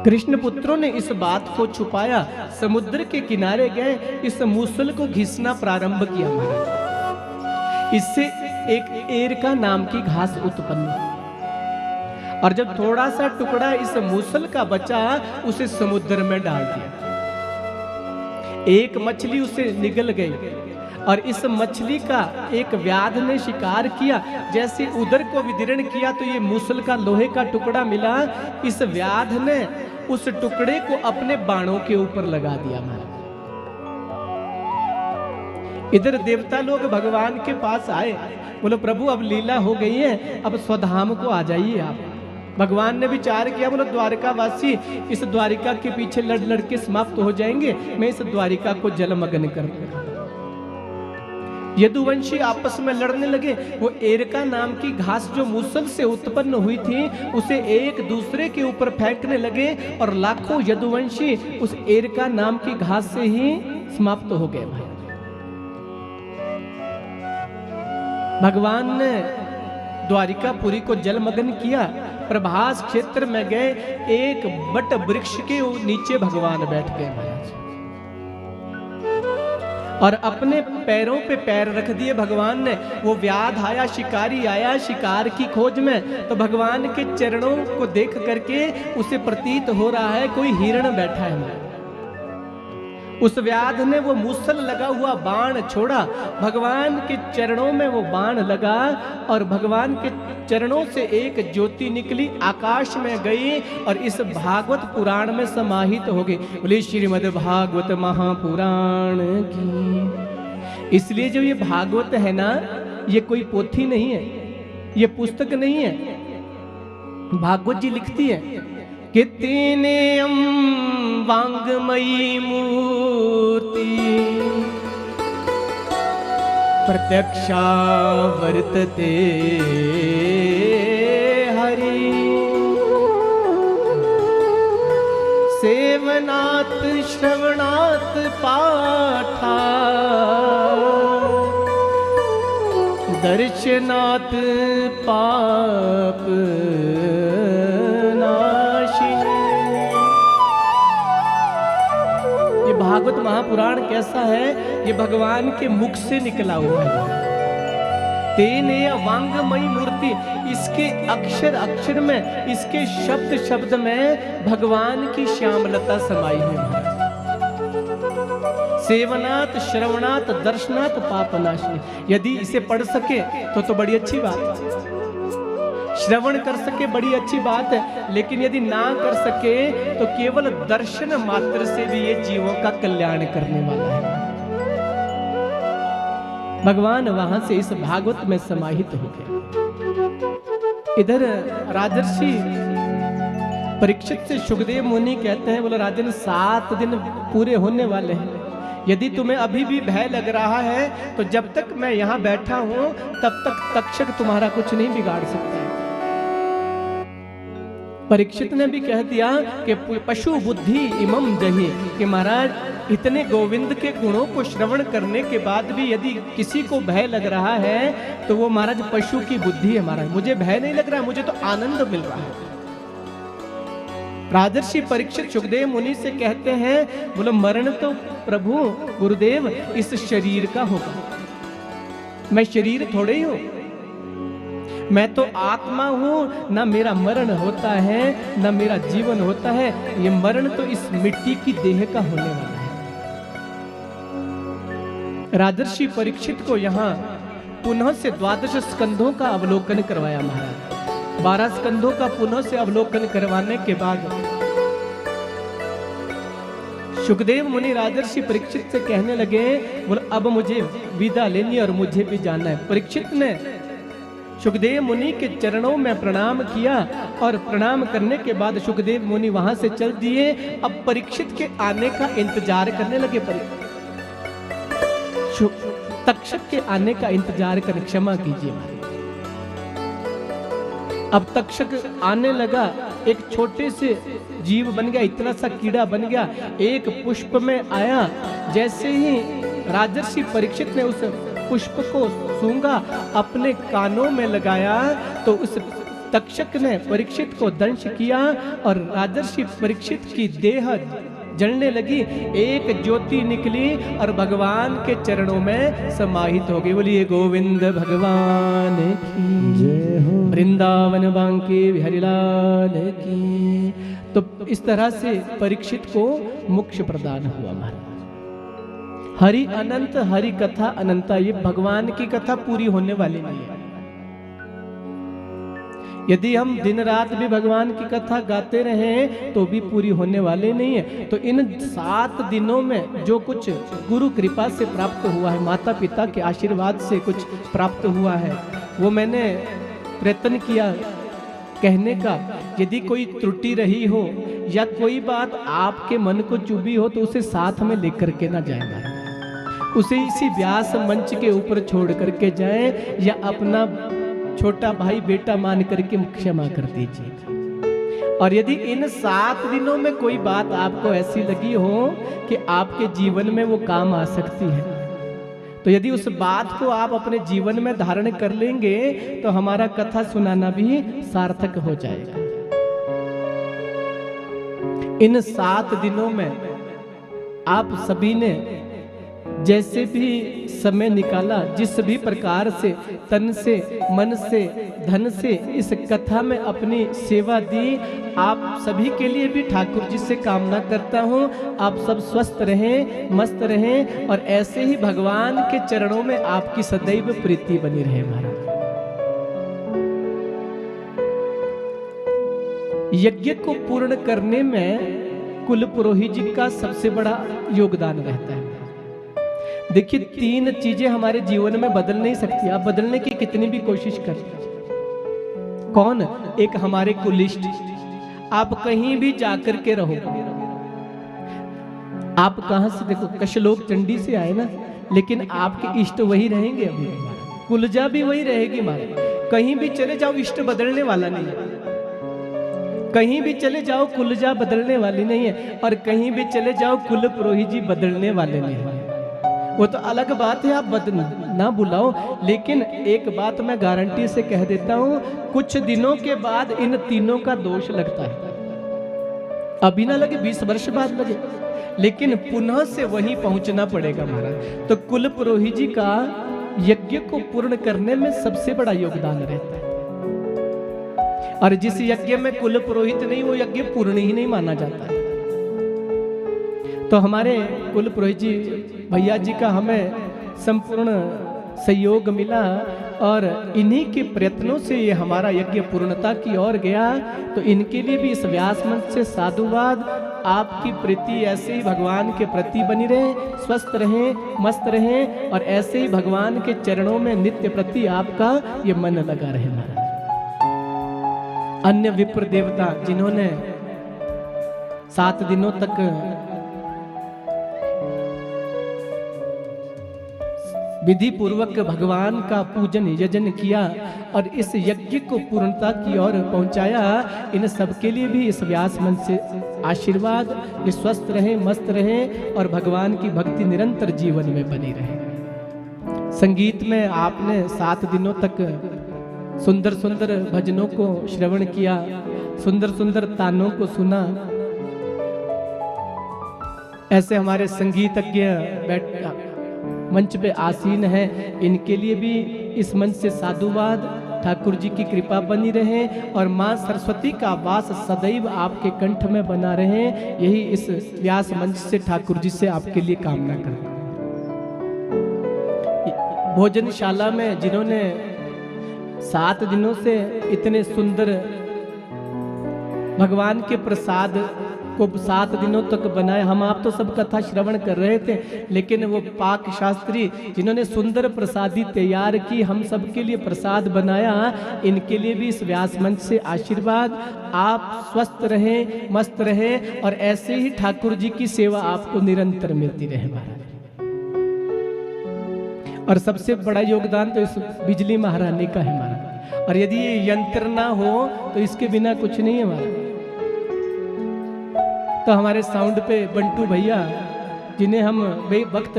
कृष्ण पुत्रों ने इस बात को छुपाया, समुद्र के किनारे गए, इस मूसल को घिसना प्रारंभ किया महाराज। इससे एक एरका नाम की घास उत्पन्न हुई और जब थोड़ा सा टुकड़ा इस मूसल का बचा, उसे समुद्र में डाल दिया। एक मछली उसे निगल गई और इस मछली का एक व्याध ने शिकार किया। जैसे उदर को विदीर्ण किया तो ये मूसल का लोहे का टुकड़ा मिला। इस व्याध ने उस टुकड़े को अपने बाणों के ऊपर लगा दिया महाराज। इधर देवता लोग भगवान के पास आए, बोलो प्रभु अब लीला हो गई है, अब स्वधाम को आ जाइए आप। भगवान ने विचार किया, बोलो द्वारकावासी इस द्वारिका के पीछे लड़ लड़ के समाप्त हो जाएंगे, मैं इस द्वारिका को जलमग्न कर दूंगा। यदुवंशी आपस में लड़ने लगे। वो एरका नाम की घास जो मूसल से उत्पन्न हुई थी उसे एक दूसरे के ऊपर फेंकने लगे और लाखों यदुवंशी उस एरका नाम की घास से ही समाप्त हो गए। भाई भगवान ने द्वारिकापुरी को जलमग्न किया। प्रभास क्षेत्र में गए, एक बट वृक्ष के नीचे भगवान बैठ गए महाराज और अपने पैरों पे पैर रख दिए भगवान ने। वो व्याध आया, शिकारी आया शिकार की खोज में, तो भगवान के चरणों को देख करके उसे प्रतीत हो रहा है कोई हिरण बैठा है। उस व्याध ने वो मूसल लगा हुआ बाण छोड़ा, भगवान के चरणों में वो बाण लगा और भगवान के चरणों से एक ज्योति निकली, आकाश में गई और इस भागवत पुराण में समाहित हो गई। बोले श्रीमद् भागवत महापुराण की। इसलिए जो ये भागवत है ना, ये कोई पोथी नहीं है, ये पुस्तक नहीं है। भागवत जी लिखती है कि तेनेयम वांगमयी मूर्ति प्रत्यक्षा वर्तते हरि सेवनात् श्रवणात् पाठा दर्शनात् पाप भागवत महापुराण कैसा है? ये भगवान के मुख से निकला हुआ है। तेने वांगमयी मूर्ति, इसके अक्षर अक्षर में, इसके शब्द शब्द में भगवान की श्यामलता समाई है। सेवनात् श्रवणात् दर्शनात् पापनाशिनी। यदि इसे पढ़ सके तो बड़ी अच्छी बात है, श्रवण कर सके बड़ी अच्छी बात है, लेकिन यदि ना कर सके तो केवल दर्शन मात्र से भी ये जीवों का कल्याण करने वाला है। भगवान वहां से इस भागवत में समाहित हो गए। इधर राजर्षि परीक्षित से सुखदेव मुनि कहते हैं, बोले राजन 7 दिन पूरे होने वाले हैं, यदि तुम्हें अभी भी भय लग रहा है तो जब तक मैं यहाँ बैठा हूं तब तक तक्षक तुम्हारा कुछ नहीं बिगाड़ सकता। परीक्षित ने भी कह दिया कि पशु बुद्धि इमम जही, कि महाराज इतने गोविंद के गुणों को श्रवण करने के बाद भी यदि किसी को भय लग रहा है तो वो महाराज पशु की बुद्धि है। महाराज मुझे भय नहीं लग रहा है, मुझे तो आनंद मिल रहा है। राजर्षि परीक्षित सुखदेव मुनि से कहते हैं, बोलो मरण तो प्रभु गुरुदेव इस शरीर का होगा, मैं शरीर थोड़े ही हूं, मैं तो आत्मा हूं, ना मेरा मरण होता है ना मेरा जीवन होता है, ये मरण तो इस मिट्टी की देह का होने वाला है। राजर्षि परीक्षित को यहाँ पुनः से 12 स्कंधों का अवलोकन करवाया महाराज। 12 स्कंधों का पुनः से अवलोकन करवाने के बाद सुखदेव मुनि राजर्षि परीक्षित से कहने लगे, बोले अब मुझे विदा लेनी और मुझे भी जाना है। परीक्षित ने सुखदेव मुनि के चरणों में प्रणाम किया और प्रणाम करने के बाद सुखदेव मुनि वहां से चल दिए। अब परीक्षित के आने का इंतजार करने लगे। तक्षक के आने का इंतजार कर, क्षमा कीजिए। अब तक्षक आने लगा, एक छोटे से जीव बन गया, इतना सा कीड़ा बन गया, एक पुष्प में आया। जैसे ही राजर्षि परीक्षित ने उस पुष्प को सूंघा, अपने कानों में लगाया, तो उस तक्षक ने परीक्षित को दंश किया और राजर्षि परीक्षित की देह जलने लगी। एक ज्योति निकली और भगवान के चरणों में समाहित हो गई। बोलिए गोविंद भगवान की जय हो, वृंदावन बांके बिहारी लाल की। तो इस तरह से परीक्षित को मोक्ष प्रदान हुआ। महाराज हरि अनंत, हरि कथा अनंता। ये भगवान की कथा पूरी होने वाली नहीं है। यदि हम दिन रात भी भगवान की कथा गाते रहें तो भी पूरी होने वाले नहीं है। तो इन 7 दिनों में जो कुछ गुरु कृपा से प्राप्त हुआ है, माता पिता के आशीर्वाद से कुछ प्राप्त हुआ है, वो मैंने प्रयत्न किया कहने का। यदि कोई त्रुटि रही हो या कोई बात आपके मन को चुभी हो तो उसे साथ में लेकर के ना जाए, उसे इसी व्यास मंच के ऊपर छोड़ करके जाए या अपना छोटा भाई बेटा मान करके क्षमा कर दीजिए। और यदि इन 7 दिनों में कोई बात आपको ऐसी लगी हो कि आपके जीवन में वो काम आ सकती है, तो यदि उस बात को आप अपने जीवन में धारण कर लेंगे तो हमारा कथा सुनाना भी सार्थक हो जाएगा। इन 7 दिनों में आप सभी ने जैसे भी समय निकाला, जिस भी प्रकार से तन से, मन से, धन से इस कथा में अपनी सेवा दी, आप सभी के लिए भी ठाकुर जी से कामना करता हूँ आप सब स्वस्थ रहें, मस्त रहें और ऐसे ही भगवान के चरणों में आपकी सदैव प्रीति बनी रहे। महाराज यज्ञ को पूर्ण करने में कुल पुरोहित जी का सबसे बड़ा योगदान रहता है। देखिए 3 चीजें हमारे जीवन में बदल नहीं सकती, आप बदलने की कितनी भी कोशिश करें। कौन? एक हमारे कुलिष्ठ। आप कहीं भी जाकर के रहो, आप कहां से देखो, कशलोक चंडी से आए ना, लेकिन आपके इष्ट वही रहेंगे, अभी कुलजा भी वही रहेगी। हमारे कहीं भी चले जाओ इष्ट बदलने वाला नहीं है, कहीं भी चले जाओ कुलजा बदलने वाली नहीं है, और कहीं भी चले जाओ कुल पुरोहित जी बदलने वाले नहीं है। वो तो अलग बात है, आप ना बुलाओ, लेकिन एक बात मैं गारंटी से कह देता हूं, कुछ दिनों के बाद इन तीनों का दोष लगता है। अभी ना लगे, 20 वर्ष बाद लगे, लेकिन पुनः से वहीं पहुंचना पड़ेगा। महाराज तो कुल पुरोहित जी का यज्ञ को पूर्ण करने में सबसे बड़ा योगदान रहता है। और जिस यज्ञ में कुल पुरोहित नहीं, वो यज्ञ पूर्ण ही नहीं माना जाता है। तो हमारे कुल पुरोहित जी भैया जी का हमें संपूर्ण सहयोग मिला और इन्हीं के प्रयत्नों से ये हमारा यज्ञ पूर्णता की ओर गया। तो इनके लिए भी इस व्यास मंच से साधुवाद। आपकी प्रीति ऐसे ही भगवान के प्रति बनी रहे, स्वस्थ रहें, मस्त रहें और ऐसे ही भगवान के चरणों में नित्य प्रति आपका ये मन लगा रहे। महाराज अन्य विप्र देवता जिन्होंने 7 दिनों तक विधि पूर्वक भगवान का पूजन यजन किया और इस यज्ञ को पूर्णता की ओर पहुंचाया, इन सबके लिए भी इस व्यास मंच से आशीर्वाद। ये स्वस्थ रहें, मस्त रहें और भगवान की भक्ति निरंतर जीवन में बनी रहे। संगीत में आपने 7 दिनों तक सुंदर सुंदर भजनों को श्रवण किया, सुंदर सुंदर तानों को सुना। ऐसे हमारे संगीतज्ञ मंच पे आसीन है, इनके लिए भी इस मंच से साधुवाद। ठाकुर जी की कृपा बनी रहे और माँ सरस्वती का वास सदैव आपके कंठ में बना रहे, यही इस व्यास मंच से ठाकुर जी से आपके लिए कामना करता हूं। भोजनशाला में जिन्होंने 7 दिनों से इतने सुंदर भगवान के प्रसाद को 7 दिनों तक बनाया। हम आप तो सब कथा श्रवण कर रहे थे, लेकिन वो पाक शास्त्री जिन्होंने सुंदर प्रसादी तैयार की, हम सबके लिए प्रसाद बनाया, इनके लिए भी इस व्यास मंच से आशीर्वाद। आप स्वस्थ रहें, मस्त रहें और ऐसे ही ठाकुर जी की सेवा आपको निरंतर मिलती रहे महाराज। और सबसे बड़ा योगदान तो इस बिजली महारानी का है महाराज। और यदि ये यंत्र ना हो तो इसके बिना कुछ नहीं है महाराज। तो हमारे साउंड पे बंटू भैया, जिन्हें हम बेवक्त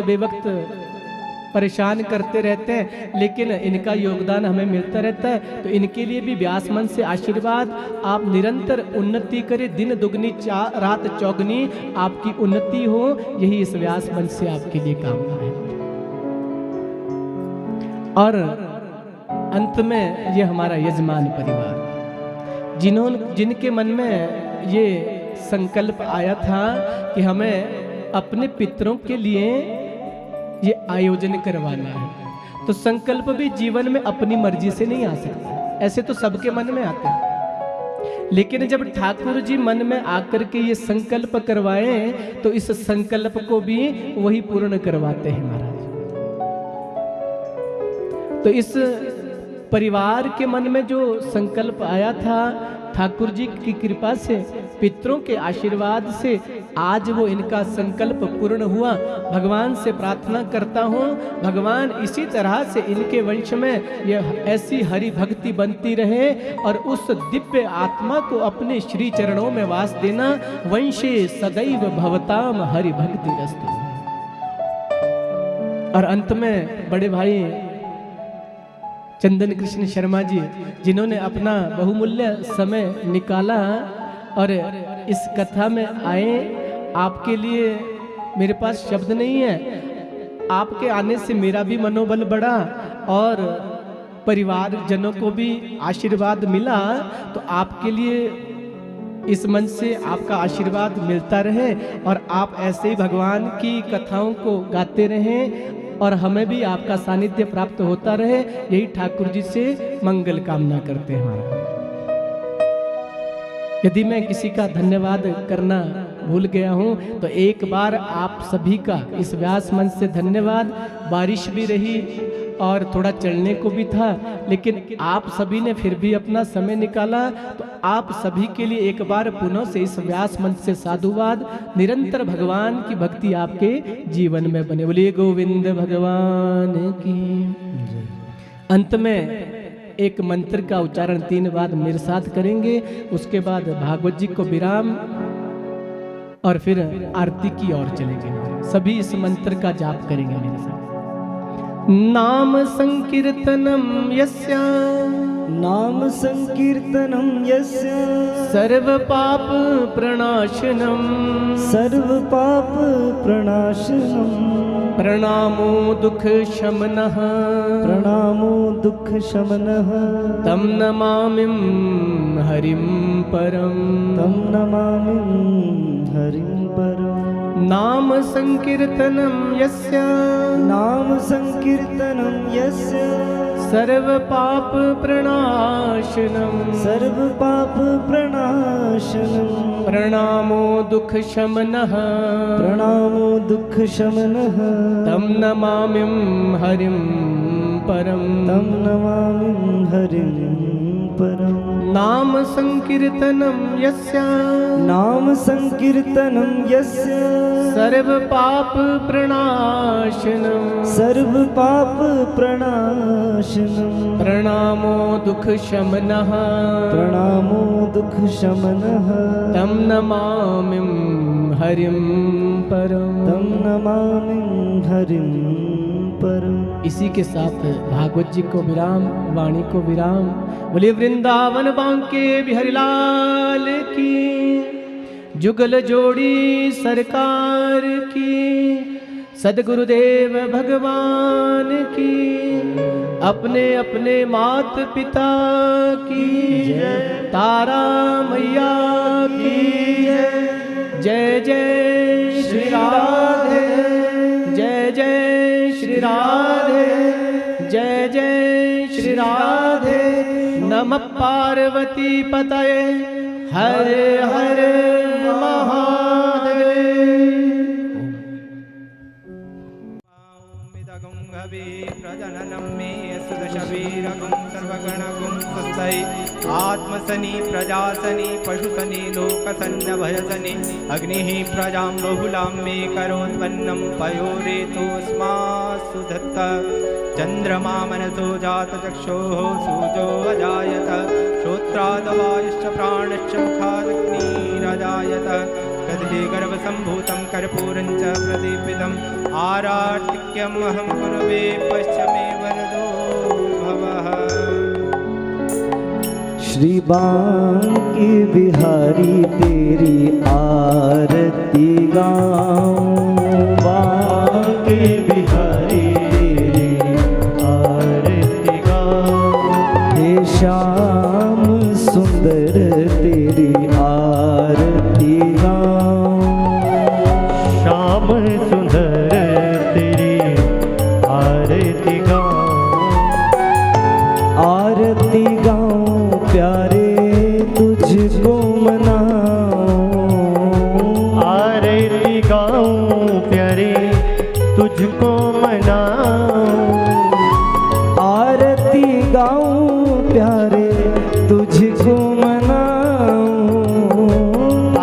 परेशान करते रहते हैं, लेकिन इनका योगदान हमें मिलता रहता है। तो इनके लिए भी व्यास मंच से आशीर्वाद। आप निरंतर उन्नति करें, दिन दुगनी रात चौगनी आपकी उन्नति हो, यही इस व्यास मंच से आपके लिए कामना है। और अंत में ये हमारा यजमान परिवार, जिनके मन में ये संकल्प आया था कि हमें अपने पितरों के लिए ये आयोजन करवाना है, तो संकल्प भी जीवन में अपनी मर्जी से नहीं आ सकता। ऐसे तो सबके मन में आते हैं, लेकिन जब ठाकुर जी मन में आकर के ये संकल्प करवाए तो इस संकल्प को भी वही पूर्ण करवाते हैं महाराज। तो इस परिवार के मन में जो संकल्प आया था, ठाकुर जी की कृपा से, पितरों के आशीर्वाद से आज वो इनका संकल्प पूर्ण हुआ। भगवान से प्रार्थना करता हूँ, भगवान इसी तरह से इनके वंश में यह ऐसी हरि भक्ति बनती रहे और उस दिव्य आत्मा को अपने श्री चरणों में वास देना। वंशे सदैव भवताम हरि भक्ति रस्तु। और अंत में बड़े भाई चंदन कृष्ण शर्मा जी, जिन्होंने अपना बहुमूल्य समय निकाला और इस कथा में आए, आपके लिए मेरे पास शब्द नहीं है। आपके आने से मेरा भी मनोबल बढ़ा और परिवार जनों को भी आशीर्वाद मिला। तो आपके लिए इस मंच से आपका आशीर्वाद मिलता रहे और आप ऐसे ही भगवान की कथाओं को गाते रहें और हमें भी आपका सानिध्य प्राप्त होता रहे, यही ठाकुर जी से मंगल कामना करते हैं महाराज। यदि मैं किसी का धन्यवाद करना भूल गया हूं तो एक बार आप सभी का इस व्यास मंच से धन्यवाद। बारिश भी रही और थोड़ा चलने को भी था, लेकिन आप सभी ने फिर भी अपना समय निकाला, तो आप सभी के लिए एक बार पुनः से इस व्यास मंच से साधुवाद। निरंतर भगवान की भक्ति आपके जीवन में बने। बोलिए गोविंद भगवान की। अंत में एक मंत्र का उच्चारण 3 बार मेरे साथ करेंगे, उसके बाद भागवत जी को विराम और फिर आरती की ओर चलेंगे। सभी इस मंत्र का जाप करेंगे मेरे साथ। नाम संकीर्तनम यस्य, नाम संकीर्तनम यस्य, सर्व पाप प्रणाशनम, सर्व पाप प्रणाशनम, प्रणामो दुख शमनः, प्रणामो दुख शमनः, तम नमामिं हरिं परम, तम नमामि हरिं परम। नाम संकीर्तनम यस्य, नाम संकीर्तनम यस्य, सर्व पाप प्रणाशनम, सर्व पाप प्रणाशनम, प्रणामो दुख शमनः, प्रणामो दुख शमनः, तम नमामिं हरिं परम, तम नमामि हरिं परम। नाम संकीर्तनम यस्य, नाम संकीर्तनम यस्य, सर्व पाप प्रणाशनम, सर्व पाप प्रणाशनम, प्रणामो दुख शमनः, प्रणामो दुख शमनः, तम नमामिं हरिं परम, तम नमामि हरिं परम। इसी के साथ भागवत जी को विराम, वाणी को विराम। बोले वृंदावन बांके बिहारी लाल की, जुगल जोड़ी सरकार की, सदगुरुदेव भगवान की, अपने अपने मात पिता की जय, तारा मैया की जय। जय जय श्री राधे, जय जय श्री राधे, जय जय श्री राधे। नमः पार्वती पतये, हर हर महा गुं सर्वगणगुं स्वस्ति आत्मसनि प्रजासनि पशुसनि लोकसन्नभयसनि अग्निः प्रजां बहुलां मे करोत्पन्नं पयोरेतोऽस्मासु दत्त चन्द्रमा मनसो जातचक्षोः सूर्यो अजायत श्रोत्रादवायुश्च प्राणश्च मुखादग्निरजायत कदली गर्भसम्भूतं कर्पूरं च प्रदीपितम् आराटिक्यमहं कुरुवे पश्चिमे वरदो भवः। श्री बांके बिहारी तेरी आरती गाऊं, बांके बिहारी तेरी आरती गाऊं, हे श्याम सुंदर तेरी आरती गाऊं, श्याम सुंदर तेरी आरती गाऊं, आरती गाऊं प्यारे तुझको मनाऊं, आरती गाऊं प्यारे तुझको मनाऊं, आरती गाऊं प्यारे तुझको मनाऊं,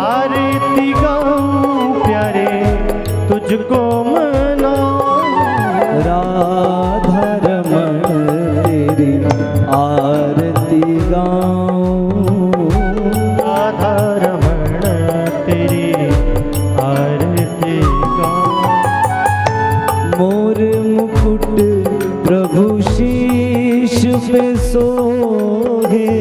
आरती गाऊं प्यारे तुझको मनाऊं, राधा रमण तेरी आरती गाऊं, राधा रमण तेरी आरती गाऊं, मोर मुकुट प्रभु शीश पे सोहे,